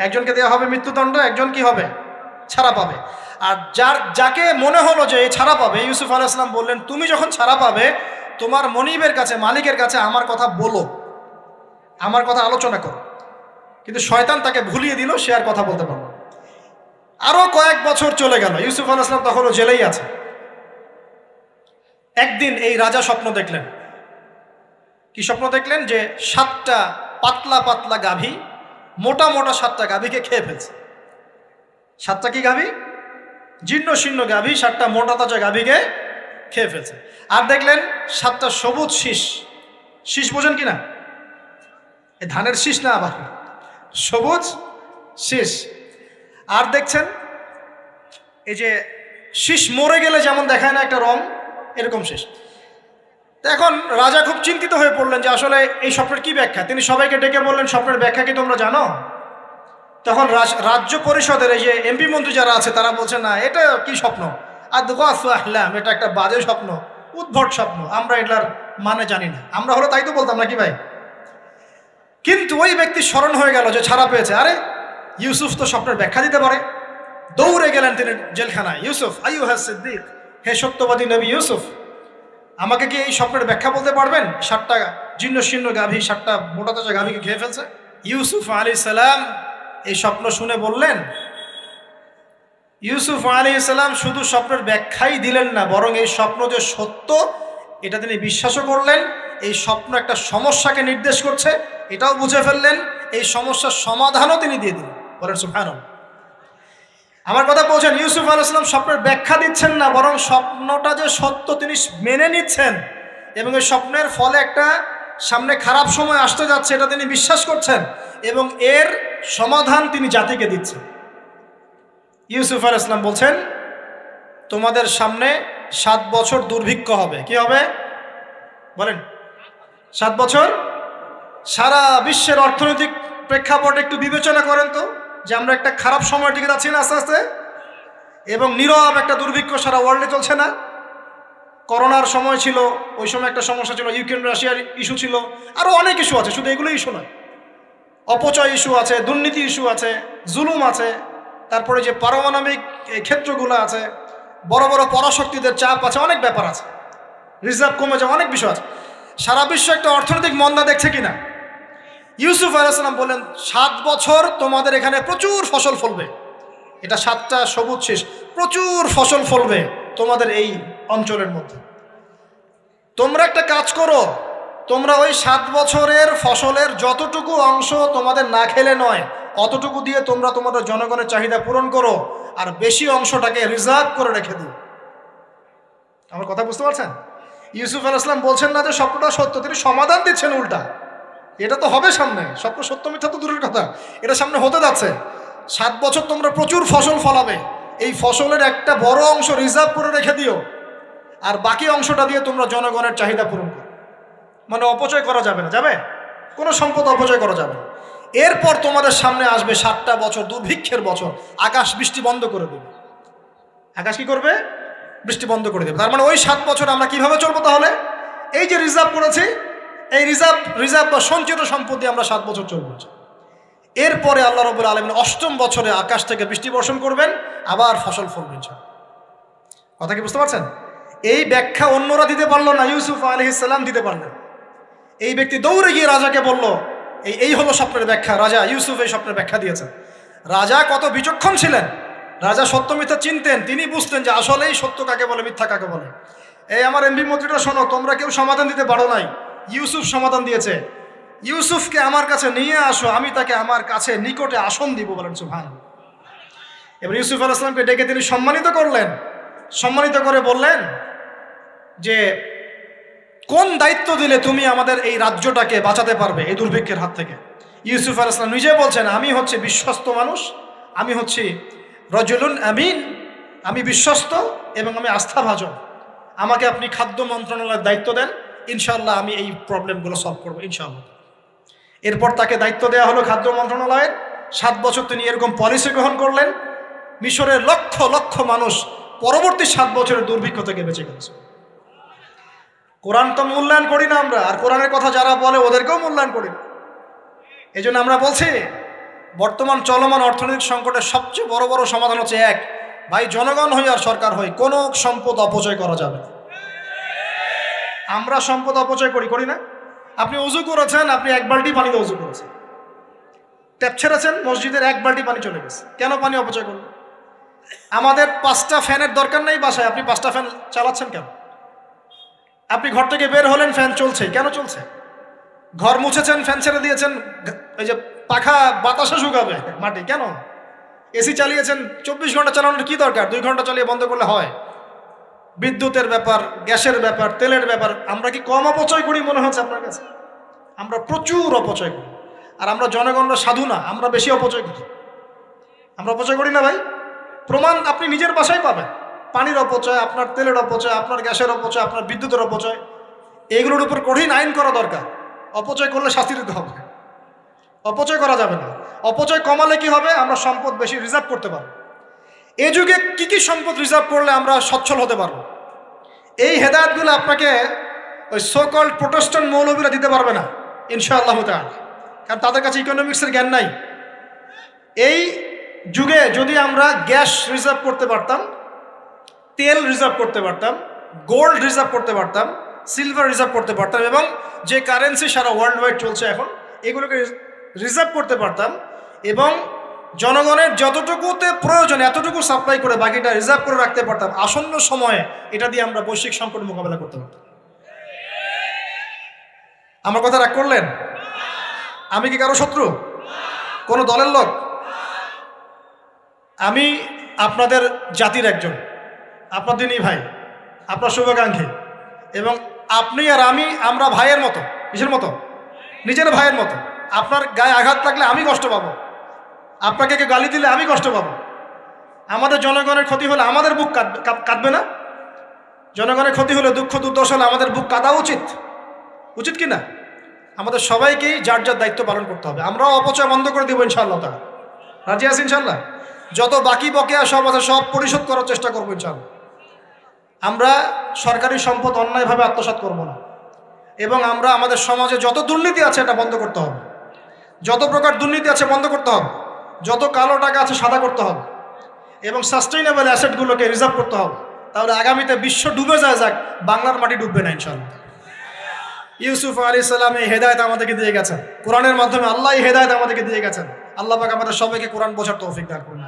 Speaker 1: একজনকে দেওয়া হবে মৃত্যুদণ্ড, একজন কি হবে? ছাড়া পাবে। আর যাকে মনে হলো যে এই ছাড়া পাবে, ইউসুফ আলাইহিস সালাম বললেন, তুমি যখন ছাড়া পাবে তোমার মনিবের কাছে, মালিকের কাছে আমার কথা বলো, আমার কথা আলোচনা করো। কিন্তু শয়তান তাকে ভুলিয়ে দিল, সে আর কথা বলতে পারল। আরো কয়েক বছর চলে গেল, ইউসুফ আলাইহিস সালাম তখনও জেলেই আছে। একদিন এই রাজা স্বপ্ন দেখলেন। কি স্বপ্ন দেখলেন? যে 7টা পাতলা পাতলা গাভী, মোটা মোটা 7টা গাভীকে খেয়ে ফেলছে। 7টা কি গাভী? জীর্ণ শীর্ণ গাভী 7টা মোটা তাজা গাভীকে খেয়ে ফেলছে। আর দেখলেন 7টা সবুজ শীষ। শীষ বোঝেন কিনা? এ ধানের শীষ না, আবার সবুজ শীষ। আর দেখছেন এই যে শীষ মরে গেলে যেমন দেখায় না একটা রং, এরকম শীষ। তো এখন রাজা খুব চিন্তিত হয়ে পড়লেন যে আসলে এই স্বপ্নের কি ব্যাখ্যা। তিনি সবাইকে ডেকে বললেন, স্বপ্নের ব্যাখ্যা কি তোমরা জানো? তখন রাজ্য পরিষদের এই যে এমপি মন্ত্রী যারা আছে তারা বলছে, না, এটা কি স্বপ্ন, আহলাম, এটা একটা বাজে স্বপ্ন, উদ্ভট স্বপ্ন, আমরা এটার মানে জানি না। আমরা হলো তাই তো বলতাম নাকি ভাই? কিন্তু ওই ব্যক্তি স্মরণ হয়ে গেল যে ছাড়া পেয়েছে, আরে ইউসুফ তো স্বপ্নের ব্যাখ্যা দিতে পারে। দৌড়ে গেলেন তিনি জেলখানায়। ইউসুফ, আইয়ুহা সিদ্দিক, হে সত্যবাদী নবী ইউসুফ, আমাকে কি এই স্বপ্নের ব্যাখ্যা বলতে পারবেন? 7টা জীর্ণ শীর্ণ গাভী 7টা মোটা তাজা গাভীকে খেয়ে ফেলছে। ইউসুফ আলাইহিস সালাম এই স্বপ্ন শুনে বললেন, ইউসুফ আলাইহিস সালাম শুধু স্বপ্নের ব্যাখ্যাই দিলেন না, বরং এই স্বপ্ন যে সত্য এটা তিনি বিশ্বাসও করলেন। এই স্বপ্ন একটা সমস্যাকে নির্দেশ করছে এটাও বুঝে ফেললেন। এই সমস্যার সমাধানও তিনি দিয়ে দিলেন। বলেন সুবহানাল্লাহ। আমার কথা বলছেন, ইউসুফ আলাইহিস সালাম স্বপ্নের ব্যাখ্যা দিচ্ছেন না, বরং স্বপ্নটা যে সত্য তিনি মেনে নিচ্ছেন এবং এই স্বপ্নের ফলে একটা সামনে খারাপ সময় আসতে যাচ্ছে এটা তিনি বিশ্বাস করছেন এবং এর সমাধান তিনি জাতিকে দিচ্ছেন। ইউসুফ আলাইহিস সালাম বলছেন, তোমাদের সামনে 7 বছর দুর্ভিক্ষ হবে। কি হবে বলেন? 7 বছর। সারা বিশ্বের অর্থনৈতিক প্রেক্ষাপট একটু বিবেচনা করেন তো, যে আমরা একটা খারাপ সময়ের দিকে যাচ্ছি না আস্তে আস্তে, এবং নীরব একটা দুর্ভিক্ষ সারা ওয়ার্ল্ডে চলছে না? করোনার সময় ছিল, ওই সময় একটা সমস্যা ছিল, ইউক্রেন রাশিয়ার ইস্যু ছিল, আরও অনেক ইস্যু আছে, শুধু এগুলো ইস্যু নয়। অপচয় ইস্যু আছে, দুর্নীতি ইস্যু আছে, জুলুম আছে, তারপরে যে পারমাণবিক ক্ষেত্রগুলো আছে, বড় বড় পরাশক্তিদের চাপ আছে, অনেক ব্যাপার আছে, রিজার্ভ কমে যাওয়া, অনেক বিষয় আছে। সারা বিশ্ব একটা অর্থনৈতিক মন্দা দেখছে কিনা? ইউসুফ আলাইহিস সালাম বললেন, 7 বছর তোমাদের এখানে প্রচুর ফসল ফলবে। এটা 7টা সবুজ শীষ, প্রচুর ফসল ফলবে তোমাদের এই অঞ্চলের মধ্যে। তোমরা একটা কাজ করো, তোমরা ওই 7 বছরের ফসলের যতটুকু অংশ তোমাদের না খেলে নয়, অতটুকু দিয়ে তোমরা তোমাদের জনগণের চাহিদা পূরণ করো, আর বেশি অংশটাকে রিজার্ভ করে রেখে দিও। আমার কথা বুঝতে পারছেন? ইউসুফ আলাইহিস সালাম বলছেন না যে স্বপ্নটা সত্য, তিনি সমাধান দিচ্ছেন উল্টা। এটা তো হবে সামনে, স্বপ্ন সত্য মিথ্যা তো দূরের কথা, এটা সামনে হতে যাচ্ছে। 7 বছর তোমরা প্রচুর ফসল ফলাবে, এই ফসলের একটা বড় অংশ রিজার্ভ করে রেখে দিও, আর বাকি অংশটা দিয়ে তোমরা জনগণের চাহিদা পূরণ করো। মানে অপচয় করা যাবে না, যাবে কোনো সম্পদ অপচয় করা যাবে না। এরপর তোমাদের সামনে আসবে 7টা বছর দুর্ভিক্ষের বছর, আকাশ বৃষ্টি বন্ধ করে দেবে। আকাশ কি করবে? বৃষ্টি বন্ধ করে দেবে। তার মানে ওই 7 বছর আমরা কিভাবে চলবো তাহলে? এই যে রিজার্ভ করেছি, এই রিজার্ভ বা সঞ্চিত সম্পদ দিয়ে আমরা 7 বছর চলবো। এরপরে আল্লাহ রাব্বুল আলামিন 8ম বছরে আকাশ থেকে বৃষ্টি বর্ষণ করবেন, আবার ফসল ফলবে। কথা কি বুঝতে পারছেন? এই ব্যাখ্যা অন্যরা দিতে পারলো না, ইউসুফ আলাইহিস সালাম দিতে পারলেন। এই ব্যক্তি দৌড়ে গিয়ে রাজাকে বলল, এই হলো স্বপ্নের ব্যাখ্যা। রাজা ইউসুফ এই স্বপ্নের ব্যাখ্যা দিয়েছেন। রাজা কত বিচক্ষণ ছিলেন, রাজা সত্য মিথ্যা চিনতেন। তিনি বুঝতেন যে আসলেই সত্য কাকে বলে, মিথ্যা কাকে বলে। এই আমার এমপি মন্ত্রীরা শোনো, তোমরা কেউ সমাধান দিতে পারো নাই, ইউসুফ সমাধান দিয়েছে। ইউসুফকে আমার কাছে নিয়ে আসো, আমি তাকে আমার কাছে নিকটে আসন দিব, বলেন সুবহানাল্লাহ। এবার ইউসুফ আলাইহিস সালামকে ডেকে তিনি সম্মানিত করলেন। সম্মানিত করে বললেন যে কোন দায়িত্ব দিলে তুমি আমাদের এই রাজ্যটাকে বাঁচাতে পারবে এই দুর্ভিক্ষের হাত থেকে। ইউসুফ আলাইহিস সালাম নিজে বলছেন, আমি হচ্ছে বিশ্বস্ত মানুষ, আমি হচ্ছি রজুলুন আমিন, আমি বিশ্বস্ত এবং আমি আস্থাভাজন। আমাকে আপনি খাদ্য মন্ত্রণালয়ের দায়িত্ব দেন, ইনশাআল্লাহ আমি এই প্রবলেমগুলো সলভ করবো ইনশাআল্লাহ। এরপর তাকে দায়িত্ব দেওয়া হলো খাদ্য মন্ত্রণালয়ের। 7 বছর তিনি এরকম পলিসি গ্রহণ করলেন। মিশরের লক্ষ লক্ষ মানুষ পরবর্তী 7 বছরের দুর্ভিক্ষ থেকে বেঁচে গেছে। কোরআন তো মূল্যায়ন করি না আমরা, আর কোরআনের কথা যারা বলে ওদেরকেও মূল্যায়ন করি না। এই জন্য আমরা বলছি, বর্তমান চলমান অর্থনৈতিক সংকটের সবচেয়ে বড় বড় সমাধান হচ্ছে এক, ভাই জনগণ হই আর সরকার হই, কোনো সম্পদ অপচয় করা যাবে না। আমরা সম্পদ অপচয় করি না? আপনি উজু করেছেন, আপনি 1 বালতি পানিতে উজু করেছেন, ট্যাপ ছেড়েছেন, মসজিদের 1 বালতি পানি চলে গেছে, কেন পানি অপচয় করবেন? আমাদের 5টা ফ্যানের দরকার নেই বাসায়, আপনি 5টা ফ্যান চালাচ্ছেন কেন? আপনি ঘর থেকে বের হলেন, ফ্যান চলছে, কেন চলছে? ঘর মুছেছেন, ফ্যান ছেড়ে দিয়েছেন, ওই যে পাখা বাতাসে শুকাবে মাটি, কেন? এসি চালিয়েছেন, 24 ঘন্টা চালানোর কি দরকার? 2 ঘন্টা চালিয়ে বন্ধ করলে হয়। বিদ্যুতের ব্যাপার, গ্যাসের ব্যাপার, তেলের ব্যাপার, আমরা কি কম অপচয় করি মনে হচ্ছে আপনার কাছে? আমরা প্রচুর অপচয় করি। আর আমরা জনগণরা সাধু না, আমরা বেশি অপচয় করি। আমরা অপচয় করি না ভাই? প্রমাণ আপনি নিজের বাসায় পাবেন। পানির অপচয়, আপনার তেলের অপচয়, আপনার গ্যাসের অপচয়, আপনার বিদ্যুতের অপচয়, এগুলোর উপর কঠিন আইন করা দরকার। অপচয় করলে শাস্তি দিতে হবে, অপচয় করা যাবে না। অপচয় কমালে কি হবে? আমরা সম্পদ বেশি রিজার্ভ করতে পারবো। এই যুগে কি কি সম্পদ রিজার্ভ করলে আমরা সচ্ছল হতে পারবো, এই হেদায়েতগুলো আপনাকে ওই সোকল প্রোটেস্ট্যান্ট মৌলবীরা দিতে পারবে না ইনশাআল্লাহ তাআলা, কারণ তাদের কাছে ইকোনমিক্সের জ্ঞান নাই। এই যুগে যদি আমরা গ্যাস রিজার্ভ করতে পারতাম, তেল রিজার্ভ করতে পারতাম, গোল্ড রিজার্ভ করতে পারতাম, সিলভার রিজার্ভ করতে পারতাম, এবং যে কারেন্সি সারা ওয়ার্ল্ড ওয়াইড চলছে এখন, এগুলোকে রিজার্ভ করতে পারতাম, এবং জনগণের যতটুকুতে প্রয়োজন এতটুকু সাপ্লাই করে বাকিটা রিজার্ভ করে রাখতে পারতাম, আসন্ন সময়ে এটা দিয়ে আমরা বৈশ্বিক সংকট মোকাবেলা করতে পারতাম। আমার কথা রাগ করলেন? আমি কি কারো শত্রু? কোন দলের লোক? আমি আপনাদের জাতির একজন, আপনাদেরই ভাই, আপনার শুভাকাঙ্ক্ষী, এবং আপনি আর আমরা ভাইয়ের মতো। কিসের মতো? নিজের ভাইয়ের মতো। আপনার গায়ে আঘাত লাগলে আমি কষ্ট পাবো, আপনাকে কে গালি দিলে আমি কষ্ট পাবো। আমাদের জনগণের ক্ষতি হলে আমাদের বুক কাঁদবে না? জনগণের ক্ষতি হলে, দুঃখ দুর্দশা হলে আমাদের বুক কাঁদা উচিত, উচিত কি না? আমাদের সবাইকেই যার যার দায়িত্ব পালন করতে হবে। আমরাও অপচয় বন্ধ করে দেবো ইনশাআল্লাহ তাআলা। রাজি আছি ইনশাআল্লাহ? যত বাকি বকেয়া সব আছে সব পরিশোধ করার চেষ্টা করবো ইনশাআল্লাহ। আমরা সরকারি সম্পদ অন্যায়ভাবে আত্মসাৎ করব না, এবং আমরা আমাদের সমাজে যত দুর্নীতি আছে এটা বন্ধ করতে হবে, যত প্রকার দুর্নীতি আছে বন্ধ করতে হবে, যত কালো টাকা আছে সাদা করতে হবে, এবং সাস্টেইনেবল অ্যাসেটগুলোকে রিজার্ভ করতে হবে। তাহলে আগামীতে বিশ্ব ডুবে যায়, যাক, বাংলার মাটি ডুববে না ইনশাআল্লাহ। ইউসুফ আলাইহিস সালাম এই হেদায়েত আমাদেরকে দিয়ে গেছেন, কোরআনের মাধ্যমে আল্লাহ এই হেদায়েত আমাদেরকে দিয়ে গেছেন। আল্লাহ পাক আমাদের সবাইকে কোরআন বোঝার তৌফিক দান করুন।